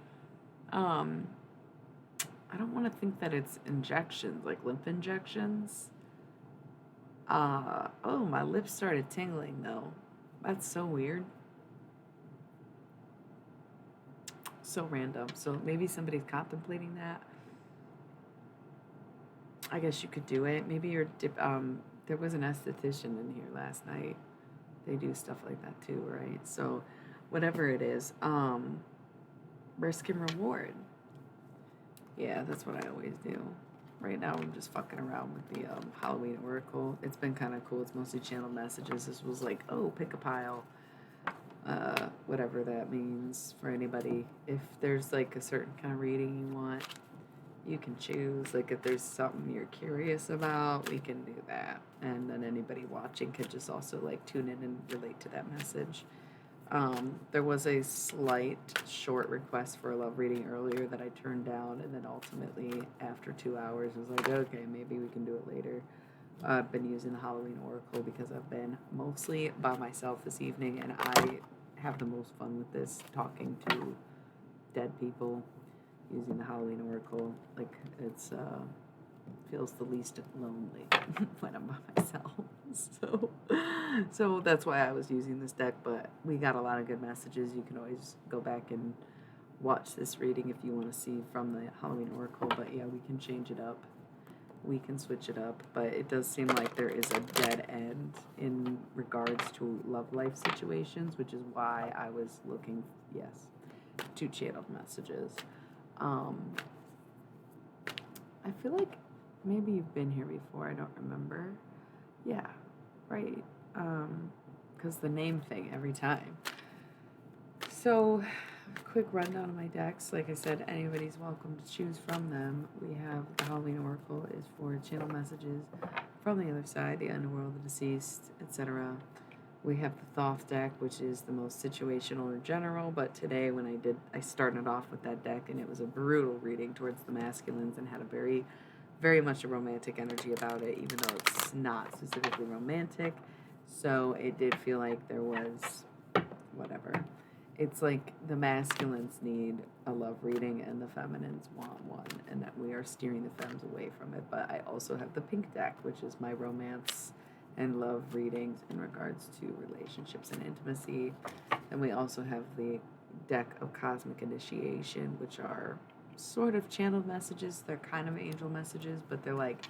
I don't want to think that it's injections, like lymph injections. Oh, my lips started tingling though. That's so weird. So random. So maybe somebody's contemplating that. I guess you could do it. Maybe you're there was an esthetician in here last night. They do stuff like that too, right? So, whatever it is, risk and reward. Yeah, that's what I always do. Right now, I'm just fucking around with the Halloween Oracle. It's been kind of cool. It's mostly channel messages. This was like, oh, pick a pile, whatever that means for anybody. If there's like a certain kind of reading you want, you can choose. Like if there's something you're curious about, we can do that. And then anybody watching could just also like tune in and relate to that message. There was a slight short request for a love reading earlier that I turned down, and then ultimately after 2 hours was like, okay, maybe we can do it later. I've been using the Halloween Oracle because I've been mostly by myself this evening, and I have the most fun with this, talking to dead people using the Halloween Oracle. Like it's feels the least lonely when I'm by myself. So that's why I was using this deck, but we got a lot of good messages. You can always go back and watch this reading if you want to see from the Halloween Oracle, but yeah, we can change it up. We can switch it up, but it does seem like there is a dead end in regards to love life situations, which is why I was looking, yes, to channeled messages. I feel like maybe you've been here before. I don't remember. Yeah, right. Because the name thing every time. So, quick rundown of my decks. Like I said, anybody's welcome to choose from them. We have the Halloween Oracle is for channel messages from the other side, the underworld, the deceased, etc. We have the Thoth deck, which is the most situational or general, but today when I started off with that deck, and it was a brutal reading towards the masculines and had a very, very much a romantic energy about it, even though it's not specifically romantic. So it did feel like there was whatever. It's like the masculines need a love reading and the feminines want one, and that we are steering the femmes away from it. But I also have the pink deck, which is my romance and love readings in regards to relationships and intimacy. And we also have the deck of cosmic initiation, which are sort of channeled messages. They're kind of angel messages, but they're like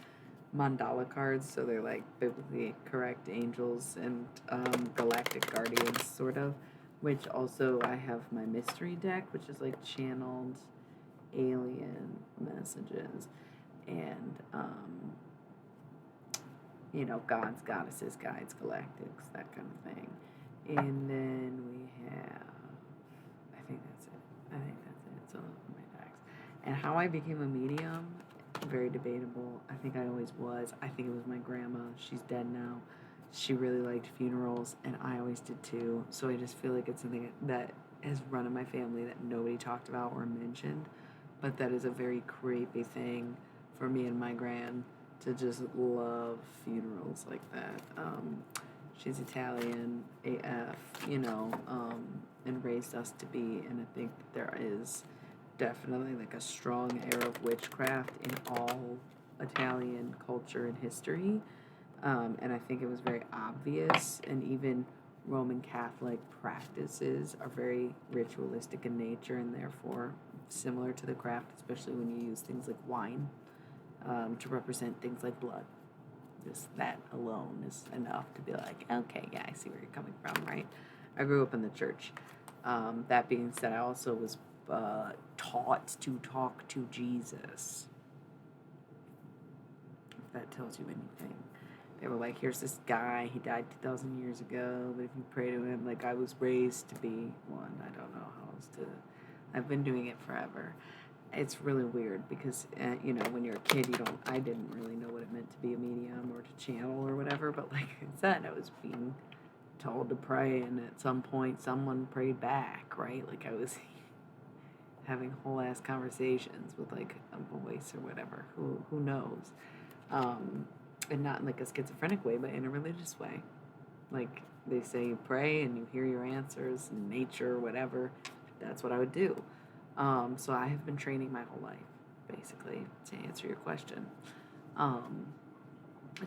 mandala cards, so they're like biblically correct angels and galactic guardians, sort of. Which also I have my mystery deck, which is like channeled alien messages and gods, goddesses, guides, galactics, that kind of thing. And then we have, I think that's it. So those are my decks. And how I became a medium, very debatable. I think I always was. I think it was my grandma. She's dead now. She really liked funerals, and I always did too. So I just feel like it's something that has run in my family that nobody talked about or mentioned, but that is a very creepy thing for me and my gran to just love funerals like that. She's Italian AF, and raised us to be, and I think that there is definitely like a strong air of witchcraft in all Italian culture and history. And I think it was very obvious, and even Roman Catholic practices are very ritualistic in nature and therefore similar to the craft, especially when you use things like wine to represent things like blood. Just that alone is enough to be like, okay, yeah, I see where you're coming from, right? I grew up in the church. That being said, I also was taught to talk to Jesus. If that tells you anything. They were like, here's this guy, he died 2,000 years ago, but if you pray to him, like I was raised to be one. I don't know how else to, I've been doing it forever. It's really weird because, when you're a kid, I didn't really know what it meant to be a medium or to channel or whatever, but like I said, I was being told to pray, and at some point someone prayed back, right? Like I was having whole ass conversations with like a voice or whatever, who knows? And not in like a schizophrenic way, but in a religious way. Like they say you pray and you hear your answers in nature or whatever. That's what I would do. So I have been training my whole life, basically, to answer your question.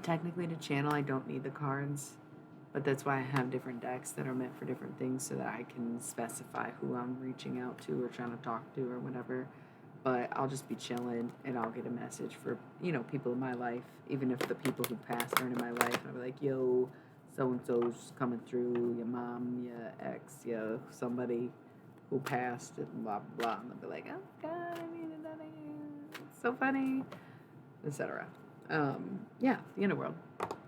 Technically to channel, I don't need the cards, but that's why I have different decks that are meant for different things so that I can specify who I'm reaching out to or trying to talk to or whatever. but I'll just be chilling and I'll get a message for, people in my life, even if the people who passed aren't in my life. And I'll be like, yo, so and so's coming through, your mom, your ex, your somebody who passed, and blah, blah, blah. And they'll be like, oh, God, I needed that. It's so funny, etc. Yeah, the underworld.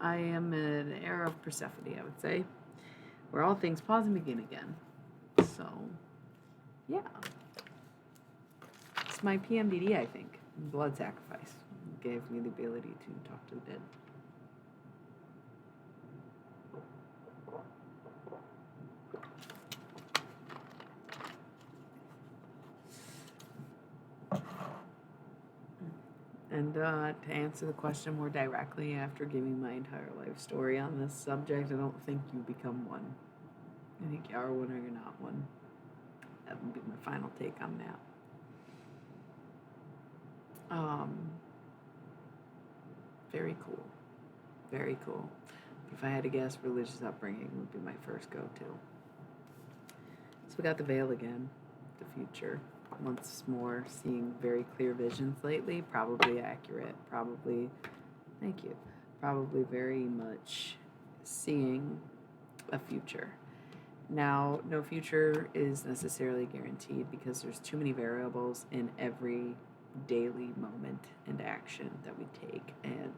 I am in an era of Persephone, I would say, where all things pause and begin again. So, yeah. It's my PMDD, I think. Blood sacrifice gave me the ability to talk to the dead. And to answer the question more directly, after giving my entire life story on this subject, I don't think you become one. I think you are one or you're not one. That would be my final take on that. Very cool. Very cool. But if I had to guess, religious upbringing would be my first go-to. So we got the veil again, the future. Once more, seeing very clear visions lately, probably accurate, probably, thank you, probably very much seeing a future. Now, no future is necessarily guaranteed because there's too many variables in every daily moment and action that we take, and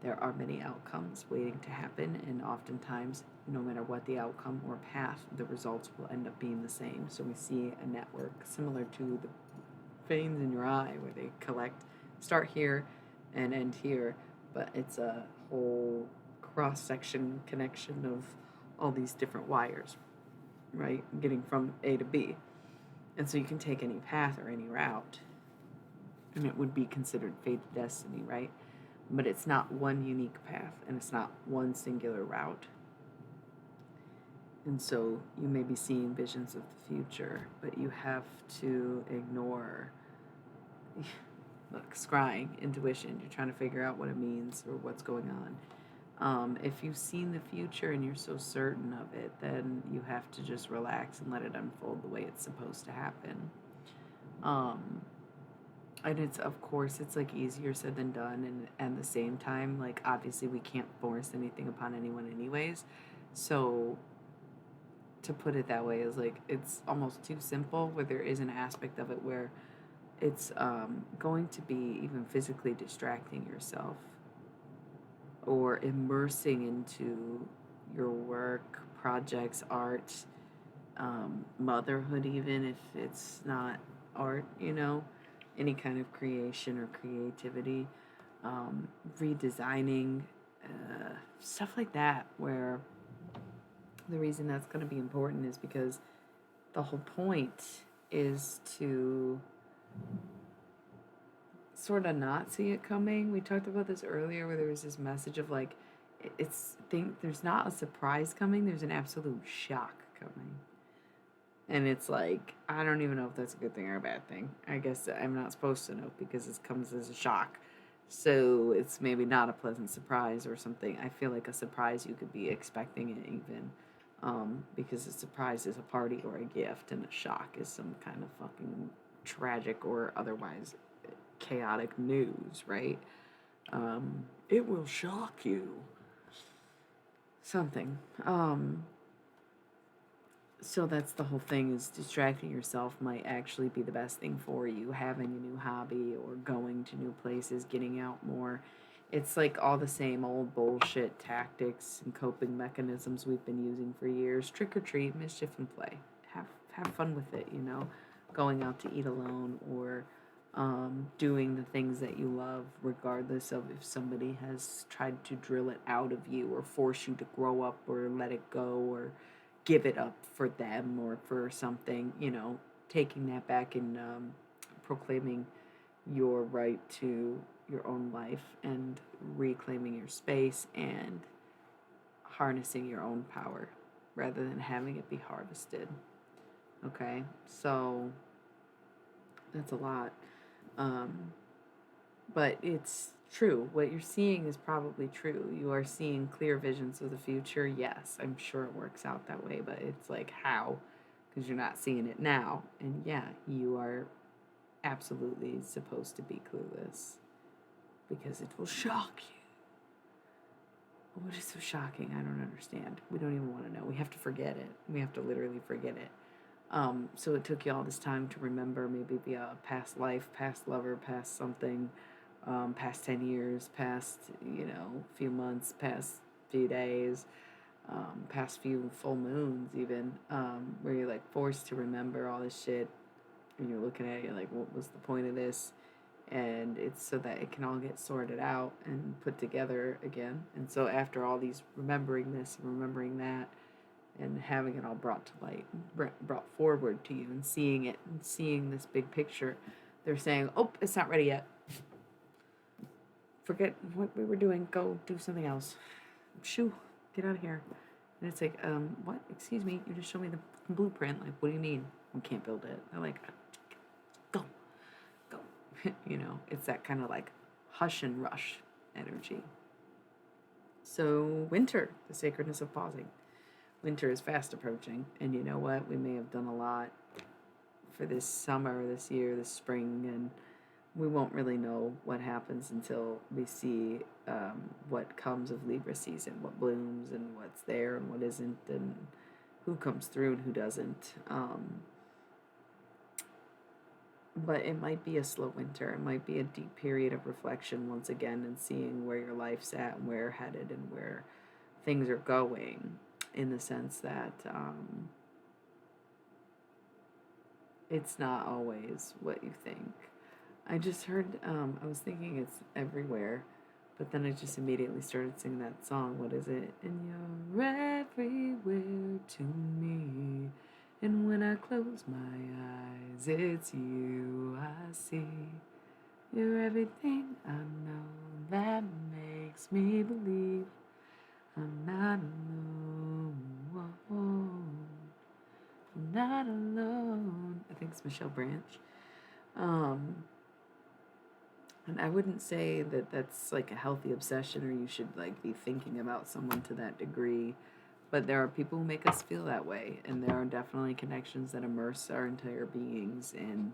there are many outcomes waiting to happen, and oftentimes, no matter what the outcome or path, the results will end up being the same. So we see a network similar to the veins in your eye where they start here and end here, but it's a whole cross-section connection of all these different wires, right? Getting from A to B. And so you can take any path or any route, and it would be considered fate to destiny, right? But it's not one unique path, and it's not one singular route. And so you may be seeing visions of the future, but you have to ignore, scrying, intuition. You're trying to figure out what it means or what's going on. If you've seen the future and you're so certain of it, then you have to just relax and let it unfold the way it's supposed to happen. And it's, of course, it's like easier said than done, and at the same time, like, obviously we can't force anything upon anyone anyways, so to put it that way is like, it's almost too simple, where there is an aspect of it where it's going to be even physically distracting yourself or immersing into your work, projects, art, motherhood, even if it's not art, any kind of creation or creativity, redesigning, stuff like that, where the reason that's going to be important is because the whole point is to sort of not see it coming. We talked about this earlier where there was this message of like, there's not a surprise coming, there's an absolute shock coming. And it's like, I don't even know if that's a good thing or a bad thing. I guess I'm not supposed to know because it comes as a shock. So it's maybe not a pleasant surprise or something. I feel like a surprise, you could be expecting it even. Because a surprise is a party or a gift, and a shock is some kind of fucking tragic or otherwise chaotic news, right? It will shock you. Something. So that's the whole thing, is distracting yourself might actually be the best thing for you. Having a new hobby or going to new places, getting out more. It's like all the same old bullshit tactics and coping mechanisms we've been using for years. Trick or treat, mischief and play. Have fun with it, Going out to eat alone or doing the things that you love, regardless of if somebody has tried to drill it out of you or force you to grow up or let it go or give it up for them or for something, taking that back and proclaiming your right to your own life and reclaiming your space and harnessing your own power rather than having it be harvested. Okay, so that's a lot. But it's true. What you're seeing is probably true. You are seeing clear visions of the future. Yes, I'm sure it works out that way, but it's like, how? Because you're not seeing it now. And yeah, you are absolutely supposed to be clueless because it will shock you. What is so shocking? I don't understand. We don't even want to know. We have to forget it. We have to literally forget it. So it took you all this time to remember maybe be a past life, past lover, past something, past 10 years, past, few months, past few days, past few full moons even, where you're like forced to remember all this shit and you're looking at it, you're like, what was the point of this? And it's so that it can all get sorted out and put together again. And so after all these remembering this and remembering that and having it all brought to light, brought forward to you and seeing it and seeing this big picture, they're saying, oh, it's not ready yet. Forget what we were doing. Go do something else. Shoo, get out of here. And it's like, what? Excuse me, you just showed me the blueprint. Like, what do you mean? We can't build it. They're like, go. It's that kind of like hush and rush energy. So winter, the sacredness of pausing. Winter is fast approaching, and you know what? We may have done a lot for this summer, this year, this spring, and we won't really know what happens until we see what comes of Libra season, what blooms and what's there and what isn't, and who comes through and who doesn't. But it might be a slow winter. It might be a deep period of reflection once again and seeing where your life's at and where you're headed and where things are going, in the sense that it's not always what you think. I just heard, I was thinking it's everywhere, but then I just immediately started singing that song. What is it? And you're everywhere to me. And when I close my eyes, it's you I see. You're everything I know that makes me believe I'm not alone. I'm not alone. I think it's Michelle Branch. And I wouldn't say that that's like a healthy obsession or you should like be thinking about someone to that degree. But there are people who make us feel that way, and there are definitely connections that immerse our entire beings and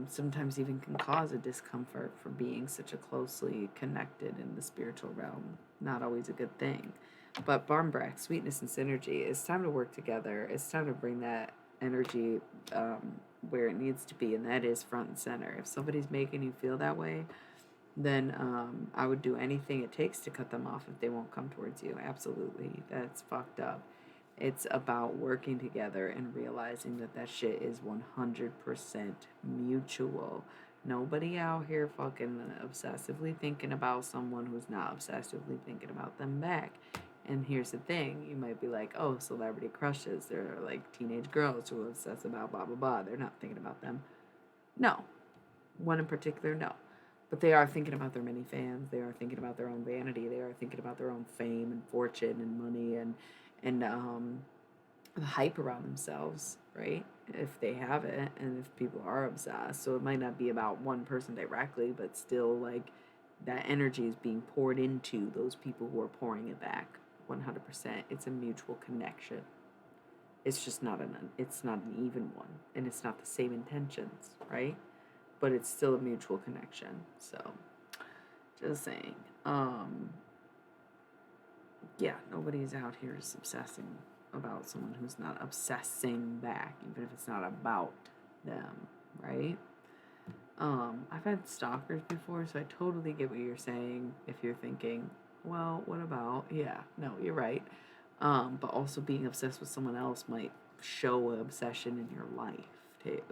sometimes even can cause a discomfort for being such a closely connected in the spiritual realm. Not always a good thing. But Barmbrack, sweetness and synergy, it's time to work together. It's time to bring that energy where it needs to be, and that is front and center. If somebody's making you feel that way, then I would do anything it takes to cut them off if they won't come towards you. Absolutely. That's fucked up. It's about working together and realizing that that shit is 100% mutual. Nobody out here fucking obsessively thinking about someone who's not obsessively thinking about them back. And here's the thing, you might be like, oh, celebrity crushes. They're like teenage girls who obsess about blah, blah, blah. They're not thinking about them. No. One in particular, no. But they are thinking about their many fans. They are thinking about their own vanity. They are thinking about their own fame and fortune and money and the hype around themselves, right? If they have it and if people are obsessed. So it might not be about one person directly, but still like that energy is being poured into those people who are pouring it back 100%. It's a mutual connection. It's just not an even one, and it's not the same intentions, right? But it's still a mutual connection. So, just saying. Yeah, nobody's out here just obsessing about someone who's not obsessing back, even if it's not about them, right? I've had stalkers before, so I totally get what you're saying if you're thinking, well, what about, yeah, no, you're right. But also being obsessed with someone else might show an obsession in your life, too.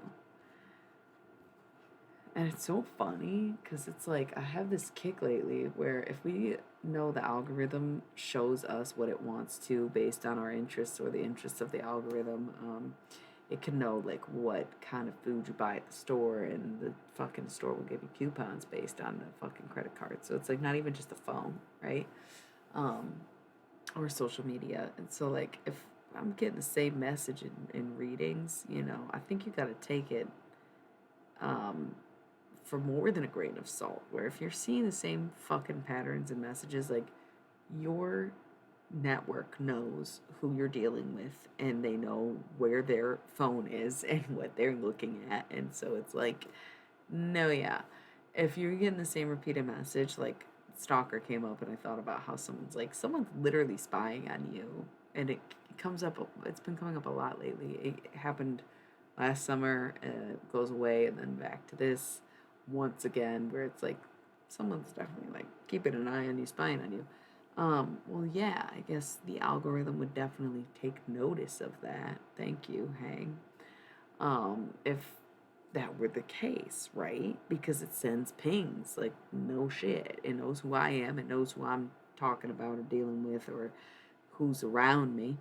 And it's so funny because it's like I have this kick lately where if we know the algorithm shows us what it wants to based on our interests or the interests of the algorithm, it can know like what kind of food you buy at the store, and the fucking store will give you coupons based on the fucking credit card. So it's like not even just the phone, right? Or social media. And so like if I'm getting the same message in readings, I think you got to take it for more than a grain of salt, where if you're seeing the same fucking patterns and messages, like your network knows who you're dealing with, and they know where their phone is and what they're looking at. And so it's like, no, yeah. If you're getting the same repeated message, like stalker came up, and I thought about how someone's literally spying on you. And it comes up, it's been coming up a lot lately. It happened last summer, goes away, and then back to this once again, where it's like someone's definitely like keeping an eye on you, spying on you. Well, yeah, I guess the algorithm would definitely take notice of that. Thank you, Hang. If that were the case, right? Because it sends pings, like no shit. It knows who I am, it knows who I'm talking about or dealing with or who's around me.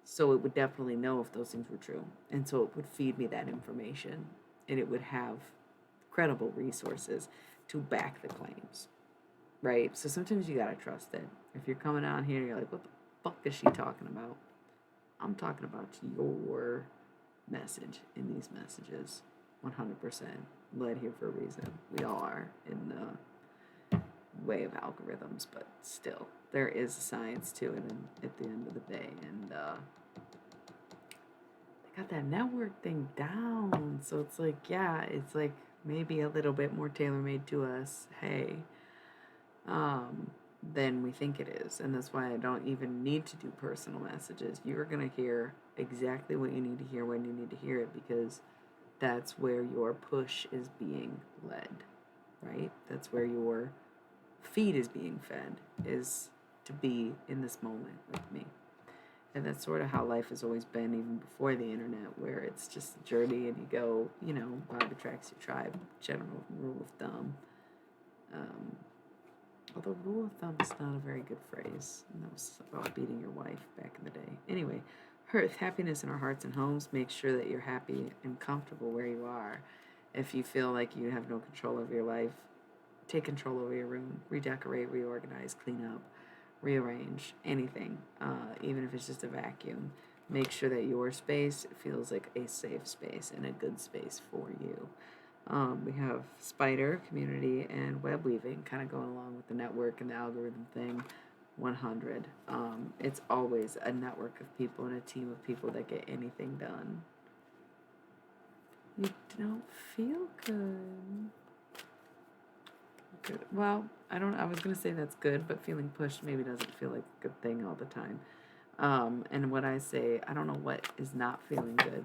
So it would definitely know if those things were true. And so it would feed me that information, and it would have credible resources to back the claims, right? So sometimes you gotta trust it. If you're coming out here and you're like, what the fuck is she talking about? I'm talking about your message in these messages. 100% led here for a reason. We all are in the way of algorithms, but still, there is science to it at the end of the day. And they got that network thing down. So it's like, yeah, it's like maybe a little bit more tailor made to us. Hey, um, than we think it is. And that's why I don't even need to do personal messages. You're going to hear exactly what you need to hear when you need to hear it, because that's where your push is being led, right? That's where your feed is being fed, is to be in this moment with me. And that's sort of how life has always been, even before the internet, where it's just a journey and you go, Bob attracts your tribe, general rule of thumb. Um, Although rule of thumb is not a very good phrase. And that was about beating your wife back in the day. Anyway, hearth, happiness in our hearts and homes. Make sure that you're happy and comfortable where you are. If you feel like you have no control over your life, take control over your room. Redecorate, reorganize, clean up, rearrange, anything. Even if it's just a vacuum. Make sure that your space feels like a safe space and a good space for you. We have spider, community, and web weaving kind of going along with the network and the algorithm thing. 100. It's always a network of people and a team of people that get anything done. You don't feel good. Good. Well, I was going to say that's good, but feeling pushed maybe doesn't feel like a good thing all the time. And what I say, I don't know what is not feeling good.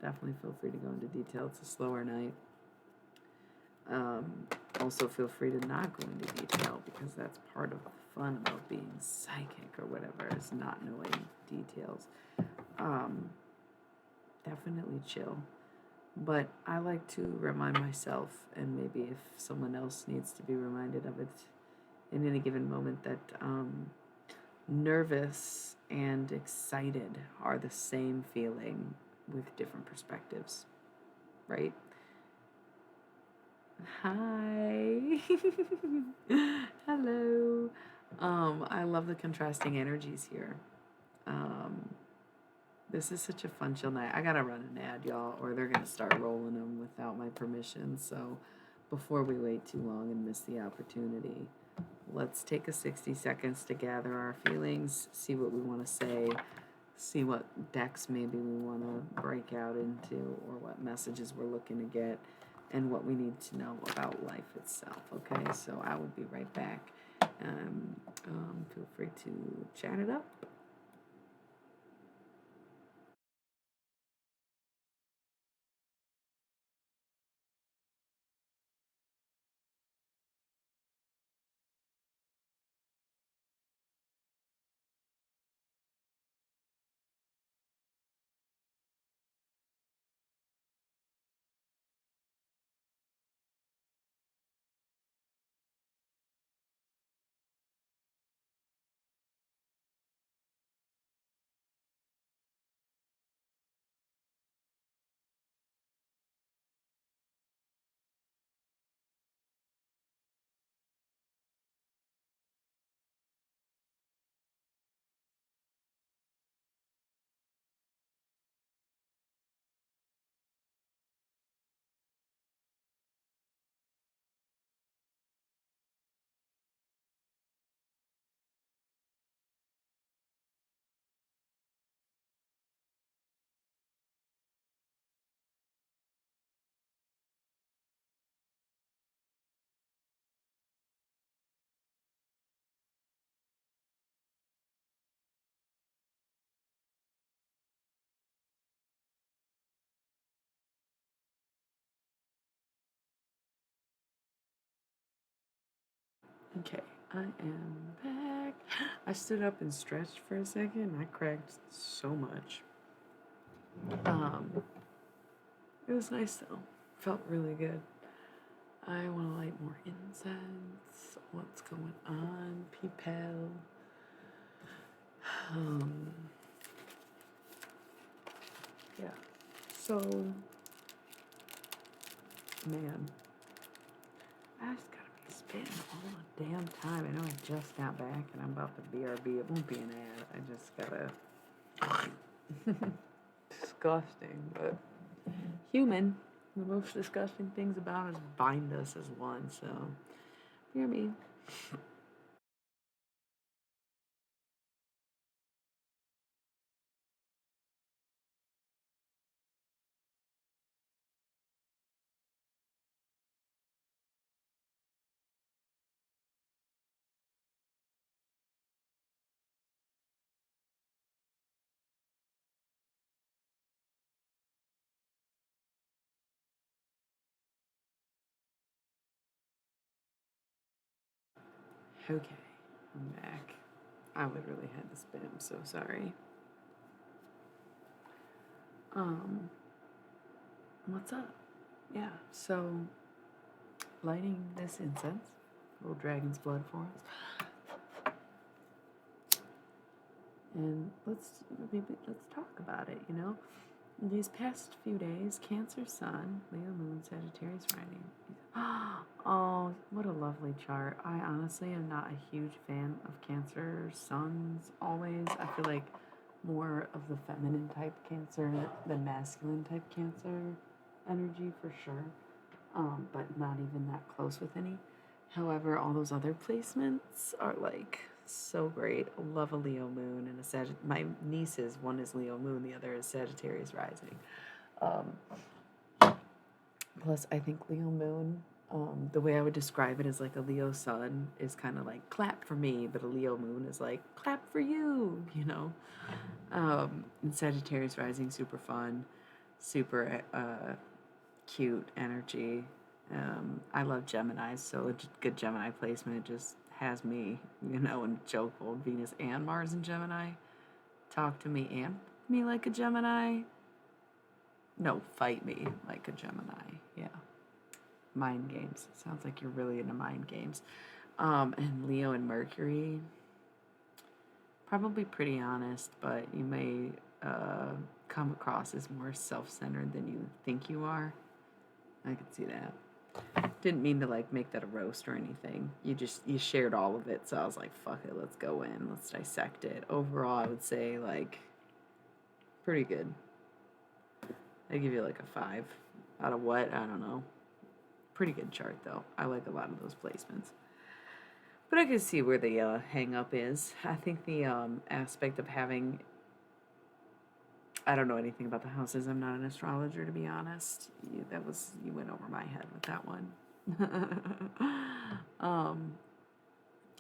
Definitely feel free to go into detail. It's a slower night. Also, feel free to not go into detail, because that's part of the fun about being psychic or whatever, is not knowing details. Definitely chill. But I like to remind myself, and maybe if someone else needs to be reminded of it in any given moment, that nervous and excited are the same feeling with different perspectives, right? Hi. Hello. I love the contrasting energies here. Um, this is such a fun chill night. I gotta run an ad, y'all, or they're gonna start rolling them without my permission. So before we wait too long and miss the opportunity, let's take a 60 seconds to gather our feelings, see what we want to say, see what decks maybe we want to break out into, or what messages we're looking to get, and what we need to know about life itself. Okay, so I will be right back. Feel free to chat it up. Okay, I am back. I stood up and stretched for a second. I cracked so much. It was nice though. Felt really good. I want to light more incense. What's going on, people? Yeah. So, man, I just gotta be spitting all the damn time. I know I just got back and I'm about to BRB. It won't be an ad. I just gotta. Disgusting, but human. The most disgusting things about us bind us as one. So, hear me. Okay, I'm back. I literally had to spit. I'm so sorry. Um, what's up? Yeah, so lighting this incense, little dragon's blood for us, and let's talk about it. You know, these past few days, Cancer Sun, Leo Moon, Sagittarius Rising. Oh, what a lovely chart. I honestly am not a huge fan of Cancer Suns always. I feel like more of the feminine type Cancer than masculine type Cancer energy for sure. But not even that close with any. However, all those other placements are like so great. Love a Leo moon and a Sagittarius. My nieces, one is Leo moon, the other is Sagittarius rising. Plus, I think Leo moon, the way I would describe it is like a Leo sun is kind of like clap for me, but a Leo moon is like clap for you, you know? And Sagittarius rising, super fun, super cute energy. I love Geminis, so a good Gemini placement just has me, you know, in chokehold. Venus and Mars in Gemini. Talk to me and me like a Gemini. No, fight me like a Gemini. Yeah. Mind games. Sounds like you're really into mind games. And Leo and Mercury. Probably pretty honest, but you may come across as more self-centered than you think you are. I could see that. Didn't mean to like make that a roast or anything. You shared all of it, so I was like, fuck it, let's go in, let's dissect it. Overall, I would say like pretty good. I give you like a 5 out of what? I don't know. Pretty good chart though. I like a lot of those placements. But I can see where the hang up is. I think the aspect of having I don't know anything about the houses. I'm not an astrologer, to be honest. You went over my head with that one.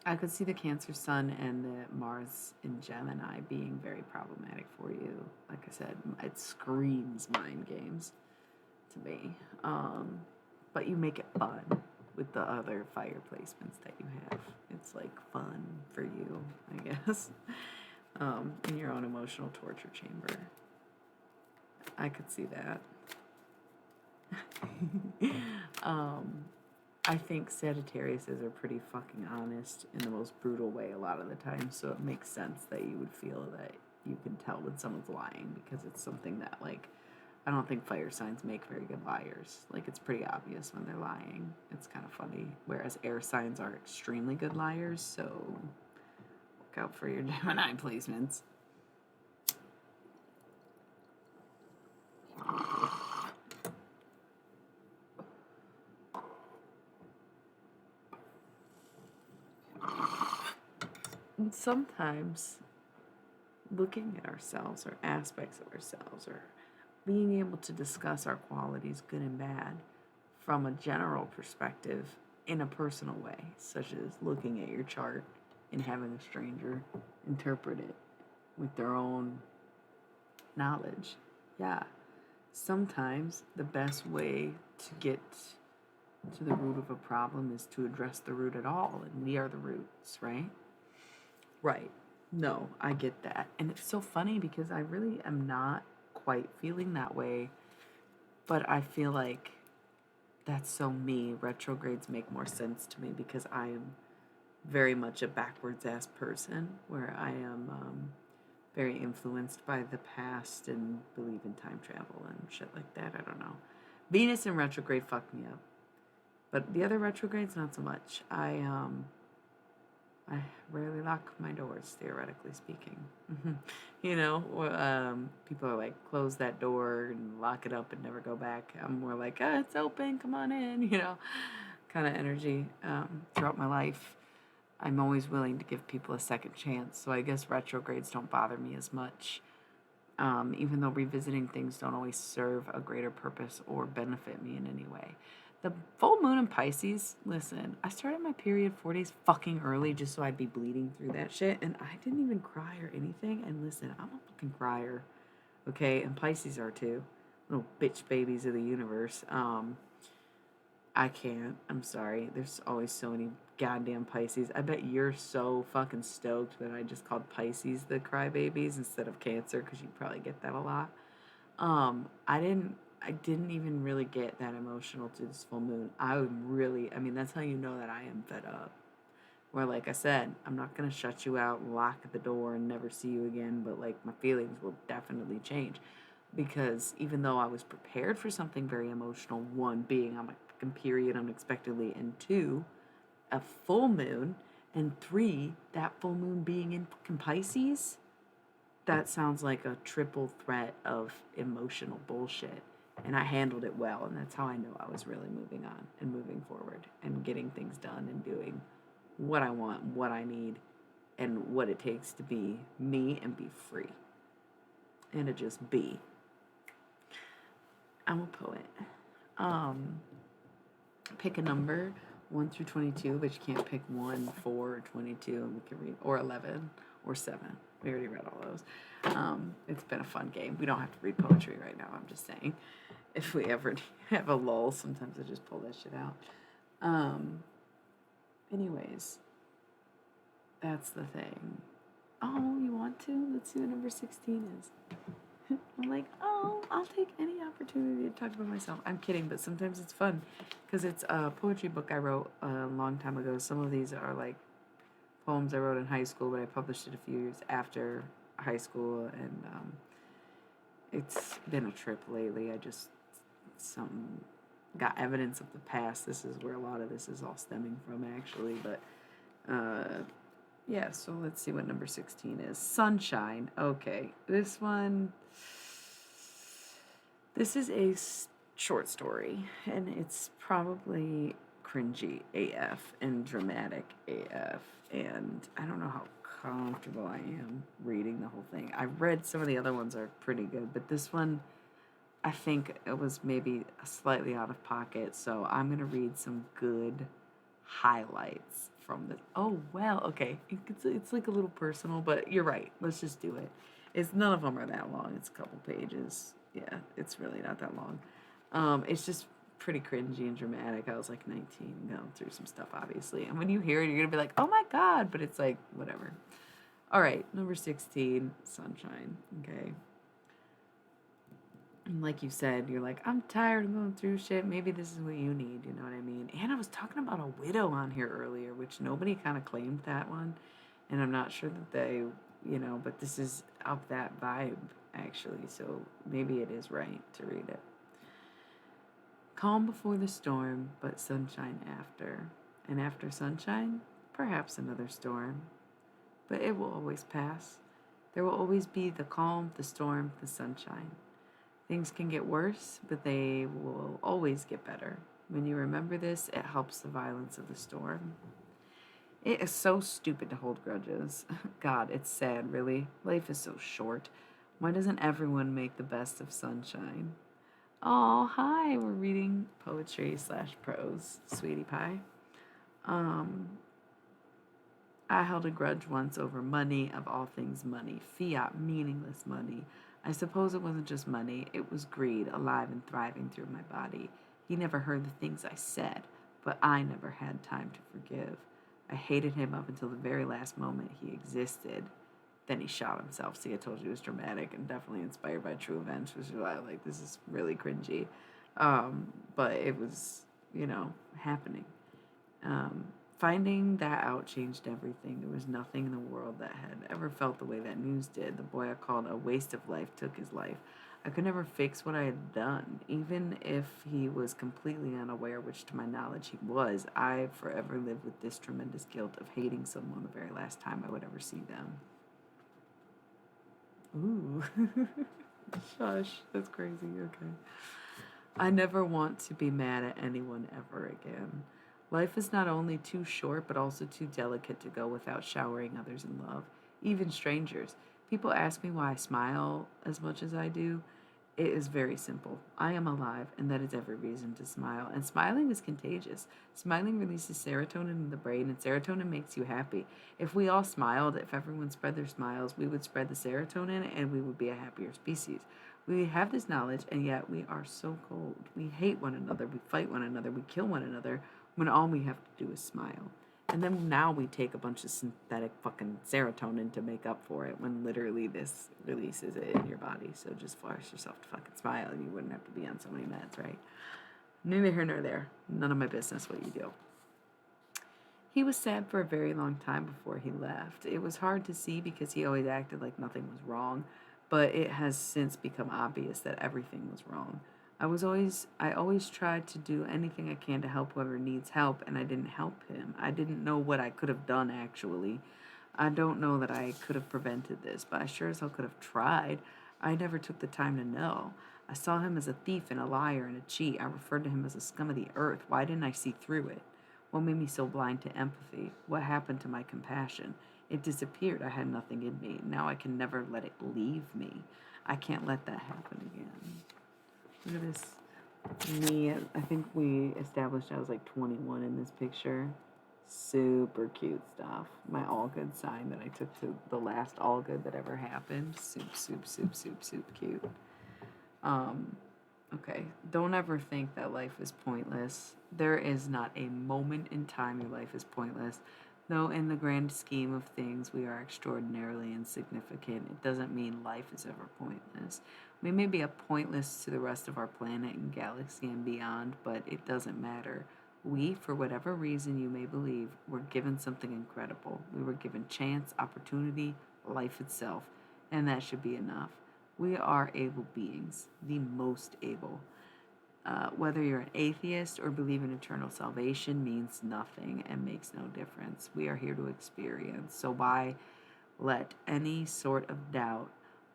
I could see the Cancer Sun and the Mars in Gemini being very problematic for you. Like I said, it screams mind games to me. But you make it fun with the other fire placements that you have. It's like fun for you, I guess, in your own emotional torture chamber. I could see that. I think Sagittariuses are pretty fucking honest in the most brutal way a lot of the time, so it makes sense that you would feel that you can tell when someone's lying because it's something that, like, I don't think fire signs make very good liars. Like, it's pretty obvious when they're lying. It's kind of funny. Whereas air signs are extremely good liars, so look out for your Gemini placements. And sometimes looking at ourselves or aspects of ourselves or being able to discuss our qualities, good and bad, from a general perspective in a personal way, such as looking at your chart and having a stranger interpret it with their own knowledge. Yeah. Sometimes the best way to get to the root of a problem is to address the root at all, and we are the roots, right? Right. No, I get that. And it's so funny because I really am not quite feeling that way, but I feel like that's so me. Retrogrades make more sense to me because I am very much a backwards ass person where I am very influenced by the past and believe in time travel and shit like that. I don't know. Venus in retrograde fucked me up, but the other retrogrades not so much. I rarely lock my doors, theoretically speaking. You know, people are like, close that door and lock it up and never go back. I'm more like, it's open, come on in, kind of energy throughout my life. I'm always willing to give people a second chance, so I guess retrogrades don't bother me as much, even though revisiting things don't always serve a greater purpose or benefit me in any way. The full moon in Pisces, listen, I started my period 4 days fucking early just so I'd be bleeding through that shit, and I didn't even cry or anything, and listen, I'm a fucking crier, okay, and Pisces are too, little bitch babies of the universe. I can't, I'm sorry, there's always so many goddamn Pisces. I bet you're so fucking stoked that I just called Pisces the crybabies instead of Cancer, because you probably get that a lot. I didn't even really get that emotional to this full moon. I mean, that's how you know that I am fed up. Where, like I said, I'm not going to shut you out, lock the door, and never see you again, but, like, my feelings will definitely change. Because even though I was prepared for something very emotional, one, being on my fucking period unexpectedly, and two, a full moon, and three, that full moon being in fucking Pisces, that sounds like a triple threat of emotional bullshit. And I handled it well, and that's how I know I was really moving on and moving forward and getting things done and doing what I want, what I need, and what it takes to be me and be free. And to just be. I'm a poet. Pick a number 1 through 22, but you can't pick 1, 4, or 22, and we can read, or 11, or 7. We already read all those. It's been a fun game. We don't have to read poetry right now. I'm just saying, if we ever have a lull, sometimes I just pull that shit out. Anyways, that's the thing. Oh, you want to? Let's see what number 16 is. I'm like, I'll take any opportunity to talk about myself. I'm kidding, but sometimes it's fun because it's a poetry book I wrote a long time ago. Some of these are like poems I wrote in high school, but I published it a few years after high school, and it's been a trip lately. I just got evidence of the past. This is where a lot of this is all stemming from, actually, but yeah, so let's see what number 16 is. Sunshine. Okay, this is a short story, and it's probably cringy AF and dramatic AF, and I don't know how comfortable I am reading the whole thing. I've read some of the other ones are pretty good, but this one, I think it was maybe slightly out of pocket, so I'm going to read some good highlights from this. Oh, well, okay. It's like a little personal, but you're right. Let's just do it. None of them are that long. It's a couple pages. Yeah, it's really not that long. It's just pretty cringy and dramatic. I was like 19, going through some stuff, obviously. And when you hear it, you're going to be like, oh my God, but it's like, whatever. All right, number 16, Sunshine. Okay. And like you said, you're like, I'm tired of going through shit. Maybe this is what you need, you know what I mean? And I was talking about a widow on here earlier, which nobody kind of claimed that one. And I'm not sure that they, but this is of that vibe, actually. So maybe it is right to read it. Calm before the storm, but sunshine after. And after sunshine, perhaps another storm. But it will always pass. There will always be the calm, the storm, the sunshine. Things can get worse, but they will always get better. When you remember this, it helps the violence of the storm. It is so stupid to hold grudges. God, it's sad, really. Life is so short. Why doesn't everyone make the best of sunshine? Oh, hi, we're reading poetry / prose, sweetie pie. I held a grudge once over money, of all things money, fiat, meaningless money. I suppose it wasn't just money, it was greed, alive and thriving through my body. He never heard the things I said, but I never had time to forgive. I hated him up until the very last moment he existed. Then he shot himself. See, I told you it was dramatic and definitely inspired by true events, which is why like this is really cringy. But it was, happening. Um, Finding that out changed everything. There was nothing in the world that had ever felt the way that news did. The boy I called a waste of life took his life. I could never fix what I had done, even if he was completely unaware, which to my knowledge he was. I forever lived with this tremendous guilt of hating someone the very last time I would ever see them. Ooh. Shush. That's crazy. Okay. I never want to be mad at anyone ever again. Life is not only too short, but also too delicate to go without showering others in love, even strangers. People ask me why I smile as much as I do. It is very simple. I am alive, and that is every reason to smile. And smiling is contagious. Smiling releases serotonin in the brain, and serotonin makes you happy. If we all smiled, if everyone spread their smiles, we would spread the serotonin, and we would be a happier species. We have this knowledge, and yet we are so cold. We hate one another, we fight one another, we kill one another, when all we have to do is smile. And then now we take a bunch of synthetic fucking serotonin to make up for it when literally this releases it in your body. So just force yourself to fucking smile and you wouldn't have to be on so many meds, right? Neither here nor there. None of my business what you do. He was sad for a very long time before he left. It was hard to see because he always acted like nothing was wrong, but it has since become obvious that everything was wrong. I always tried to do anything I can to help whoever needs help, and I didn't help him. I didn't know what I could have done, actually. I don't know that I could have prevented this, but I sure as hell could have tried. I never took the time to know. I saw him as a thief and a liar and a cheat. I referred to him as a scum of the earth. Why didn't I see through it? What made me so blind to empathy? What happened to my compassion? It disappeared. I had nothing in me. Now I can never let it leave me. I can't let that happen again. Look at this. Me, I think we established I was like 21 in this picture. Super cute stuff. My all good sign that I took to the last all good that ever happened. Soup cute. Okay. Don't ever think that life is pointless. There is not a moment in time your life is pointless. Though in the grand scheme of things we are extraordinarily insignificant, it doesn't mean life is ever pointless. We may be a pointless to the rest of our planet and galaxy and beyond, but it doesn't matter. We, for whatever reason you may believe, were given something incredible. We were given chance, opportunity, life itself, and that should be enough. We are able beings, the most able. Whether you're an atheist or believe in eternal salvation means nothing and makes no difference. We are here to experience. So why let any sort of doubt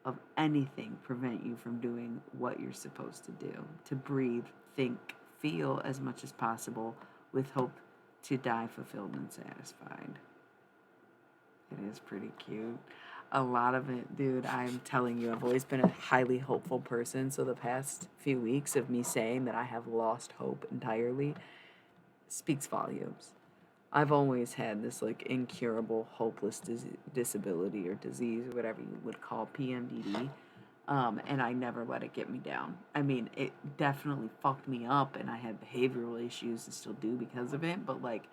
of anything prevent you from doing what you're supposed to do? To breathe, think, feel as much as possible with hope to die fulfilled and satisfied. It is pretty cute. A lot of it, dude, I'm telling you, I've always been a highly hopeful person. So the past few weeks of me saying that I have lost hope entirely speaks volumes. I've always had this like incurable, hopeless disability or disease or whatever you would call PMDD. And I never let it get me down. I mean, it definitely fucked me up and I had behavioral issues and still do because of it. But like,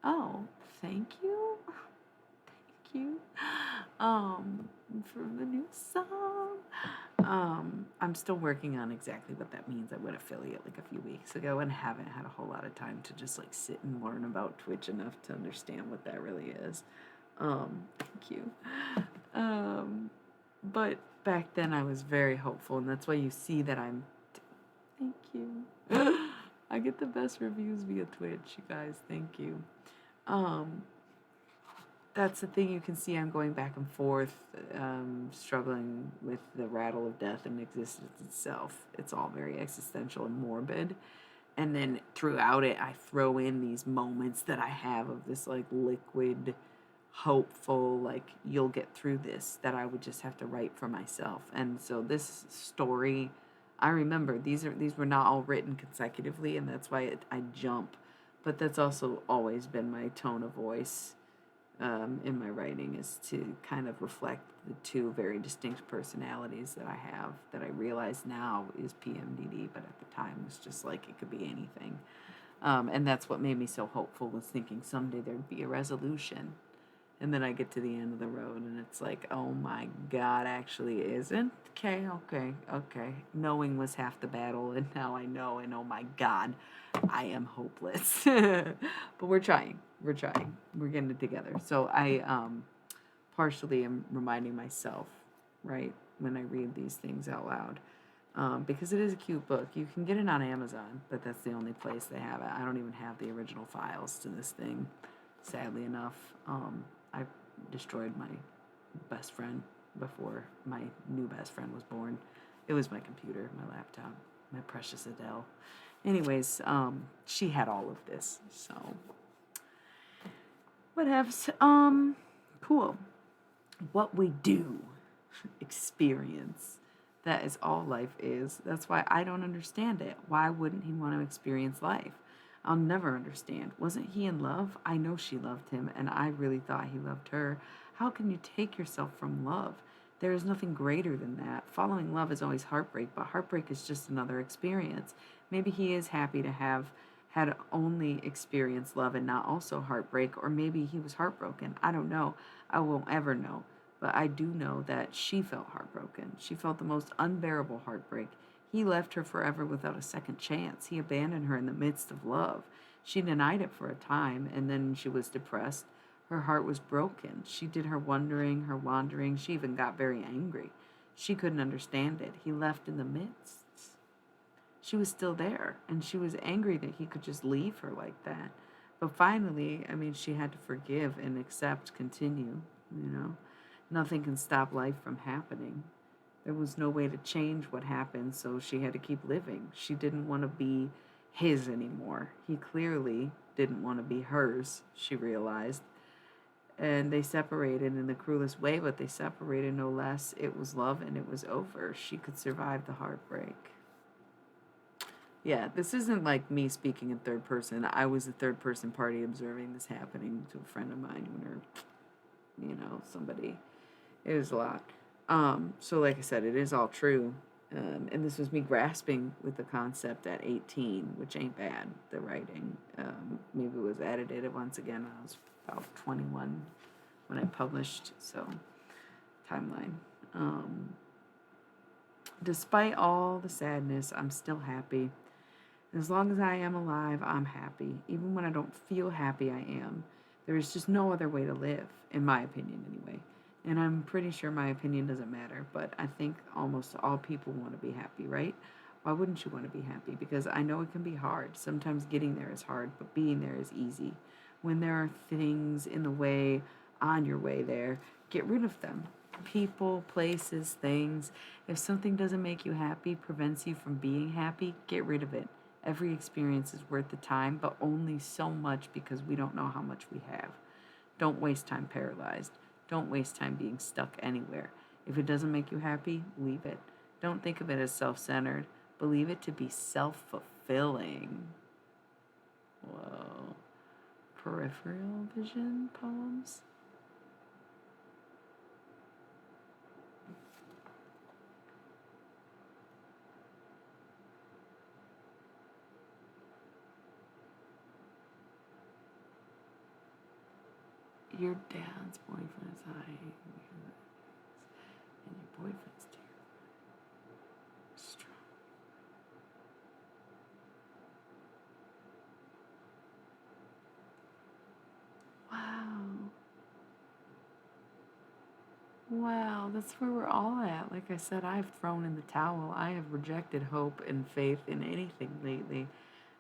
oh, thank you. You for the new song. I'm still working on exactly what that means. I went affiliate like a few weeks ago and haven't had a whole lot of time to just like sit and learn about Twitch enough to understand what that really is. Thank you. But back then I was very hopeful, and that's why you see that thank you. I get the best reviews via Twitch, you guys. Thank you. That's the thing. You can see I'm going back and forth, struggling with the rattle of death and existence itself. It's all very existential and morbid. And then throughout it, I throw in these moments that I have of this like liquid, hopeful, like you'll get through this, that I would just have to write for myself. And so this story, I remember these were not all written consecutively, and that's why I jump. But that's also always been my tone of voice in my writing is to kind of reflect the two very distinct personalities that I have that I realize now is PMDD, but at the time was just like it could be anything. And that's what made me so hopeful, was thinking someday there'd be a resolution. And then I get to the end of the road and it's like, oh my God, actually isn't. Okay. Knowing was half the battle, and now I know, and oh my God, I am hopeless. But we're trying. We're getting it together. So I partially am reminding myself, right, when I read these things out loud. Because it is a cute book. You can get it on Amazon, but that's the only place they have it. I don't even have the original files to this thing, sadly enough. I destroyed my best friend before my new best friend was born. It was my computer, my laptop, my precious Adele. Anyways, she had all of this, so whatevs. Cool. What we do experience. That is all life is. That's why I don't understand it. Why wouldn't he want to experience life? I'll never understand. Wasn't he in love? I know she loved him, and I really thought he loved her. How can you take yourself from love? There is nothing greater than that. Following love is always heartbreak, but heartbreak is just another experience. Maybe he is happy to have had only experienced love and not also heartbreak, or maybe he was heartbroken. I don't know. I won't ever know. But I do know that she felt heartbroken. She felt the most unbearable heartbreak. He left her forever without a second chance. He abandoned her in the midst of love. She denied it for a time, and then she was depressed. Her heart was broken. She did her wondering, her wandering. She even got very angry. She couldn't understand it. He left in the midst. She was still there, and she was angry that he could just leave her like that. But finally, I mean, she had to forgive and accept, continue, you know. Nothing can stop life from happening. There was no way to change what happened, so she had to keep living. She didn't want to be his anymore. He clearly didn't want to be hers, she realized. And they separated in the cruelest way, but they separated no less. It was love and it was over. She could survive the heartbreak. Yeah, this isn't like me speaking in third person. I was a third person party observing this happening to a friend of mine when somebody. It was a lot. So like I said, it is all true. And this was me grasping with the concept at 18, which ain't bad, the writing. Maybe it was edited once again when I was about 21 when I published, so timeline. Despite all the sadness, I'm still happy. As long as I am alive, I'm happy. Even when I don't feel happy, I am. There is just no other way to live, in my opinion, anyway. And I'm pretty sure my opinion doesn't matter, but I think almost all people want to be happy, right? Why wouldn't you want to be happy? Because I know it can be hard. Sometimes getting there is hard, but being there is easy. When there are things in the way, on your way there, get rid of them. People, places, things. If something doesn't make you happy, prevents you from being happy, get rid of it. Every experience is worth the time, but only so much because we don't know how much we have. Don't waste time paralyzed. Don't waste time being stuck anywhere. If it doesn't make you happy, leave it. Don't think of it as self-centered. Believe it to be self-fulfilling. Whoa. Peripheral vision poems? Your dad's boyfriend is high, and your boyfriend's terrible. Strong. Wow. Wow, that's where we're all at. Like I said, I've thrown in the towel. I have rejected hope and faith in anything lately.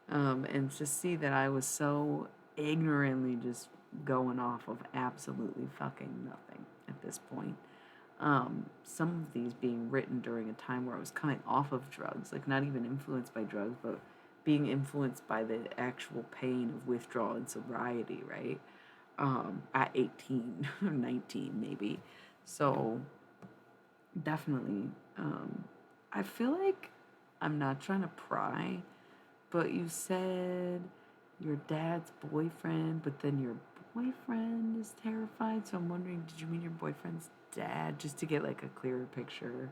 And to see that I was so ignorantly just going off of absolutely fucking nothing at this point. Some of these being written during a time where I was coming off of drugs, like not even influenced by drugs, but being influenced by the actual pain of withdrawal and sobriety, right? At 18 or 19 maybe. So definitely, I feel like I'm not trying to pry, but you said your dad's boyfriend, but then your boyfriend is terrified. So I'm wondering, did you mean your boyfriend's dad? Just to get like a clearer picture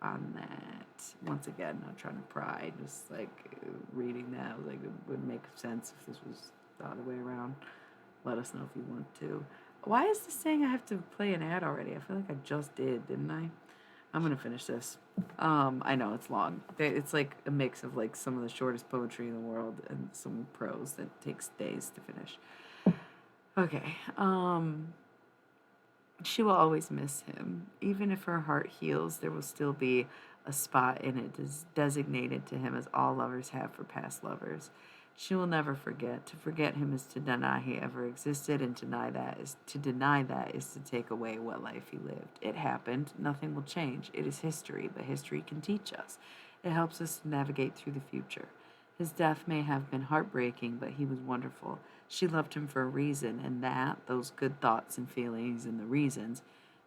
on that. Once again, not trying to pry, just like reading that, like it would make sense if this was the other way around. Let us know if you want to. Why is this saying I have to play an ad already? I feel like I just did, didn't I? I'm gonna finish this. I know it's long. It's like a mix of like some of the shortest poetry in the world and some prose that takes days to finish. Okay. She will always miss him. Even if her heart heals, there will still be a spot in it designated to him as all lovers have for past lovers. She will never forget. To forget him is to deny he ever existed, and to deny that is to take away what life he lived. It happened. Nothing will change. It is history, but history can teach us. It helps us to navigate through the future. His death may have been heartbreaking, but he was wonderful. She loved him for a reason, and those good thoughts and feelings and the reasons,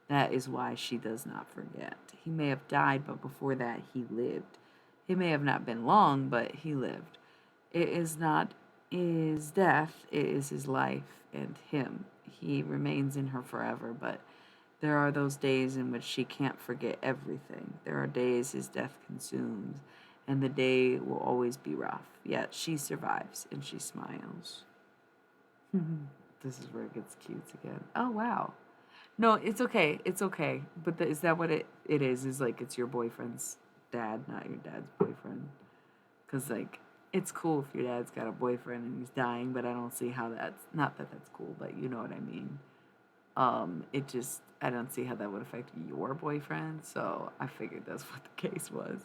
that is why she does not forget. He may have died, but before that, he lived. It may have not been long, but he lived. It is not his death, it is his life and him. He remains in her forever, but there are those days in which she can't forget everything. There are days his death consumes, and the day will always be rough. Yet she survives and she smiles. This is where it gets cute again. Oh, wow. No, it's okay. It's okay. But is that what it is? Is like it's your boyfriend's dad, not your dad's boyfriend. Because, like, it's cool if your dad's got a boyfriend and he's dying, but I don't see how not that that's cool, but you know what I mean. It just, I don't see how that would affect your boyfriend, so I figured that's what the case was.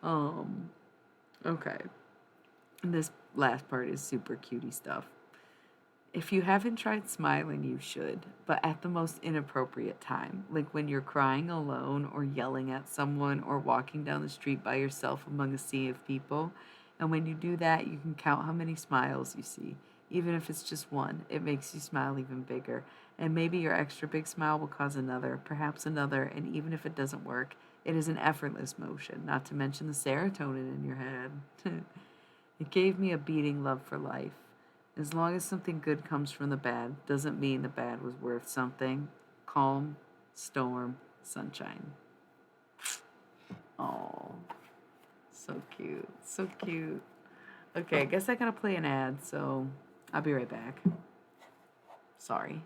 Um, okay. And this last part is super cutie stuff. If you haven't tried smiling, you should, but at the most inappropriate time, like when you're crying alone or yelling at someone or walking down the street by yourself among a sea of people. And when you do that, you can count how many smiles you see. Even if it's just one, it makes you smile even bigger. And maybe your extra big smile will cause another, perhaps another, and even if it doesn't work, it is an effortless motion, not to mention the serotonin in your head. It gave me a beating love for life. As long as something good comes from the bad, doesn't mean the bad was worth something. Calm, storm, sunshine. Oh, so cute. So cute. Okay, I guess I gotta play an ad, so I'll be right back. Sorry.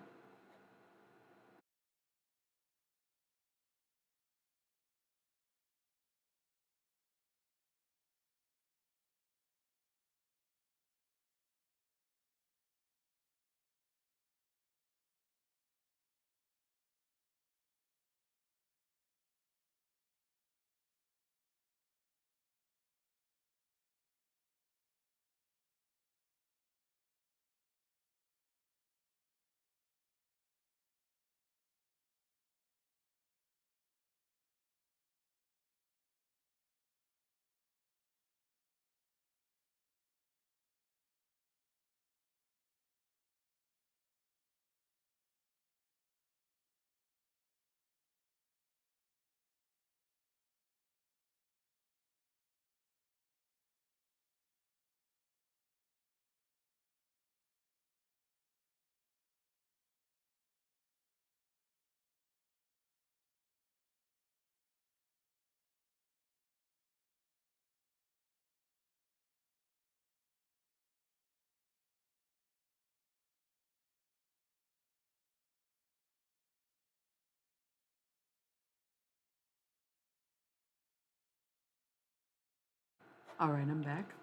All right, I'm back.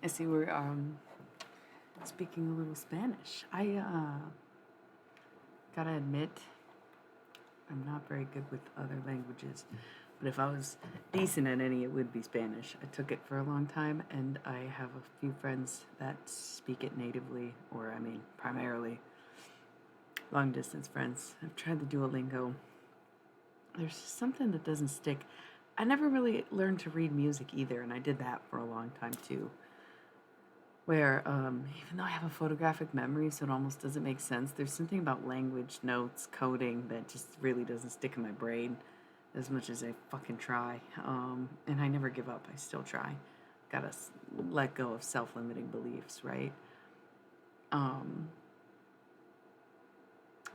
I see we're speaking a little Spanish. I gotta admit, I'm not very good with other languages, but if I was decent at any, it would be Spanish. I took it for a long time, and I have a few friends that speak it natively, or I mean, primarily long distance friends. I've tried the Duolingo. There's just something that doesn't stick. I never really learned to read music either, and I did that for a long time too. Where even though I have a photographic memory, so it almost doesn't make sense, there's something about language, notes, coding that just really doesn't stick in my brain as much as I fucking try. And I never give up. I still try. Gotta let go of self-limiting beliefs, right? Um,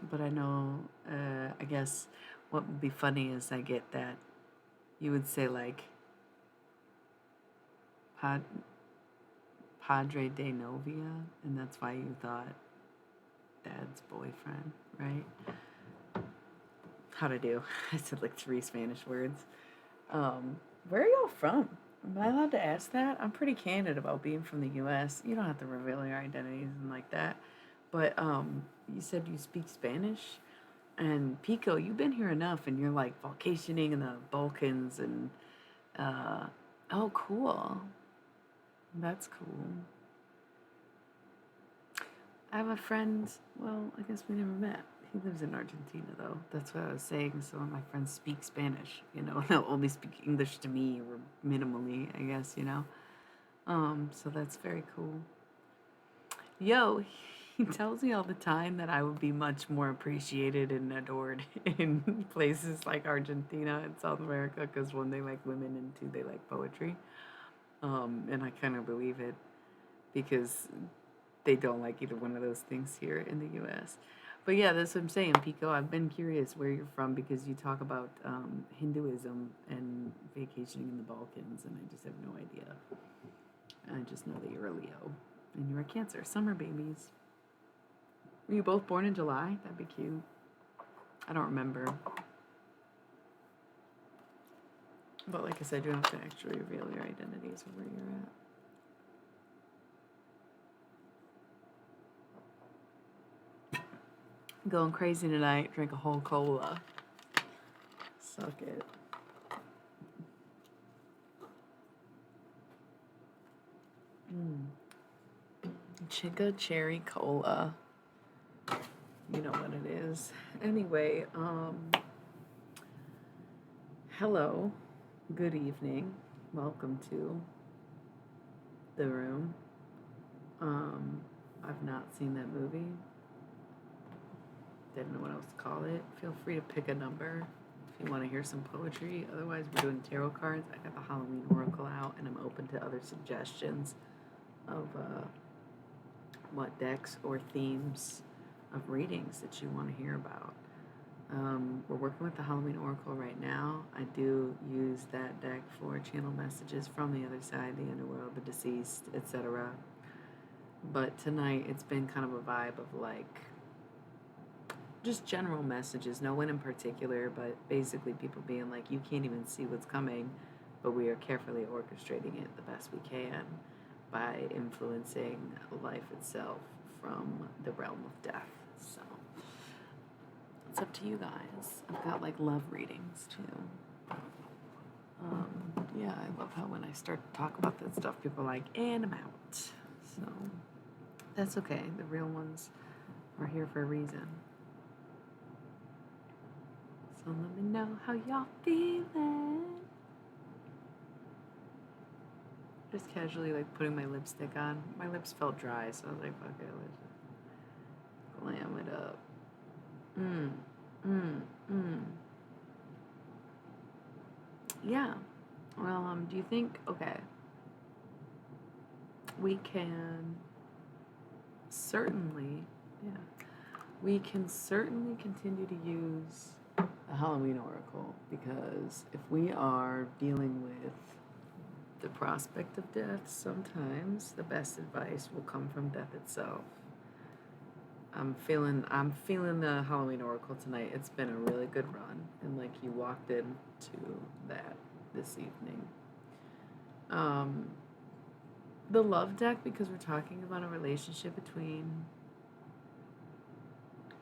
But I know, I guess what would be funny is I get that you would say like Pad, Padre de Novia, and that's why you thought dad's boyfriend, right? How'd I do? I said like 3 Spanish words. Where are y'all from? Am I allowed to ask that? I'm pretty candid about being from the U.S. You don't have to reveal your identities and like that. But you said you speak Spanish, and Pico, you've been here enough, and you're like vacationing in the Balkans, and uh, oh, cool. That's cool. I have a friend. Well, I guess we never met. He lives in Argentina, though. That's what I was saying. So my friends speak Spanish, they'll only speak English to me or minimally, I guess, So that's very cool. Yo, he tells me all the time that I would be much more appreciated and adored in places like Argentina and South America because one, they like women, and two, they like poetry. And I kind of believe it because they don't like either one of those things here in the U.S. But yeah, that's what I'm saying, Pico. I've been curious where you're from because you talk about Hinduism and vacationing in the Balkans, and I just have no idea. I just know that you're a Leo and you're a Cancer. Summer babies. Were you both born in July? That'd be cute. I don't remember. But like I said, you don't have to actually reveal your identities or where you're at. Going crazy tonight. Drink a whole cola. Suck it. Chica cherry cola. You know what it is. Anyway, hello. Good evening. Welcome to The Room. I've not seen that movie. Didn't know what else to call it. Feel free to pick a number if you want to hear some poetry. Otherwise, we're doing tarot cards. I got the Halloween Oracle out, and I'm open to other suggestions of what decks or themes of readings that you want to hear about. We're working with the Halloween Oracle right now. I do use that deck for channel messages from the other side, the underworld, the deceased, etc. But tonight it's been kind of a vibe of like just general messages, no one in particular, but basically people being like, you can't even see what's coming, but we are carefully orchestrating it the best we can by influencing life itself from the realm of death. So it's up to you guys. I've got like love readings too. Yeah, I love how when I start to talk about that stuff, people are like, and I'm out. So that's okay. The real ones are here for a reason. So let me know how y'all feeling. Just casually like putting my lipstick on. My lips felt dry, so I was like, fuck it, let's glam it up. Yeah. Well, do you think, okay, we can certainly continue to use the Halloween Oracle, because if we are dealing with the prospect of death, sometimes the best advice will come from death itself. I'm feeling the Halloween Oracle tonight. It's been a really good run, and like you walked into that this evening. The love deck, because we're talking about a relationship between,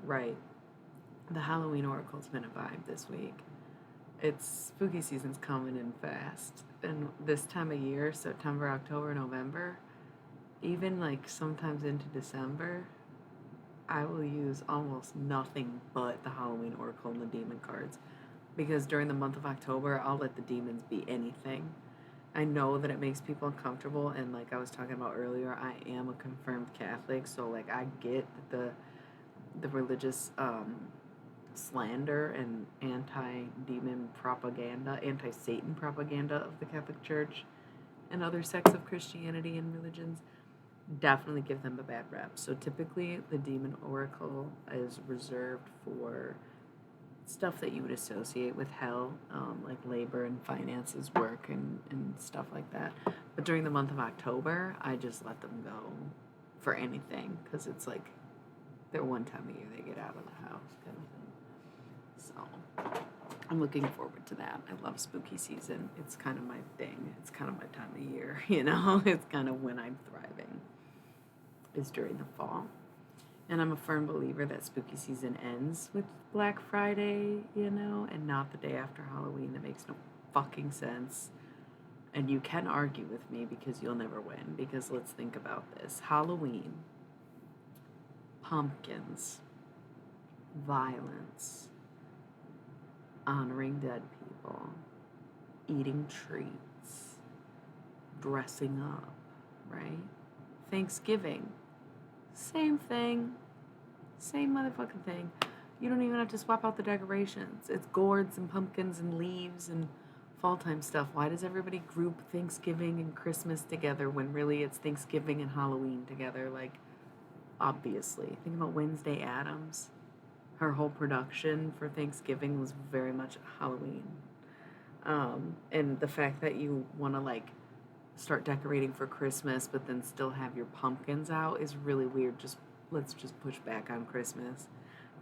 right, the Halloween Oracle's been a vibe this week. It's spooky season's coming in fast, and this time of year, September, October, November, even like sometimes into December, I will use almost nothing but the Halloween Oracle and the demon cards, because during the month of October, I'll let the demons be anything. I know that it makes people uncomfortable, and like I was talking about earlier, I am a confirmed Catholic, so like I get the religious slander and anti-demon propaganda, anti-Satan propaganda of the Catholic Church and other sects of Christianity and religions. definitely give them a bad rep. So typically, the Demon Oracle is reserved for stuff that you would associate with hell, like labor and finances, work, and stuff like that. But during the month of October, I just let them go for anything because it's like their one time a year they get out of the house kind of thing. So I'm looking forward to that. I love spooky season. It's kind of my thing. It's kind of my time of year, you know? It's kind of when I'm thriving, is during the fall. And I'm a firm believer that spooky season ends with Black Friday, you know, and not the day after Halloween. That makes no fucking sense. And you can argue with me because you'll never win. Because let's think about this: Halloween, pumpkins, violence, honoring dead people, eating treats, dressing up, right? Thanksgiving, same thing. Same motherfucking thing. You don't even have to swap out the decorations. It's gourds and pumpkins and leaves and fall time stuff. Why does everybody group Thanksgiving and Christmas together when really it's Thanksgiving and Halloween together? Like, obviously. Think about Wednesday Addams. Her whole production for Thanksgiving was very much Halloween. And the fact that you want to, like, start decorating for Christmas but then still have your pumpkins out is really weird. Let's just push back on Christmas.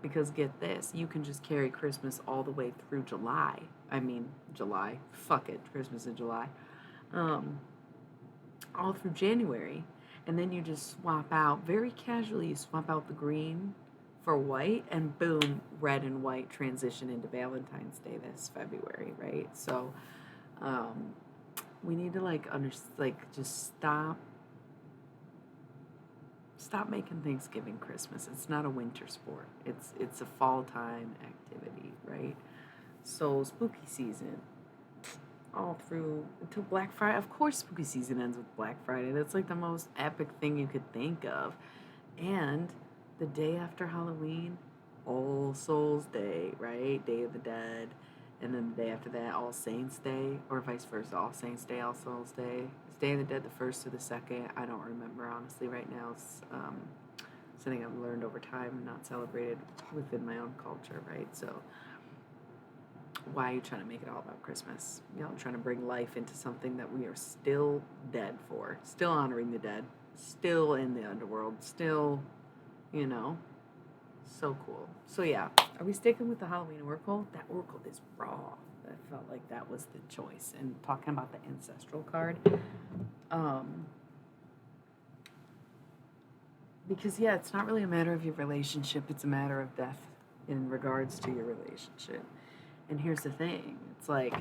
Because get this, you can just carry Christmas all the way through July. I mean, July. Fuck it. Christmas in July. All through January. And then you just swap out, very casually, you swap out the green for white, and boom, red and white transition into Valentine's Day this February, right? So, we need to just stop making Thanksgiving Christmas. It's not a winter sport. It's a fall time activity, right? So spooky season, all through until Black Friday. Of course, spooky season ends with Black Friday. That's like the most epic thing you could think of. And the day after Halloween, All Souls Day, right? Day of the Dead. And then the day after that, All Saints Day, or vice versa, All Saints Day, All Souls Day. Is Day of the Dead the first or the second? I don't remember, honestly, right now. It's something I've learned over time, not celebrated within my own culture, right? So why are you trying to make it all about Christmas? You know, trying to bring life into something that we are still dead for, still honoring the dead, still in the underworld, still, you know. So cool. So yeah, are we sticking with the Halloween Oracle? That Oracle is raw. I felt like that was the choice. And talking about the ancestral card, because yeah, it's not really a matter of your relationship. It's a matter of death in regards to your relationship. And here's the thing. It's like,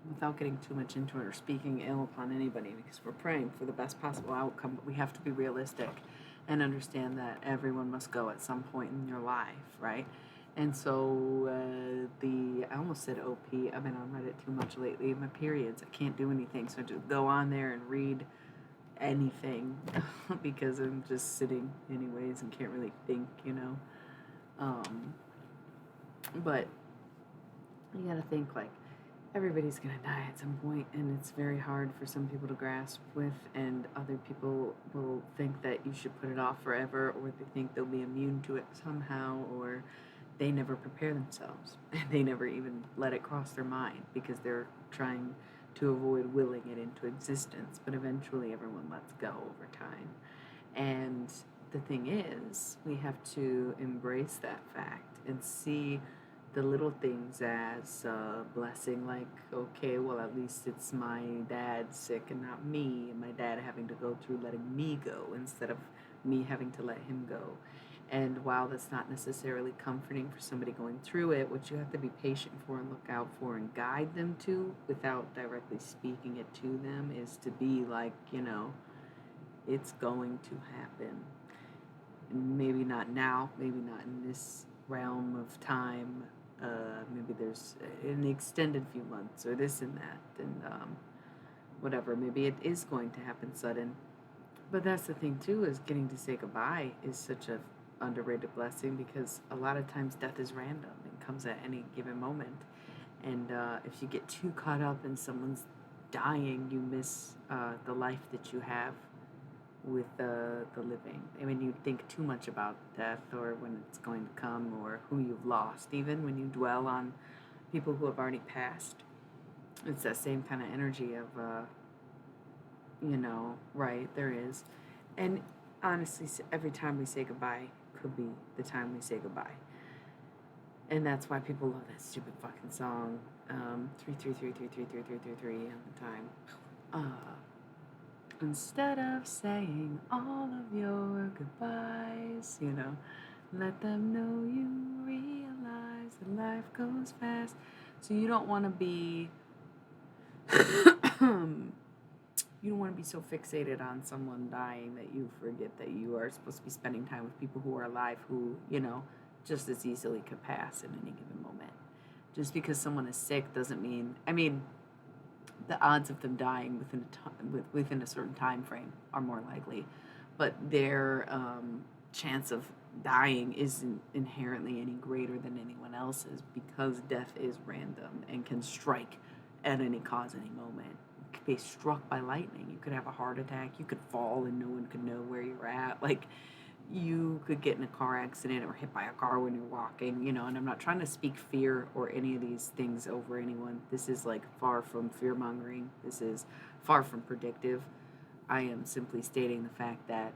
without getting too much into it or speaking ill upon anybody, because we're praying for the best possible outcome, but we have to be realistic and understand that everyone must go at some point in your life, right? And so I almost said OP. I've been on Reddit too much lately. My periods, I can't do anything, so I just go on there and read anything because I'm just sitting anyways and can't really think, you know. But you gotta think, like, everybody's gonna die at some point, and it's very hard for some people to grasp with, and other people will think that you should put it off forever, or they think they'll be immune to it somehow, or they never prepare themselves, and they never even let it cross their mind because they're trying to avoid willing it into existence. But eventually everyone lets go over time. And the thing is, we have to embrace that fact and see the little things as a blessing, like, okay, well, at least it's my dad sick and not me, and my dad having to go through letting me go instead of me having to let him go. And while that's not necessarily comforting for somebody going through it, what you have to be patient for and look out for and guide them to, without directly speaking it to them, is to be like, you know, it's going to happen. Maybe not now, maybe not in this realm of time. Maybe there's an extended few months or this and that, and whatever. Maybe it is going to happen sudden. But that's the thing too, is getting to say goodbye is such a underrated blessing, because a lot of times death is random and comes at any given moment. And if you get too caught up in someone's dying, you miss the life that you have with the living. I mean, you think too much about death or when it's going to come or who you've lost. Even when you dwell on people who have already passed, it's that same kind of energy of, right, there is. And honestly, every time we say goodbye could be the time we say goodbye. And that's why people love that stupid fucking song, 333333333 on the time. Instead of saying all of your goodbyes, let them know you realize that life goes fast. So you don't want to be you don't want to be so fixated on someone dying that you forget that you are supposed to be spending time with people who are alive, who, just as easily could pass in any given moment. Just because someone is sick doesn't mean, the odds of them dying within a certain time frame are more likely, but their chance of dying isn't inherently any greater than anyone else's, because death is random and can strike at any cause, any moment. You could be struck by lightning. You could have a heart attack. You could fall and no one could know where you're at. Like, you could get in a car accident or hit by a car when you're walking, and I'm not trying to speak fear or any of these things over anyone. This is like far from fear mongering. This is far from predictive. I am simply stating the fact that,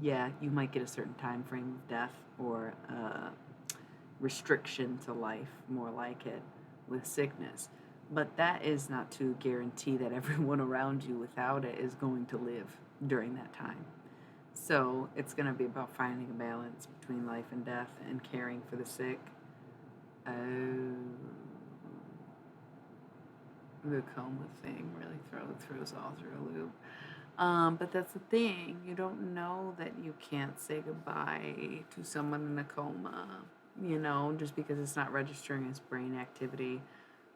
yeah, you might get a certain time frame of death or restriction to life, more like it, with sickness. But that is not to guarantee that everyone around you without it is going to live during that time. So it's going to be about finding a balance between life and death and caring for the sick. Oh, the coma thing really throws all through a loop. But that's the thing. You don't know that you can't say goodbye to someone in a coma, just because it's not registering as brain activity.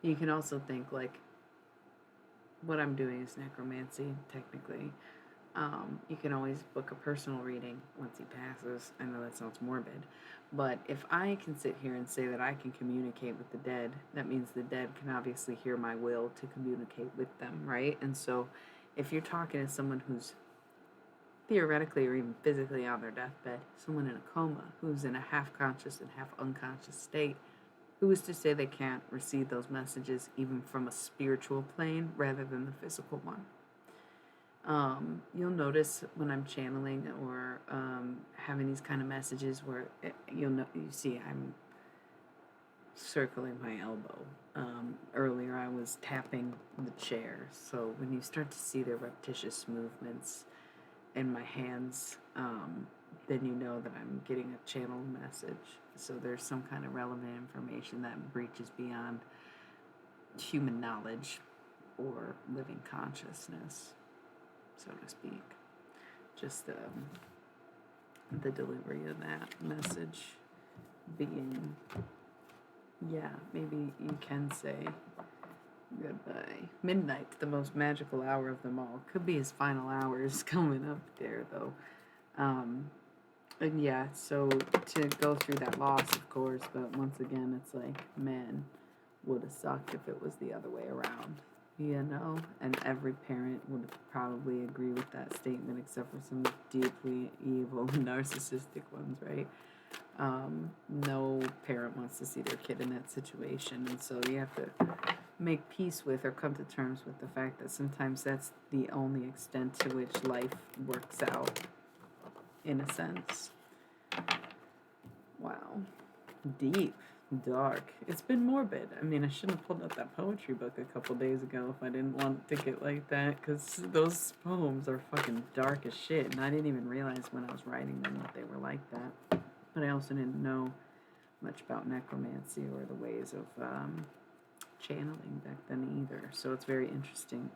You can also think, like, what I'm doing is necromancy, technically. You can always book a personal reading once he passes. I know that sounds morbid, but if I can sit here and say that I can communicate with the dead, that means the dead can obviously hear my will to communicate with them, right? And so if you're talking to someone who's theoretically or even physically on their deathbed, someone in a coma who's in a half-conscious and half-unconscious state, who is to say they can't receive those messages even from a spiritual plane rather than the physical one? You'll notice when I'm channeling or having these kind of messages where you see I'm circling my elbow. Earlier I was tapping the chair, so when you start to see the repetitious movements in my hands, then you know that I'm getting a channeled message. So there's some kind of relevant information that breaches beyond human knowledge or living consciousness, so to speak. Just the delivery of that message being, yeah, maybe you can say goodbye. Midnight, the most magical hour of them all. Could be his final hours coming up there, though. And yeah, so to go through that loss, of course, but once again, it's like, man, would have sucked if it was the other way around. And every parent would probably agree with that statement, except for some deeply evil, narcissistic ones, right? No parent wants to see their kid in that situation, and so you have to make peace with or come to terms with the fact that sometimes that's the only extent to which life works out, in a sense. Wow. Deep. Dark. It's been morbid. I mean, I shouldn't have pulled out that poetry book a couple days ago if I didn't want to get like that, because those poems are fucking dark as shit, and I didn't even realize when I was writing them that they were like that. But I also didn't know much about necromancy or the ways of channeling back then either, so it's very interesting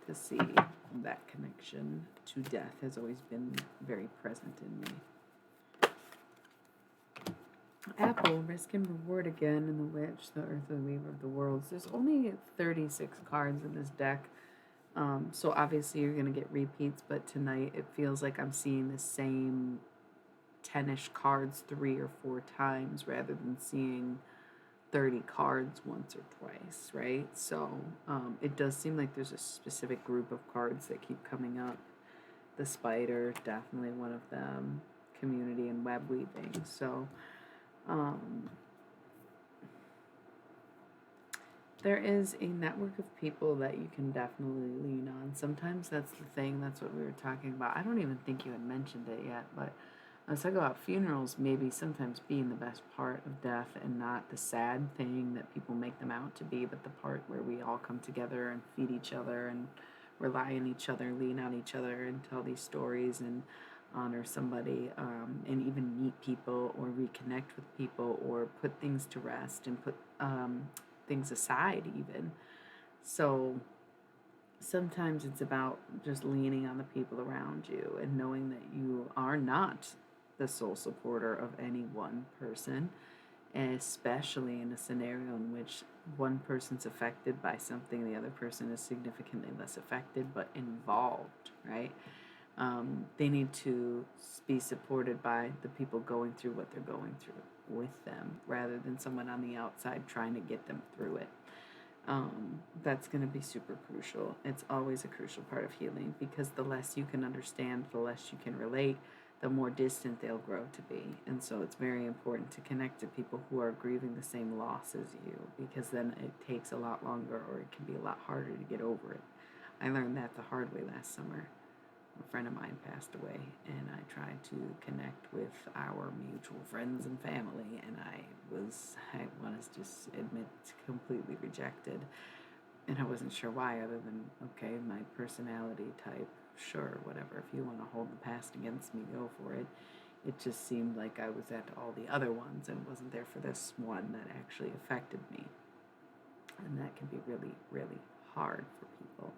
to see that connection to death has always been very present in me. Apple, risk and reward again, and the witch, the earth, the weaver of the worlds. There's only 36 cards in this deck, so obviously you're going to get repeats, but tonight it feels like I'm seeing the same 10-ish cards 3 or 4 times rather than seeing 30 cards once or twice, right? So it does seem like there's a specific group of cards that keep coming up. The spider, definitely one of them. Community and web weaving. So um, there is a network of people that you can definitely lean on. Sometimes that's the thing. That's what we were talking about. I don't even think you had mentioned it yet, but I was talking about funerals maybe sometimes being the best part of death and not the sad thing that people make them out to be, but the part where we all come together and feed each other and rely on each other, lean on each other, and tell these stories and honor somebody, and even meet people or reconnect with people or put things to rest and put things aside, even. So sometimes it's about just leaning on the people around you and knowing that you are not the sole supporter of any one person, especially in a scenario in which one person's affected by something, the other person is significantly less affected but involved, right? They need to be supported by the people going through what they're going through with them rather than someone on the outside trying to get them through it. That's going to be super crucial. It's always a crucial part of healing because the less you can understand, the less you can relate, the more distant they'll grow to be. And so it's very important to connect to people who are grieving the same loss as you because then it takes a lot longer or it can be a lot harder to get over it. I learned that the hard way last summer. A friend of mine passed away, and I tried to connect with our mutual friends and family, and I want to just admit, completely rejected. And I wasn't sure why, other than, okay, my personality type, sure, whatever. If you want to hold the past against me, go for it. It just seemed like I was at all the other ones and wasn't there for this one that actually affected me. And that can be really, really hard for people.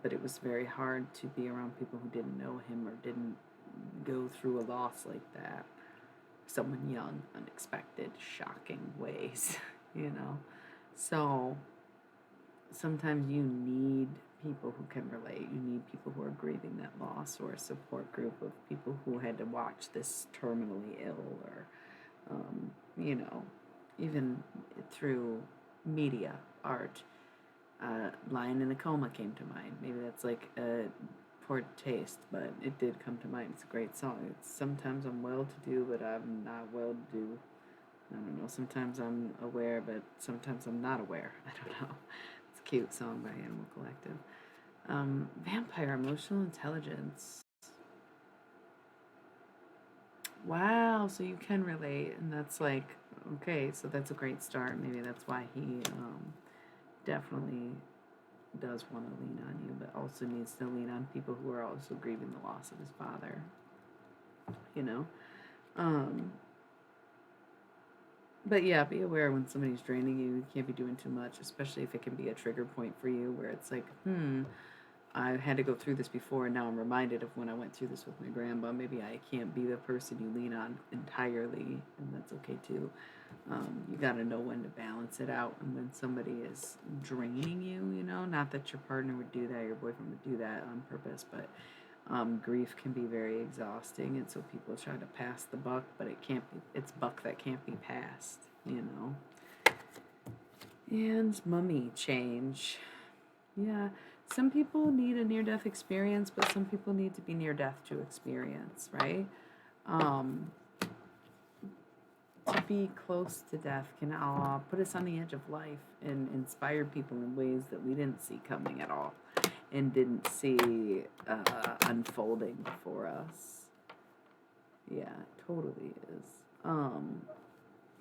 But it was very hard to be around people who didn't know him or didn't go through a loss like that. Someone young, unexpected, shocking ways, you know? So sometimes you need people who can relate. You need people who are grieving that loss or a support group of people who had to watch this terminally ill or, even through media, art. Lion in a Coma came to mind. Maybe that's like a poor taste, but it did come to mind. It's a great song. It's sometimes I'm well to do, but I'm not well to do. I don't know. Sometimes I'm aware, but sometimes I'm not aware. I don't know. It's a cute song by Animal Collective. Vampire emotional intelligence. Wow, so you can relate, and that's like okay. So that's a great start. Maybe that's why he definitely does want to lean on you, but also needs to lean on people who are also grieving the loss of his father. You know? But yeah, be aware when somebody's draining you. You can't be doing too much, especially if it can be a trigger point for you where it's like, I had to go through this before, and now I'm reminded of when I went through this with my grandma. Maybe I can't be the person you lean on entirely, and that's okay too. You got to know when to balance it out, and when somebody is draining you, not that your partner would do that, your boyfriend would do that on purpose, but grief can be very exhausting, and so people try to pass the buck, but it's buck that can't be passed. And mummy change. Yeah. Some people need a near-death experience, but some people need to be near-death to experience, right? To be close to death can put us on the edge of life and inspire people in ways that we didn't see coming at all and didn't see unfolding before us. Yeah, it totally is.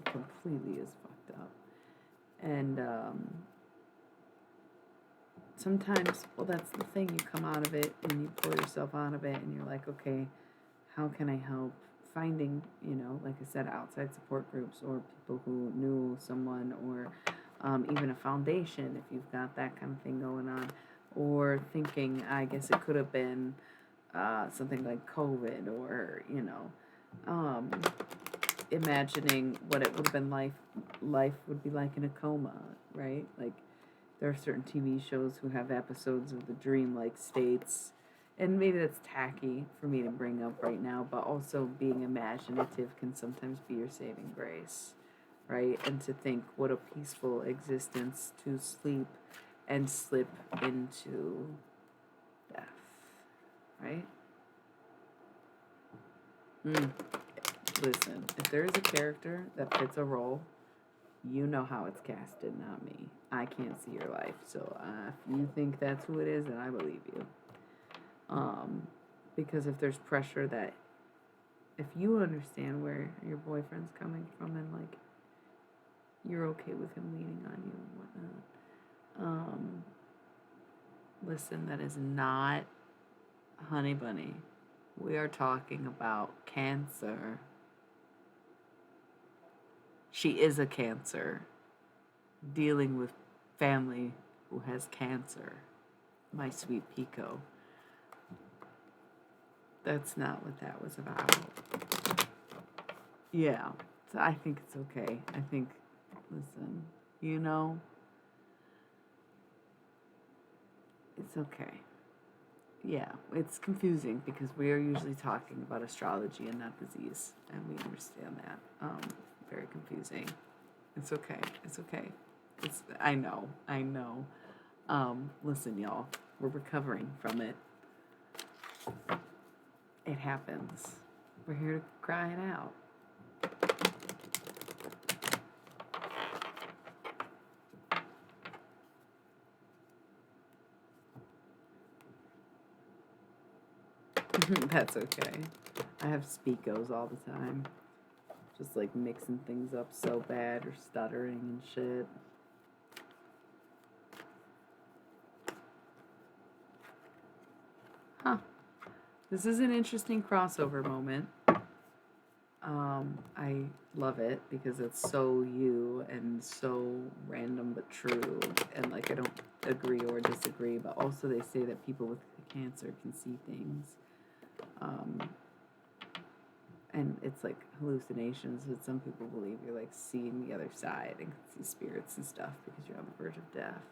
Completely is fucked up. And sometimes, well, that's the thing. You come out of it and you pull yourself out of it and you're like, okay, how can I help? Finding, like I said, outside support groups or people who knew someone or even a foundation if you've got that kind of thing going on. Or thinking, I guess it could have been something like COVID or, imagining what it would have been life would be like in a coma, right? Like, there are certain TV shows who have episodes of the dreamlike states, and maybe that's tacky for me to bring up right now, but also being imaginative can sometimes be your saving grace. right? And to think what a peaceful existence to sleep and slip into death, right? Mm. Listen, if there is a character that fits a role, you know how it's casted, not me. I can't see your life, so if you think that's who it is, then I believe you. Um, because if there's pressure that, if you understand where your boyfriend's coming from and like you're okay with him leaning on you and whatnot, listen, that is not honey bunny. We are talking about cancer. She is a cancer dealing with family who has cancer. My sweet Pico. That's not what that was about. Yeah, so I think it's okay. I think, listen, you know, it's okay. Yeah, it's confusing because we are usually talking about astrology and not disease, and we understand that. Very confusing. It's okay. It's okay. I know. I know. Listen, y'all, we're recovering from it. It happens. We're here to cry it out. That's okay. I have speakos all the time. Just like mixing things up so bad or stuttering and shit. Huh. This is an interesting crossover moment. I love it because it's so you and so random but true. And like I don't agree or disagree, but also they say that people with cancer can see things. And it's like hallucinations, but some people believe you're like seeing the other side and can see spirits and stuff because you're on the verge of death.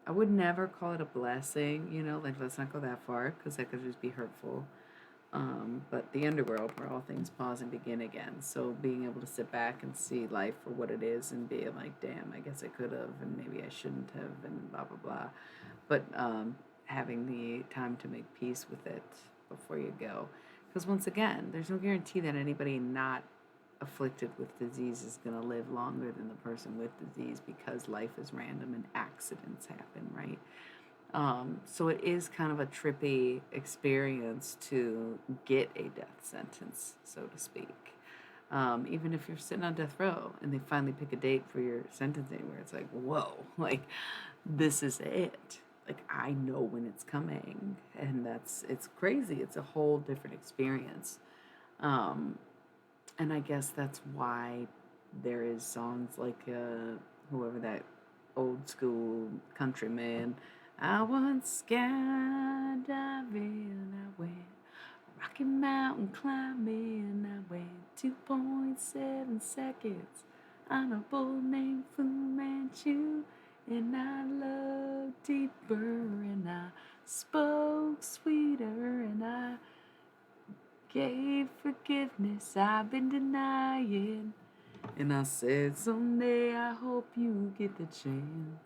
I would never call it a blessing, you know, like let's not go that far because that could just be hurtful. But the underworld, where all things pause and begin again. So being able to sit back and see life for what it is and be like, damn, I guess I could have, and maybe I shouldn't have, and blah, blah, blah. But having the time to make peace with it before you go. Because once again, there's no guarantee that anybody not afflicted with disease is going to live longer than the person with disease because life is random and accidents happen, right? So it is kind of a trippy experience to get a death sentence, so to speak. Even if you're sitting on death row and they finally pick a date for your sentencing where it's like, whoa, like this is it. Like I know when it's coming, and it's crazy. It's a whole different experience. And I guess that's why there is songs like whoever that old school countryman. I went skydiving, I went Rocky Mountain climbing, I went 2.7 seconds on a bull named Fu Manchu, and I loved deeper, and I spoke sweeter, and I gave forgiveness I've been denying. And I said, someday I hope you get the chance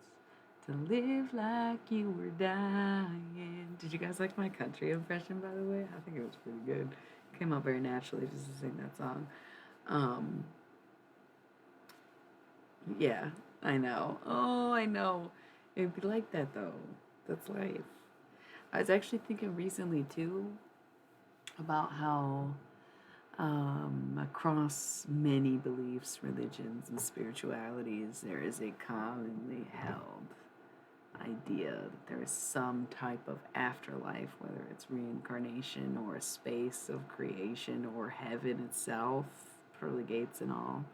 to live like you were dying. Did you guys like my country impression, by the way? I think it was pretty good. It came out very naturally just to sing that song. Yeah, I know. Oh, I know. It'd be like that, though. That's life. I was actually thinking recently, too, about how across many beliefs, religions, and spiritualities, there is a commonly held idea that there is some type of afterlife, whether it's reincarnation or a space of creation or heaven itself, pearly gates and all,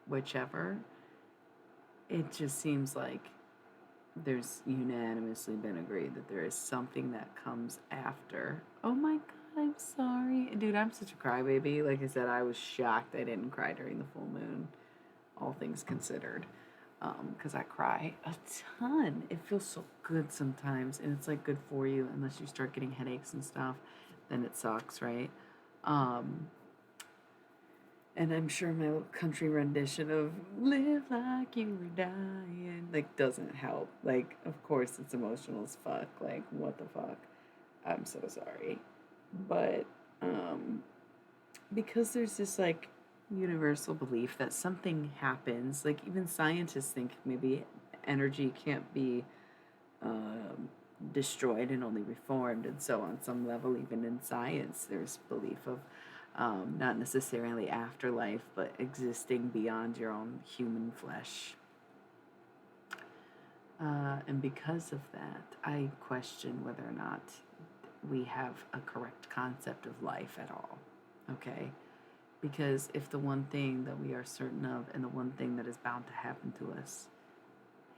whichever. It just seems like there's unanimously been agreed that there is something that comes after. Oh my God, I'm sorry. Dude, I'm such a crybaby. Like I said, I was shocked I didn't cry during the full moon, all things considered. Because I cry a ton. It feels so good sometimes, and it's like good for you unless you start getting headaches and stuff, then it sucks, right? Um, and I'm sure my little country rendition of "Live Like You Were Dying" like doesn't help. Like, of course, it's emotional as fuck. Like, what the fuck? I'm so sorry, but um, because there's this like universal belief that something happens. Like, even scientists think maybe energy can't be um, destroyed and only reformed. And so, on some level, even in science, there's belief of not necessarily afterlife, but existing beyond your own human flesh. And because of that, I question whether or not we have a correct concept of life at all. Okay? Because if the one thing that we are certain of and the one thing that is bound to happen to us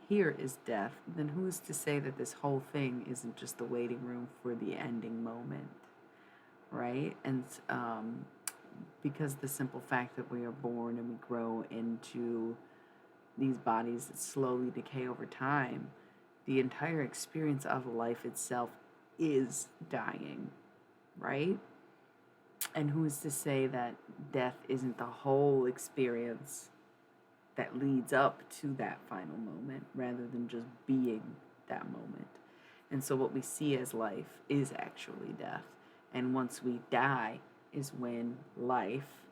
here is death, then who is to say that this whole thing isn't just the waiting room for the ending moment, right? And because the simple fact that we are born and we grow into these bodies that slowly decay over time, the entire experience of life itself is dying, right? And who is to say that death isn't the whole experience that leads up to that final moment rather than just being that moment? And so what we see as life is actually death. And once we die is when life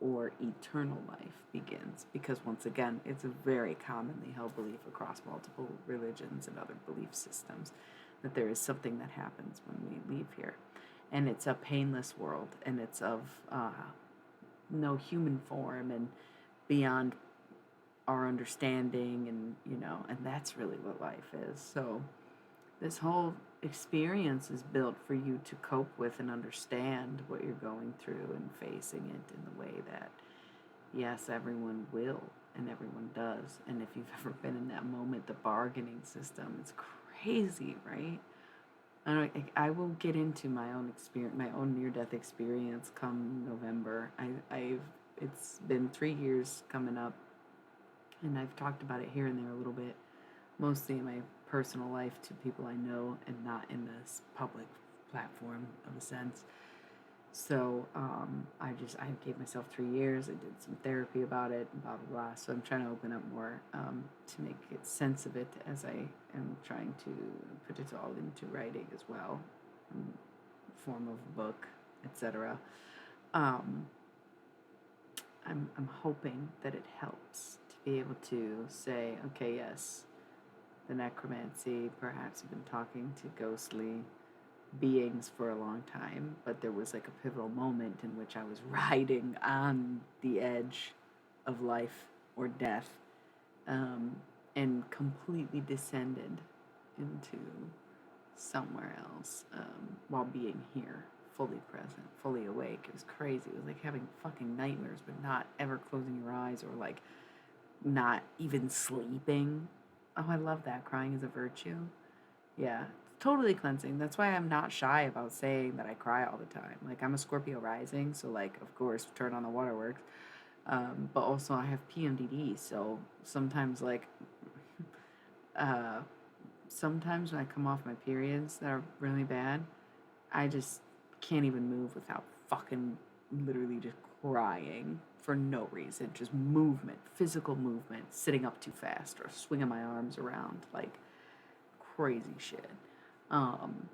or eternal life begins. Because once again, it's a very commonly held belief across multiple religions and other belief systems that there is something that happens when we leave here. And it's a painless world, and it's of no human form and beyond our understanding, and that's really what life is. So this whole experience is built for you to cope with and understand what you're going through and facing it in the way that, yes, everyone will and everyone does. And if you've ever been in that moment, the bargaining system, it's crazy, right? I will get into my own experience, my own near-death experience come November. It's been 3 years coming up, and I've talked about it here and there a little bit, mostly in my personal life to people I know and not in this public platform of a sense. So I gave myself 3 years. I did some therapy about it, blah blah blah. So I'm trying to open up more to make sense of it as I am trying to put it all into writing as well, in form of a book, etc. Um, I'm hoping that it helps to be able to say, okay, yes, the necromancy perhaps have been talking to ghostly beings for a long time, but there was like a pivotal moment in which I was riding on the edge of life or death, and completely descended into somewhere else, while being here, fully present, fully awake. It was crazy. It was like having fucking nightmares, but not ever closing your eyes or like not even sleeping. Oh, I love that. Crying is a virtue. Yeah, totally cleansing. That's why I'm not shy about saying that I cry all the time. Like, I'm a Scorpio rising, so, like, of course, turn on the waterworks. But also, I have PMDD, so sometimes, like, uh, sometimes when I come off my periods that are really bad, I just can't even move without fucking literally just crying for no reason. Just movement, physical movement, sitting up too fast or swinging my arms around, like crazy shit. Um,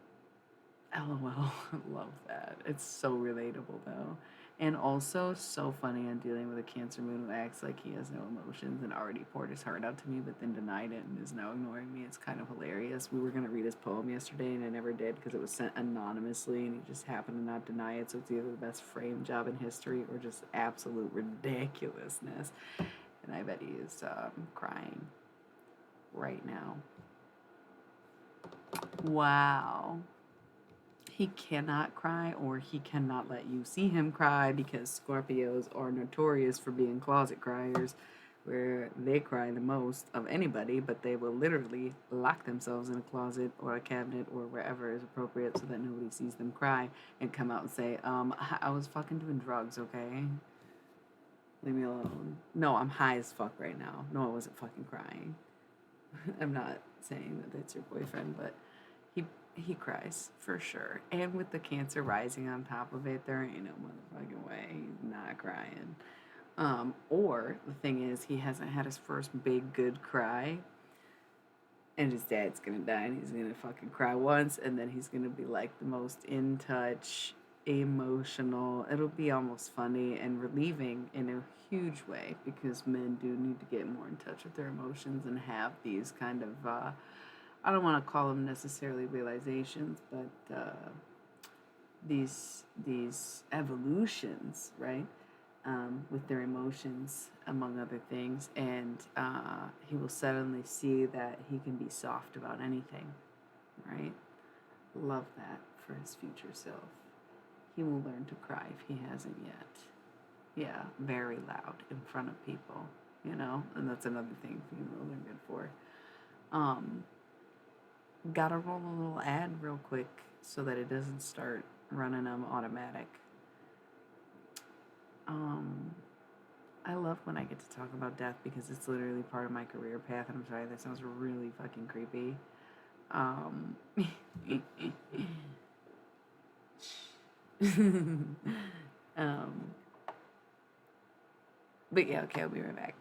LOL, I love that. It's so relatable though. And also so funny on dealing with a Cancer moon who acts like he has no emotions and already poured his heart out to me, but then denied it and is now ignoring me. It's kind of hilarious. We were going to read his poem yesterday and I never did because it was sent anonymously and he just happened to not deny it. So it's either the best frame job in history or just absolute ridiculousness. And I bet he is crying right now. Wow. He cannot cry or he cannot let you see him cry because Scorpios are notorious for being closet criers where they cry the most of anybody, but they will literally lock themselves in a closet or a cabinet or wherever is appropriate so that nobody sees them cry and come out and say, I was fucking doing drugs, okay? Leave me alone. No, I'm high as fuck right now. No, I wasn't fucking crying. I'm not saying that that's your boyfriend, but he he cries for sure. And with the cancer rising on top of it, there ain't no motherfucking way he's not crying. Or the thing is, he hasn't had his first big good cry, and his dad's gonna die, and he's gonna fucking cry once, and then he's gonna be like the most in touch, emotional. It'll be almost funny and relieving in a huge way because men do need to get more in touch with their emotions and have these kind of I don't want to call them necessarily realizations, but these evolutions, right? With their emotions, among other things, and he will suddenly see that he can be soft about anything, right? Love that for his future self. He will learn to cry if he hasn't yet. Yeah, very loud in front of people, and that's another thing funerals are good for. Um, Gotta roll a little ad real quick so that it doesn't start running them automatic. I love when I get to talk about death because it's literally part of my career path. And I'm sorry, that sounds really fucking creepy. Um, um, but yeah, okay, I'll be right back.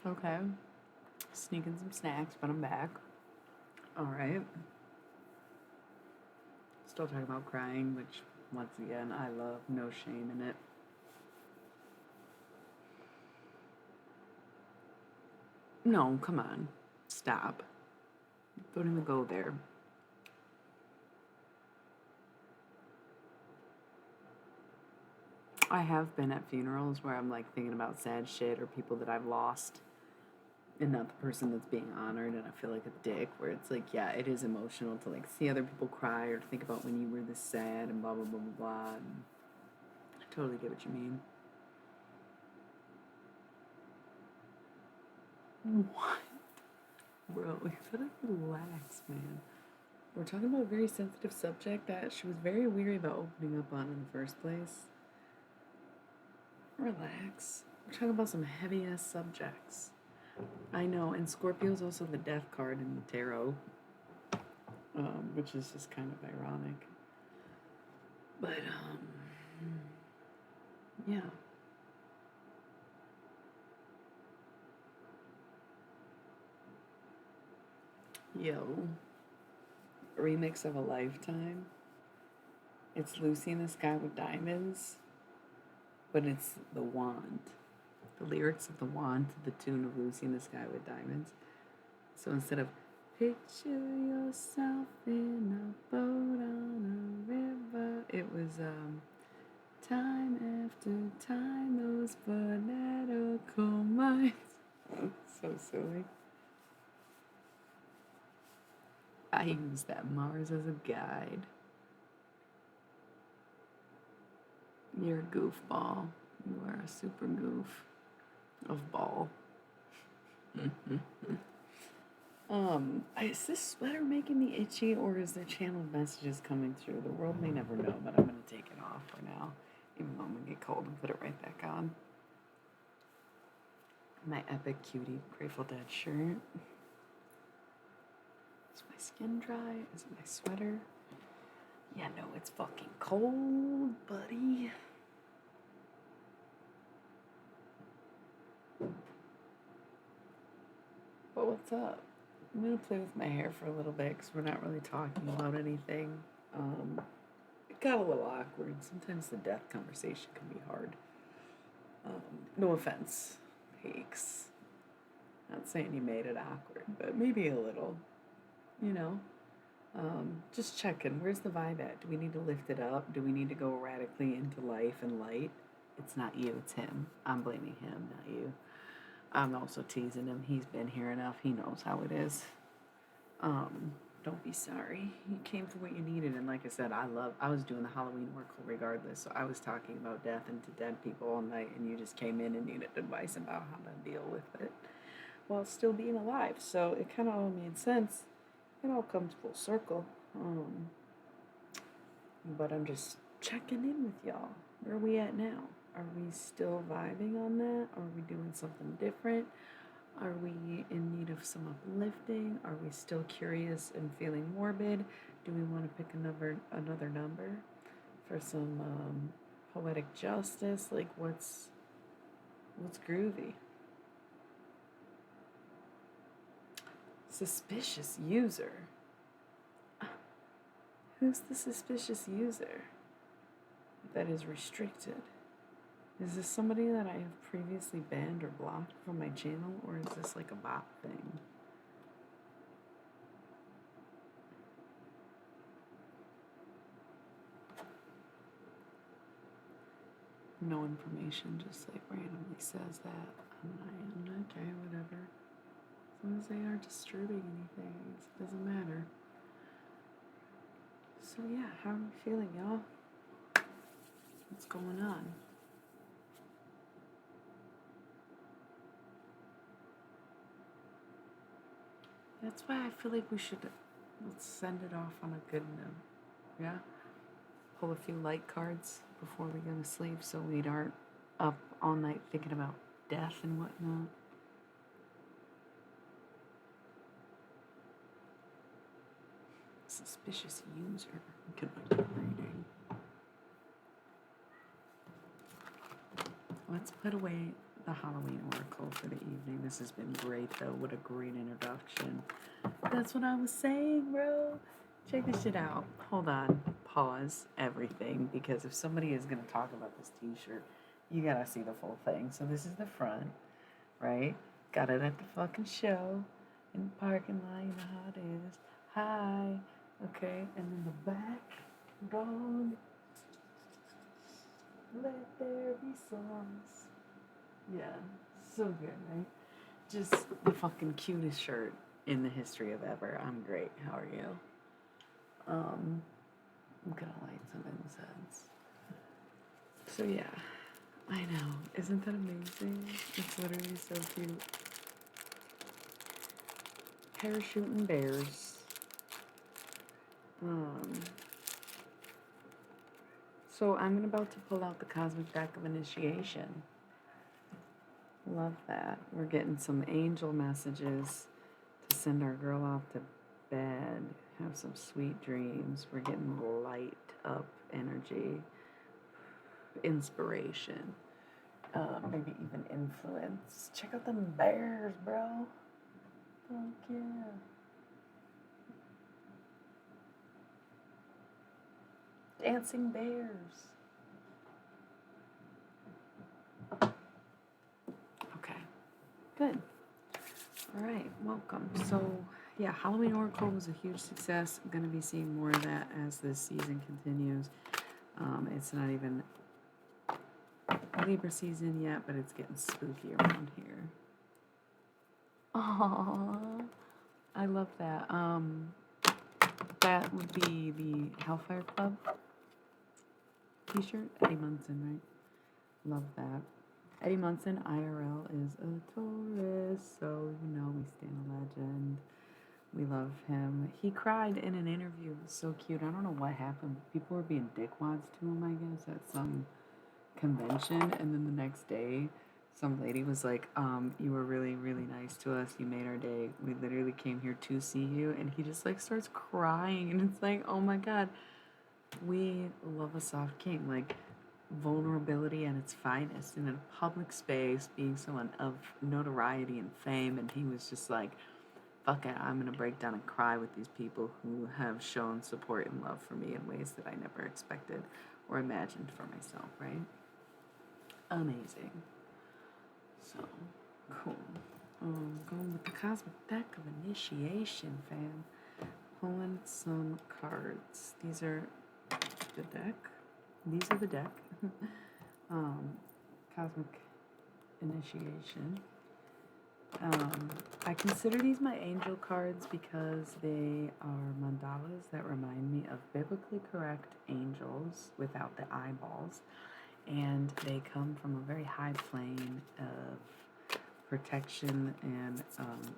Okay, sneaking some snacks, but I'm back. All right. Still talking about crying, which, once again, I love. No shame in it. No, come on. Stop. Don't even go there. I have been at funerals where I'm like thinking about sad shit or people that I've lost and not the person that's being honored, and I feel like a dick where it's like, yeah, it is emotional to like see other people cry or think about when you were this sad and blah blah blah blah blah. And I totally get what you mean. What? Bro, you gotta relax, man. We're talking about a very sensitive subject that she was very weary about opening up on in the first place. Relax. We're talking about some heavy ass subjects. I know, and Scorpio's also the death card in the tarot, which is just kind of ironic. But, yeah. Yo, remix of a lifetime. It's Lucy in the Sky with Diamonds, but it's the wand. The lyrics of the wand to the tune of Lucy in the Sky with Diamonds. So instead of Picture yourself in a boat on a river. It was time after time, those fanatical minds. So silly. I use that Mars as a guide. You're a goofball. You are a super goof of ball. Is this sweater making me itchy, or is there channeled messages coming through? The world may never know, but I'm gonna take it off for now, even though I'm gonna get cold and put it right back on. My epic cutie Grateful Dead shirt. Is my skin dry? Is it my sweater? Yeah, no, it's fucking cold, buddy. But what's up? I'm gonna play with my hair for a little bit because we're not really talking about anything. It got a little awkward. Sometimes the death conversation can be hard. No offense, Peaks. Not saying you made it awkward, but maybe a little. You know? Just checking. Where's the vibe at? Do we need to lift it up? Do we need to go radically into life and light? It's not you, it's him. I'm blaming him, not you. I'm also teasing him. He's been here enough. He knows how it is. Don't be sorry. You came for what you needed. And like I said, I was doing the Halloween work regardless. So I was talking about death and to dead people all night. And you just came in and needed advice about how to deal with it while still being alive. So it kind of all made sense. It all comes full circle. But I'm just checking in with y'all. Where are we at now? Are we still vibing on that? Are we doing something different? Are we in need of some uplifting? Are we still curious and feeling morbid? Do we want to pick another number for some poetic justice? Like what's groovy? Suspicious user. Who's the suspicious user that is restricted? Is this somebody that I have previously banned or blocked from my channel, or is this like a bot thing? No information, just like randomly says that. I'm okay, whatever. As long as they aren't disturbing anything, it doesn't matter. So yeah, how are you feeling, y'all? What's going on? That's why I feel like let's send it off on a good note. Yeah? Pull a few light cards before we go to sleep so we aren't up all night thinking about death and whatnot. Suspicious user. Conducting reading. Let's put away the Halloween oracle for the evening. This has been great, though. What a great introduction. That's what I was saying, bro. Check this shit out. Hold on. Pause everything, because if somebody is going to talk about this t-shirt, you gotta see the full thing. So this is the front, right? Got it at the fucking show. In the parking lot, you know how it is. Hi. Okay, and then the back, dog. Let there be songs. Yeah, so good, right? Just the fucking cutest shirt in the history of ever. I'm great. How are you? I'm gonna light some incense. So yeah, I know. Isn't that amazing? It's literally so cute. Parachuting bears. So I'm about to pull out the Cosmic Deck of Initiation. Love that. We're getting some angel messages to send our girl off to bed. Have some sweet dreams. We're getting light up energy. Inspiration. Maybe even influence. Check out them bears, bro. Fuck yeah. Dancing bears. Okay, good. All right, welcome. So Yeah, Halloween Oracle was a huge success. I'm going to be seeing more of that as this season continues. It's not even Libra season yet, but it's getting spooky around here. Aww, I love that. That would be the Hellfire Club t-shirt. Eddie Munson, right? Love that. Eddie Munson, IRL, is a Taurus, so you know we stand a legend. We love him. He cried in an interview. It was so cute. I don't know what happened. People were being dickwads to him, I guess, at some convention. And then the next day, some lady was like, you were really, really nice to us. You made our day. We literally came here to see you. And he just like starts crying. And it's like, oh my God, we love a soft king. Like, vulnerability at its finest in a public space, being someone of notoriety and fame. And he was just like, fuck it, I'm gonna break down and cry with these people who have shown support and love for me in ways that I never expected or imagined for myself, right? Amazing. So, cool. Going with the Cosmic Deck of Initiation, fam. Pulling some cards. These are the deck. These are the deck. Cosmic Initiation. I consider these my angel cards because they are mandalas that remind me of biblically correct angels without the eyeballs. And they come from a very high plane of protection and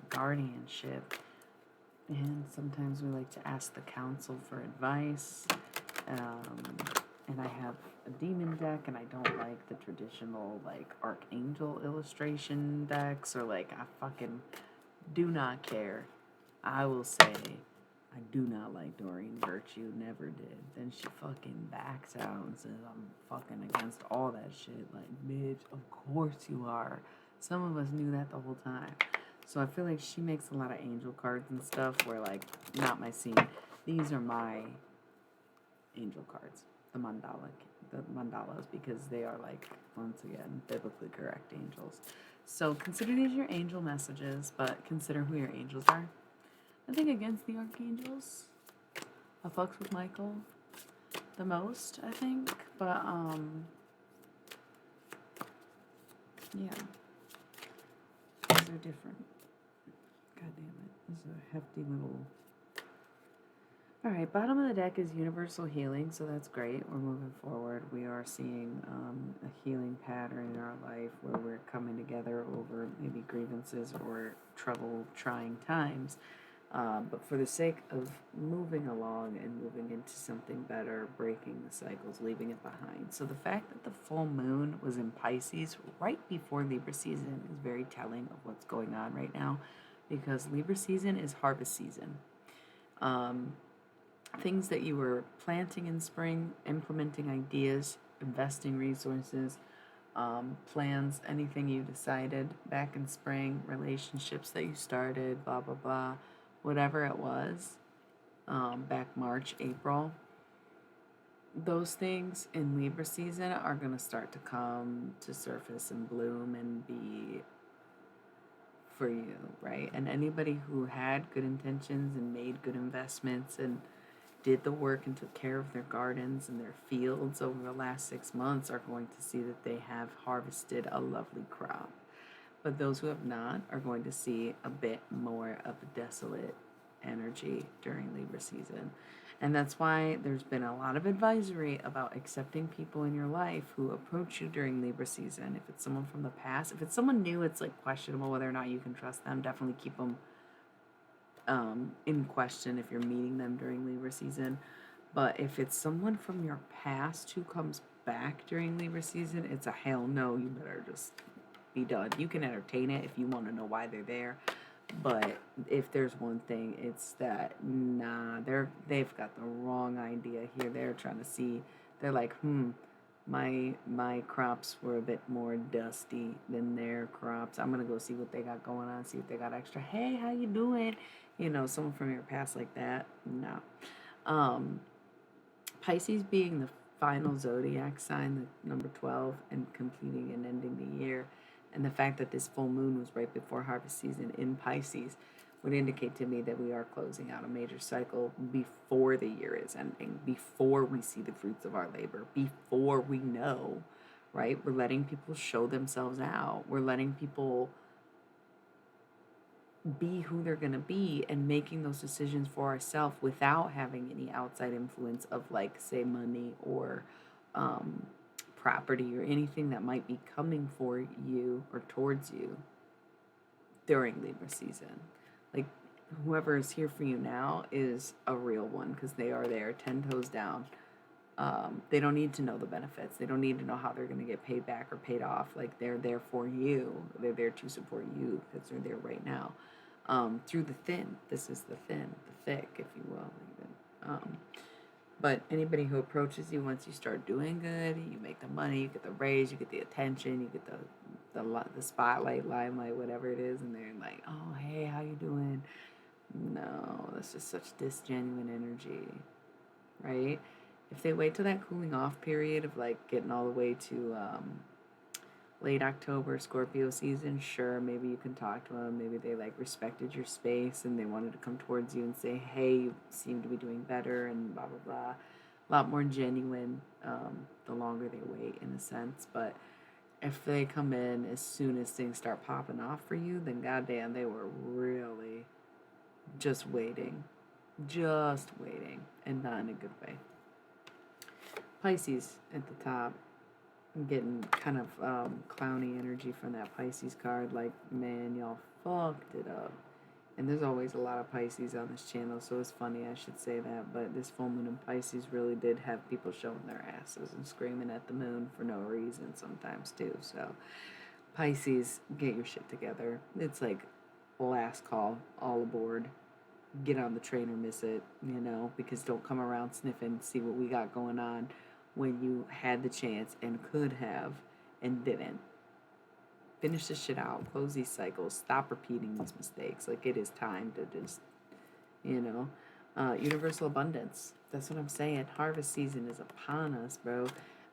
guardianship. And sometimes we like to ask the council for advice. And I have a demon deck, and I don't like the traditional like archangel illustration decks, or like I fucking do not care. I will say I do not like Doreen Virtue, never did. Then she fucking backs out and says I'm fucking against all that shit. Like, bitch, of course you are. Some of us knew that the whole time. So I feel like she makes a lot of angel cards and stuff where like, not my scene. These are my angel cards. The mandalas, because they are like, once again, biblically correct angels. So consider these your angel messages, but consider who your angels are. Nothing against the archangels. I fucks with Michael the most, I think, but yeah, these are different. God damn it, this is a hefty little. All right, bottom of the deck is universal healing, so that's great. We're moving forward. We are seeing a healing pattern in our life where we're coming together over maybe grievances or trouble, trying times. But for the sake of moving along and moving into something better, breaking the cycles, leaving it behind. So the fact that the full moon was in Pisces right before Libra season is very telling of what's going on right now, because Libra season is harvest season. Things that you were planting in spring, implementing ideas, investing resources, plans, anything you decided back in spring, relationships that you started, blah, blah, blah, whatever it was, back March, April, those things in Libra season are going to start to come to surface and bloom and be for you, right? And anybody who had good intentions and made good investments and did the work and took care of their gardens and their fields over the last 6 months are going to see that they have harvested a lovely crop. But those who have not are going to see a bit more of a desolate energy during Libra season. And that's why there's been a lot of advisory about accepting people in your life who approach you during Libra season. If it's someone from the past, if it's someone new, it's like questionable whether or not you can trust them. Definitely keep them in question if you're meeting them during Libra season. But if it's someone from your past who comes back during Libra season, it's a hell no. You better just be done. You can entertain it if you want to know why they're there. But if there's one thing, it's that they've got the wrong idea here. They're trying to see. They're like, my crops were a bit more dusty than their crops. I'm gonna go see what they got going on. See if they got extra. Hey, how you doing? You know, someone from your past like that. No. Pisces being the final zodiac sign, the number 12, and completing and ending the year, and the fact that this full moon was right before harvest season in Pisces, would indicate to me that we are closing out a major cycle before the year is ending, before we see the fruits of our labor, before we know, right? We're letting people show themselves out. We're letting people be who they're going to be and making those decisions for ourselves without having any outside influence of, like, say, money or um, property or anything that might be coming for you or towards you during Libra season. Like, whoever is here for you now is a real one, because they are there 10 toes down. They don't need to know the benefits. They don't need to know how they're going to get paid back or paid off. Like, they're there for you. They're there to support you because they're there right now. Through the thin. This is the thin, the thick, if you will, even. But anybody who approaches you, once you start doing good, you make the money, you get the raise, you get the attention, you get the spotlight, limelight, whatever it is, and they're like, oh, hey, how you doing? No, that's just such disgenuine energy, right? If they wait till that cooling off period of, like, getting all the way to late October, Scorpio season, sure, maybe you can talk to them. Maybe they, like, respected your space and they wanted to come towards you and say, hey, you seem to be doing better and blah, blah, blah. A lot more genuine the longer they wait, in a sense. But if they come in as soon as things start popping off for you, then goddamn, they were really just waiting, and not in a good way. Pisces at the top. I'm getting kind of clowny energy from that Pisces card. Like, man, y'all fucked it up. And there's always a lot of Pisces on this channel, so it's funny I should say that. But this full moon in Pisces really did have people showing their asses and screaming at the moon for no reason sometimes too. So Pisces, get your shit together. It's like last call, all aboard. Get on the train or miss it, because don't come around sniffing, see what we got going on when you had the chance and could have and didn't. Finish this shit out. Close these cycles. Stop repeating these mistakes. Like, it is time to just, universal abundance. That's what I'm saying. Harvest season is upon us, bro.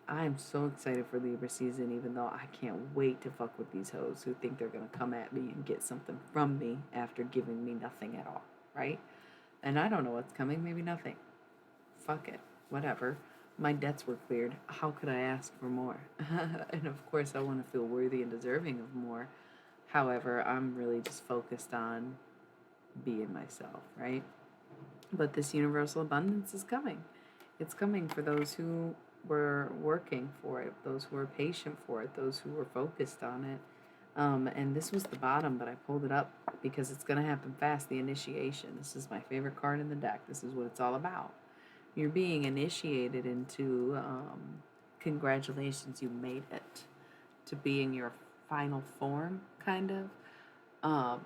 I'm so excited for Libra season, even though I can't wait to fuck with these hoes who think they're going to come at me and get something from me after giving me nothing at all, right? And I don't know what's coming. Maybe nothing. Fuck it. Whatever. My debts were cleared. How could I ask for more? And of course, I want to feel worthy and deserving of more. However, I'm really just focused on being myself, right? But this universal abundance is coming. It's coming for those who were working for it, those who were patient for it, those who were focused on it. And this was the bottom, but I pulled it up because it's going to happen fast. The initiation. This is my favorite card in the deck. This is what it's all about. You're being initiated into, congratulations, you made it, to being your final form, kind of.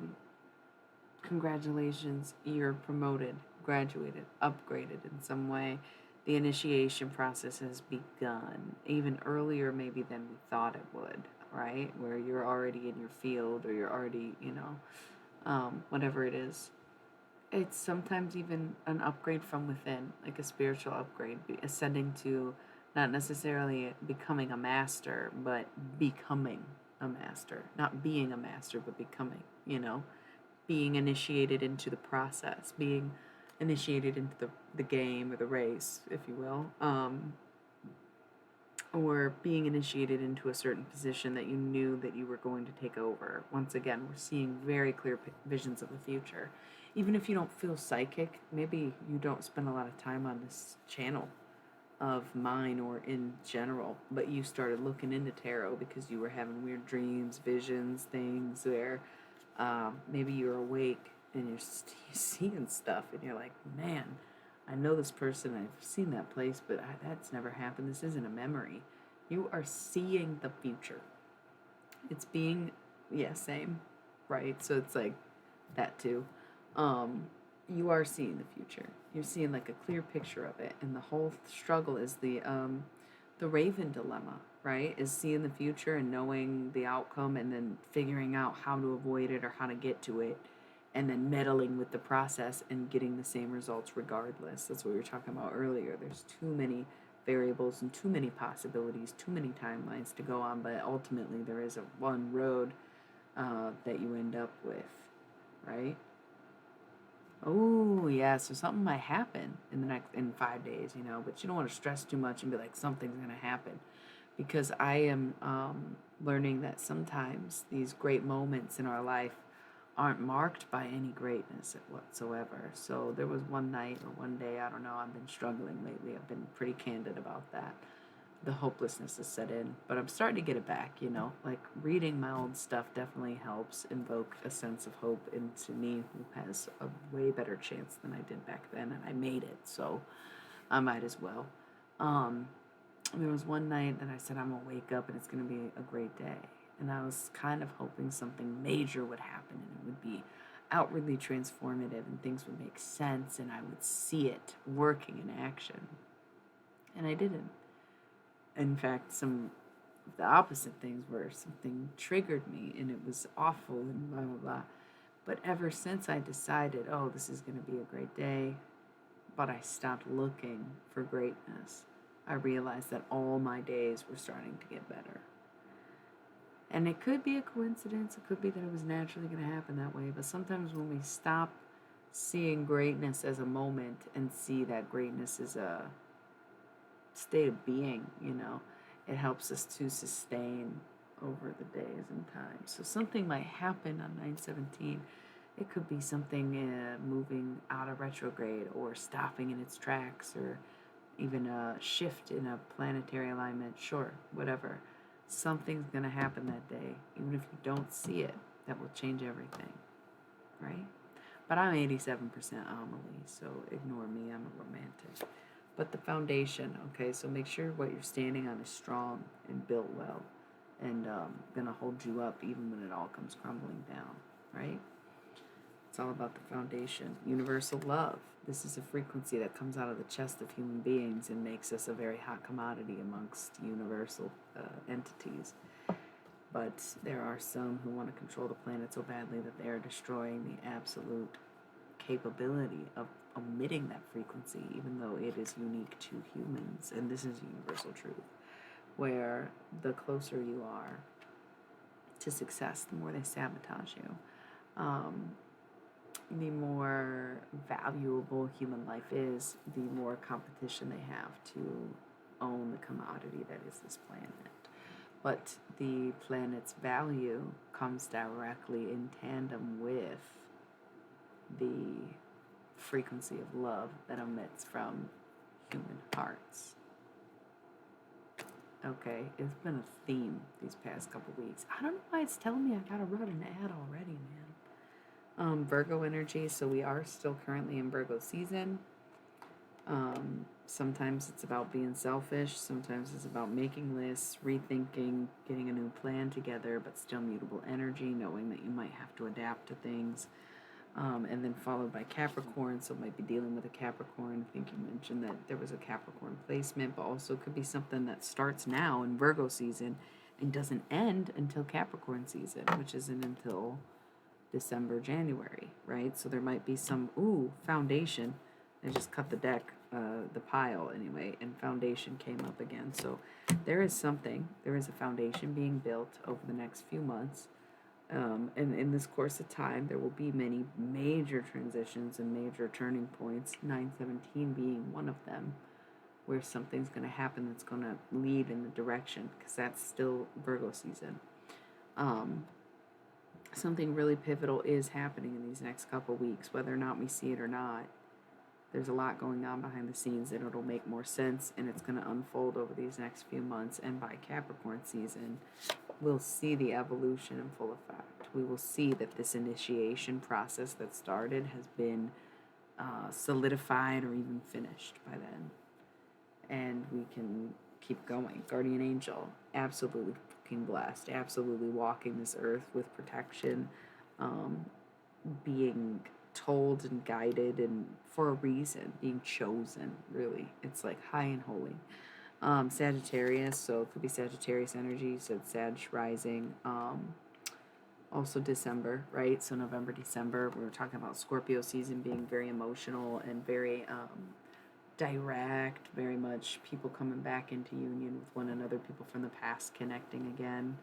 Congratulations, you're promoted, graduated, upgraded in some way. The initiation process has begun, even earlier maybe than we thought it would, right? Where you're already in your field, or you're already, whatever it is. It's sometimes even an upgrade from within, like a spiritual upgrade, ascending to not necessarily becoming a master, but becoming a master. Not being a master, but becoming, being initiated into the process, being initiated into the game or the race, if you will, or being initiated into a certain position that you knew that you were going to take over. Once again, we're seeing very clear visions of the future. Even if you don't feel psychic, maybe you don't spend a lot of time on this channel of mine or in general, but you started looking into tarot because you were having weird dreams, visions, things where maybe you're awake and you're seeing stuff and you're like, man, I know this person, I've seen that place, but that's never happened. This isn't a memory. You are seeing the future. It's being, same, right? So it's like that too. You are seeing the future. You're seeing like a clear picture of it, and the whole struggle is the Raven dilemma, right? Is seeing the future and knowing the outcome, and then figuring out how to avoid it or how to get to it, and then meddling with the process and getting the same results regardless. That's what we were talking about earlier. There's too many variables and too many possibilities, too many timelines to go on, but ultimately there is one road that you end up with, right? Oh, yeah. So something might happen in 5 days, but you don't want to stress too much and be like, something's going to happen. Because I am learning that sometimes these great moments in our life aren't marked by any greatness whatsoever. So there was one night or one day, I don't know, I've been struggling lately. I've been pretty candid about that. The hopelessness has set in, but I'm starting to get it back. Like reading my old stuff definitely helps invoke a sense of hope into me, who has a way better chance than I did back then, and I made it, so I might as well. Um, there was one night that I said, I'm gonna wake up and it's gonna be a great day. And I was kind of hoping something major would happen and it would be outwardly transformative and things would make sense and I would see it working in action. And I didn't. In fact, some of the opposite things were something triggered me and it was awful and blah, blah, blah. But ever since I decided, oh, this is gonna be a great day, but I stopped looking for greatness, I realized that all my days were starting to get better. And it could be a coincidence, it could be that it was naturally going to happen that way, but sometimes when we stop seeing greatness as a moment and see that greatness is a state of being, it helps us to sustain over the days and times. So something might happen on 9/17. It could be something moving out of retrograde or stopping in its tracks or even a shift in a planetary alignment. Sure, whatever. Something's going to happen that day, even if you don't see it, that will change everything, right? But I'm 87% Amelie, so ignore me, I'm a romantic. But the foundation, okay, so make sure what you're standing on is strong and built well and going to hold you up even when it all comes crumbling down, right? It's all about the foundation. Universal love. This is a frequency that comes out of the chest of human beings and makes us a very hot commodity amongst universal entities. But there are some who want to control the planet so badly that they are destroying the absolute capability of emitting that frequency, even though it is unique to humans. And this is universal truth, where the closer you are to success, the more they sabotage you. The more valuable human life is, the more competition they have to own the commodity that is this planet. But the planet's value comes directly in tandem with the frequency of love that emits from human hearts. Okay, it's been a theme these past couple weeks. I don't know why it's telling me I gotta run an ad already, man. Virgo energy, so we are still currently in Virgo season. Sometimes it's about being selfish, sometimes it's about making lists, rethinking, getting a new plan together, but still mutable energy, knowing that you might have to adapt to things. And then followed by Capricorn, so might be dealing with a Capricorn. I think you mentioned that there was a Capricorn placement, but also could be something that starts now in Virgo season and doesn't end until Capricorn season, which isn't until December, January, right? So there might be some, foundation. I just cut the deck, the pile anyway, and foundation came up again. So there is a foundation being built over the next few months. And in this course of time, there will be many major transitions and major turning points, 9/17 being one of them, where something's going to happen that's going to lead in the direction, because that's still Virgo season. Something really pivotal is happening in these next couple weeks, whether or not we see it or not. There's a lot going on behind the scenes, and it'll make more sense, and it's going to unfold over these next few months. And by Capricorn season, we'll see the evolution in full effect. We will see that this initiation process that started has been solidified or even finished by then. And we can keep going. Guardian angel, absolutely fucking blessed, absolutely walking this earth with protection, being told and guided and for a reason, being chosen, really. It's like high and holy. Sagittarius, so it could be Sagittarius energy, so it's Sag rising. Also December, right? So November, December, we were talking about Scorpio season being very emotional and very direct, very much people coming back into union with one another, people from the past connecting again.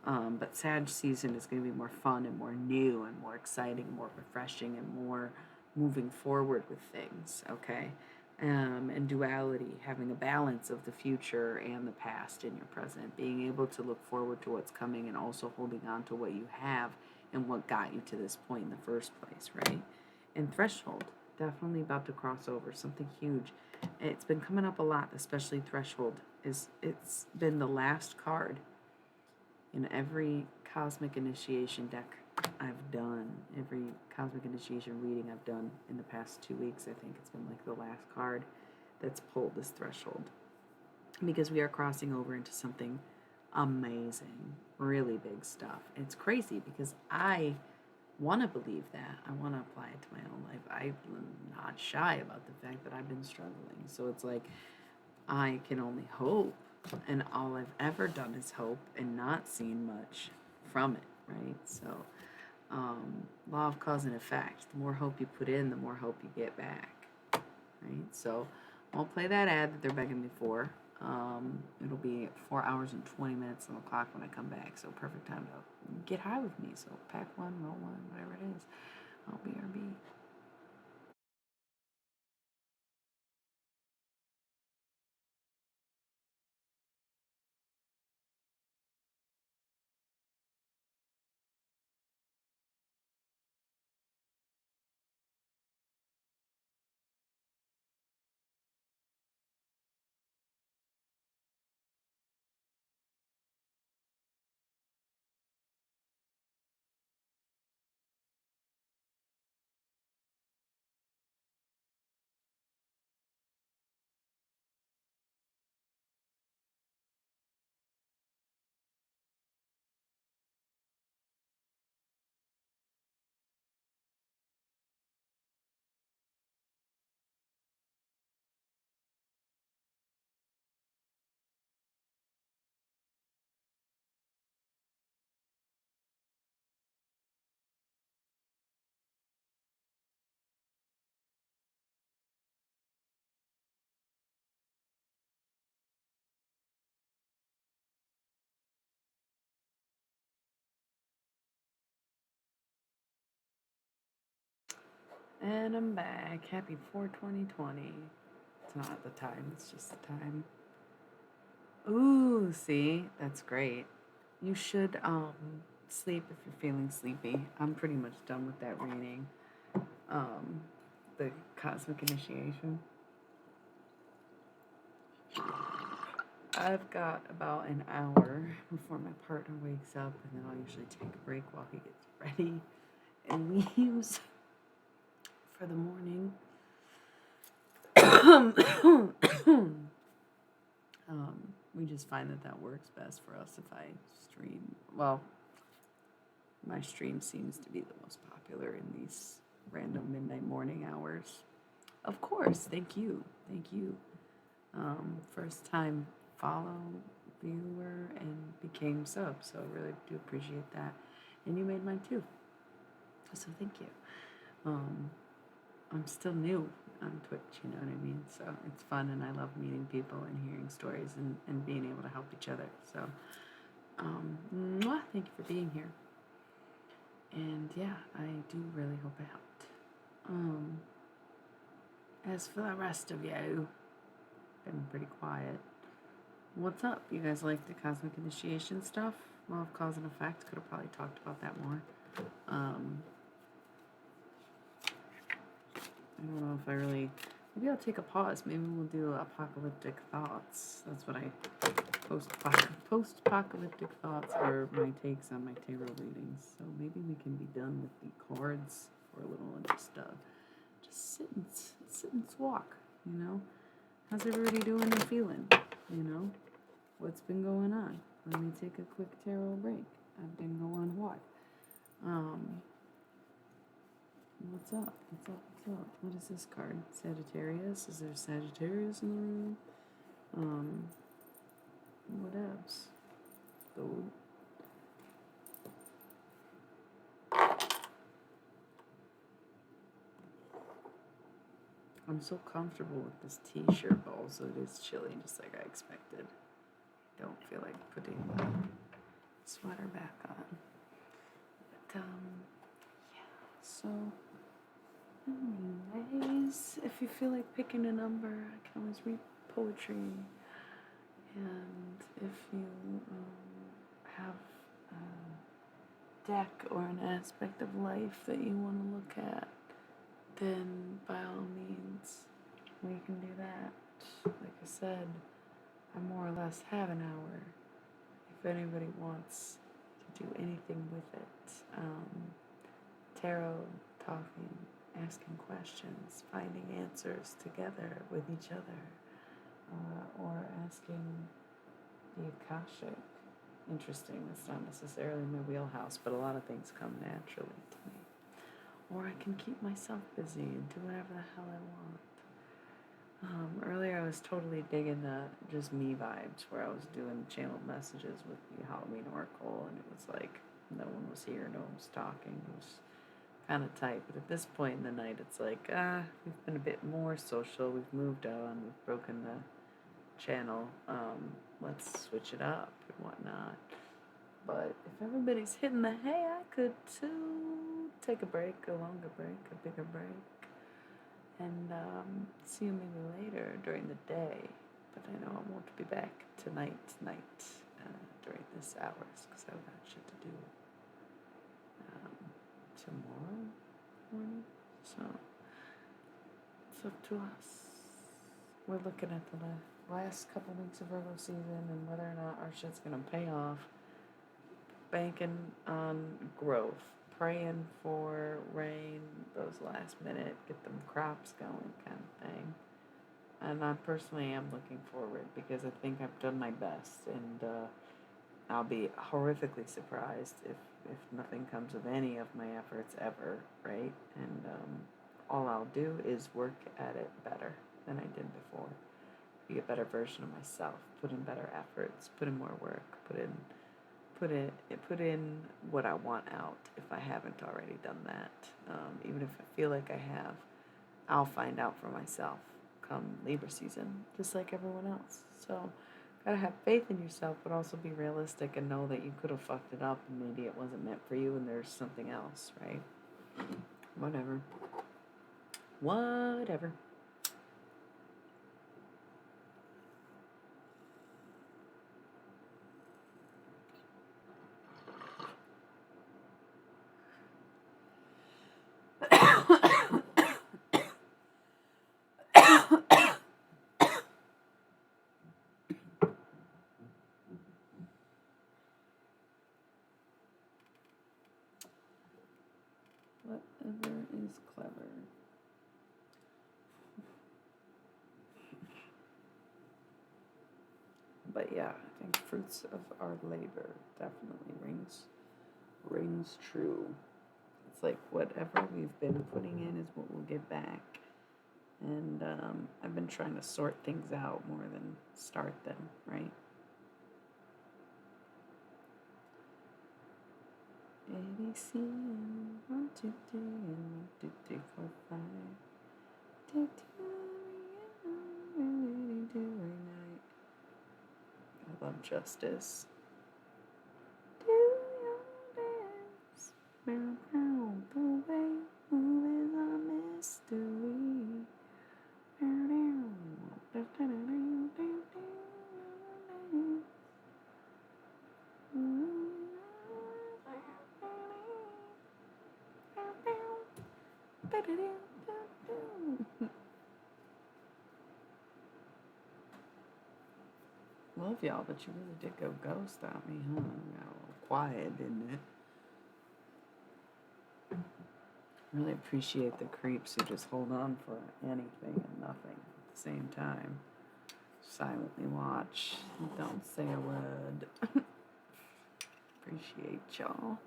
But Sag season is going to be more fun and more new and more exciting, more refreshing and more moving forward with things, okay? And duality, having a balance of the future and the past in your present, being able to look forward to what's coming and also holding on to what you have and what got you to this point in the first place, right? And threshold, definitely about to cross over, something huge. It's been coming up a lot, especially threshold. It's been the last card in every cosmic initiation deck I've done, every cosmic initiation reading I've done in the past 2 weeks. I think it's been like the last card that's pulled this threshold, because we are crossing over into something amazing, really big stuff. It's crazy because I want to believe that. I want to apply it to my own life. I'm not shy about the fact that I've been struggling. So it's like I can only hope, and all I've ever done is hope and not seen much from it, right? So, law of cause and effect. The more hope you put in, the more hope you get back, right? So, I'll play that ad that they're begging me for. It'll be 4 hours and 20 minutes on the clock when I come back, so perfect time to get high with me. So, pack one, roll one, whatever it is. I'll BRB. And I'm back. Happy 4/20/20. It's not the time, it's just the time. Ooh, see? That's great. You should sleep if you're feeling sleepy. I'm pretty much done with that reading. Um the cosmic initiation. I've got about an hour before my partner wakes up, and then I'll usually take a break while he gets ready and leaves for the morning. We just find that works best for us if I stream. Well, my stream seems to be the most popular in these random midnight morning hours. Of course, thank you. Thank you. First time follow, viewer, and became sub, so I really do appreciate that. And you made mine too, so thank you. I'm still new on Twitch, you know what I mean? So it's fun, and I love meeting people and hearing stories and being able to help each other. So, thank you for being here. And yeah, I do really hope I helped. As for the rest of you, been pretty quiet. What's up? You guys like the cosmic initiation stuff? Law of cause and effect. Could have probably talked about that more. I don't know if I really. Maybe I'll take a pause. Maybe we'll do apocalyptic thoughts. That's what I post-apocalyptic thoughts are my takes on my tarot readings. So maybe we can be done with the cards for a little and just sit and walk. You know, how's everybody doing and feeling? You know, what's been going on? Let me take a quick tarot break. I've been going what? What's up? What's up? What's up? What is this card? Sagittarius? Is there Sagittarius in the room? What else? Gold. I'm so comfortable with this t-shirt, but also it is chilly, just like I expected. Don't feel like putting the sweater back on. But, yeah, so Anyways, if you feel like picking a number, I can always read poetry. And if you have a deck or an aspect of life that you want to look at, then by all means, we can do that. Like I said, I more or less have an hour if anybody wants to do anything with it. Tarot, talking, asking questions, finding answers together with each other, or asking the Akashic. Interesting, that's not necessarily my wheelhouse, but a lot of things come naturally to me. Or I can keep myself busy and do whatever the hell I want. Earlier I was totally digging the just me vibes where I was doing channeled messages with the Halloween Oracle, and it was like no one was here, no one was talking. It was kind of tight, but at this point in the night it's like, we've been a bit more social, we've moved on, we've broken the channel, let's switch it up and whatnot. But if everybody's hitting the hey, I could too, take a break, a longer break, a bigger break, and see you maybe later during the day. But I know I won't be back tonight during this hours because I've got shit to do tomorrow morning. So it's up to us. We're looking at the last couple weeks of Virgo season and whether or not our shit's gonna pay off. Banking on growth, praying for rain, those last minute, get them crops going kind of thing. And I personally am looking forward because I think I've done my best, and I'll be horrifically surprised if nothing comes of any of my efforts ever, right? And all I'll do is work at it better than I did before. Be a better version of myself, put in better efforts, put in more work, put in what I want out if I haven't already done that. Even if I feel like I have, I'll find out for myself come Libra season, just like everyone else. So, gotta have faith in yourself, but also be realistic and know that you could have fucked it up and maybe it wasn't meant for you and there's something else, right? Whatever. Whatever. Whatever is clever. But yeah, I think fruits of our labor definitely rings true. It's like whatever we've been putting in is what we'll get back. And I've been trying to sort things out more than start them, right? A, B, C, 1, 2, 3, 1, 2, 3, 4, 5. Take time, do right night. I love justice. Do your dance. The way move is a mystery. Love y'all, but you really did go ghost on me, huh? Got a little quiet, didn't it? Really appreciate the creeps who just hold on for anything and nothing at the same time. Silently watch. Don't say a word. Appreciate y'all.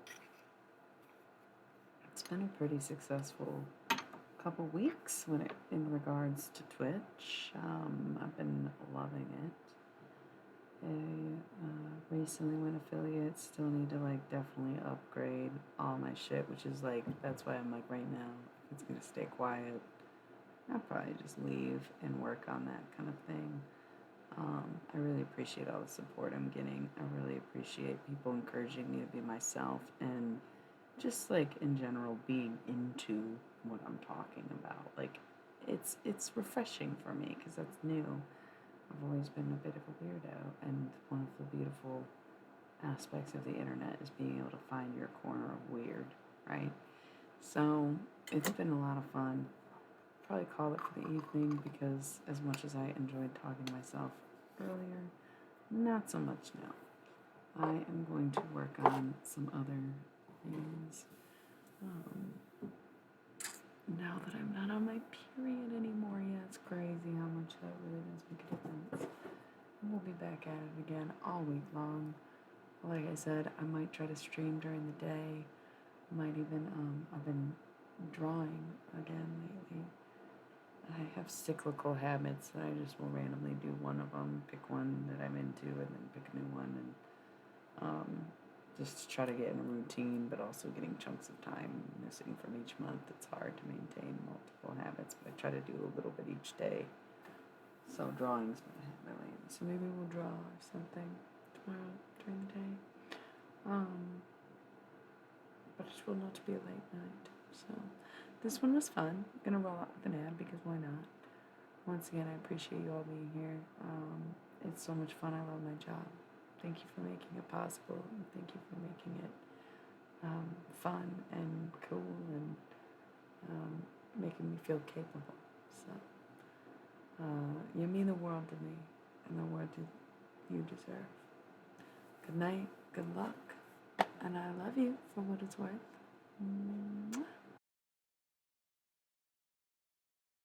It's been a pretty successful couple weeks in regards to Twitch. I've been loving it. I recently went affiliate. Still need to definitely upgrade all my shit, which is that's why I'm right now, if it's gonna stay quiet, I'll probably just leave and work on that kind of thing. I really appreciate all the support I'm getting. I really appreciate people encouraging me to be myself and just in general being into what I'm talking about. Like, it's refreshing for me because that's new. I've always been a bit of a weirdo, and one of the beautiful aspects of the internet is being able to find your corner of weird, right? So it's been a lot of fun. Probably call it for the evening because as much as I enjoyed talking to myself earlier, not so much now. I am going to work on some other things. Now that I'm not on my period anymore, yeah, it's crazy how much that really does make a difference. And we'll be back at it again all week long. Like I said, I might try to stream during the day. Might even, I've been drawing again lately. I have cyclical habits that I just will randomly do one of them, pick one that I'm into, and then pick a new one, and just to try to get in a routine, but also getting chunks of time missing from each month. It's hard to maintain multiple habits, but I try to do a little bit each day. So drawing's my habit lately. So maybe we'll draw or something tomorrow during the day. But it will not be a late night. So this one was fun. I'm gonna roll out with an ad because why not? Once again, I appreciate you all being here. It's so much fun. I love my job. Thank you for making it possible. And thank you for making it fun and cool and making me feel capable. So you mean the world to me, and the world you deserve. Good night. Good luck. And I love you for what it's worth. Mwah.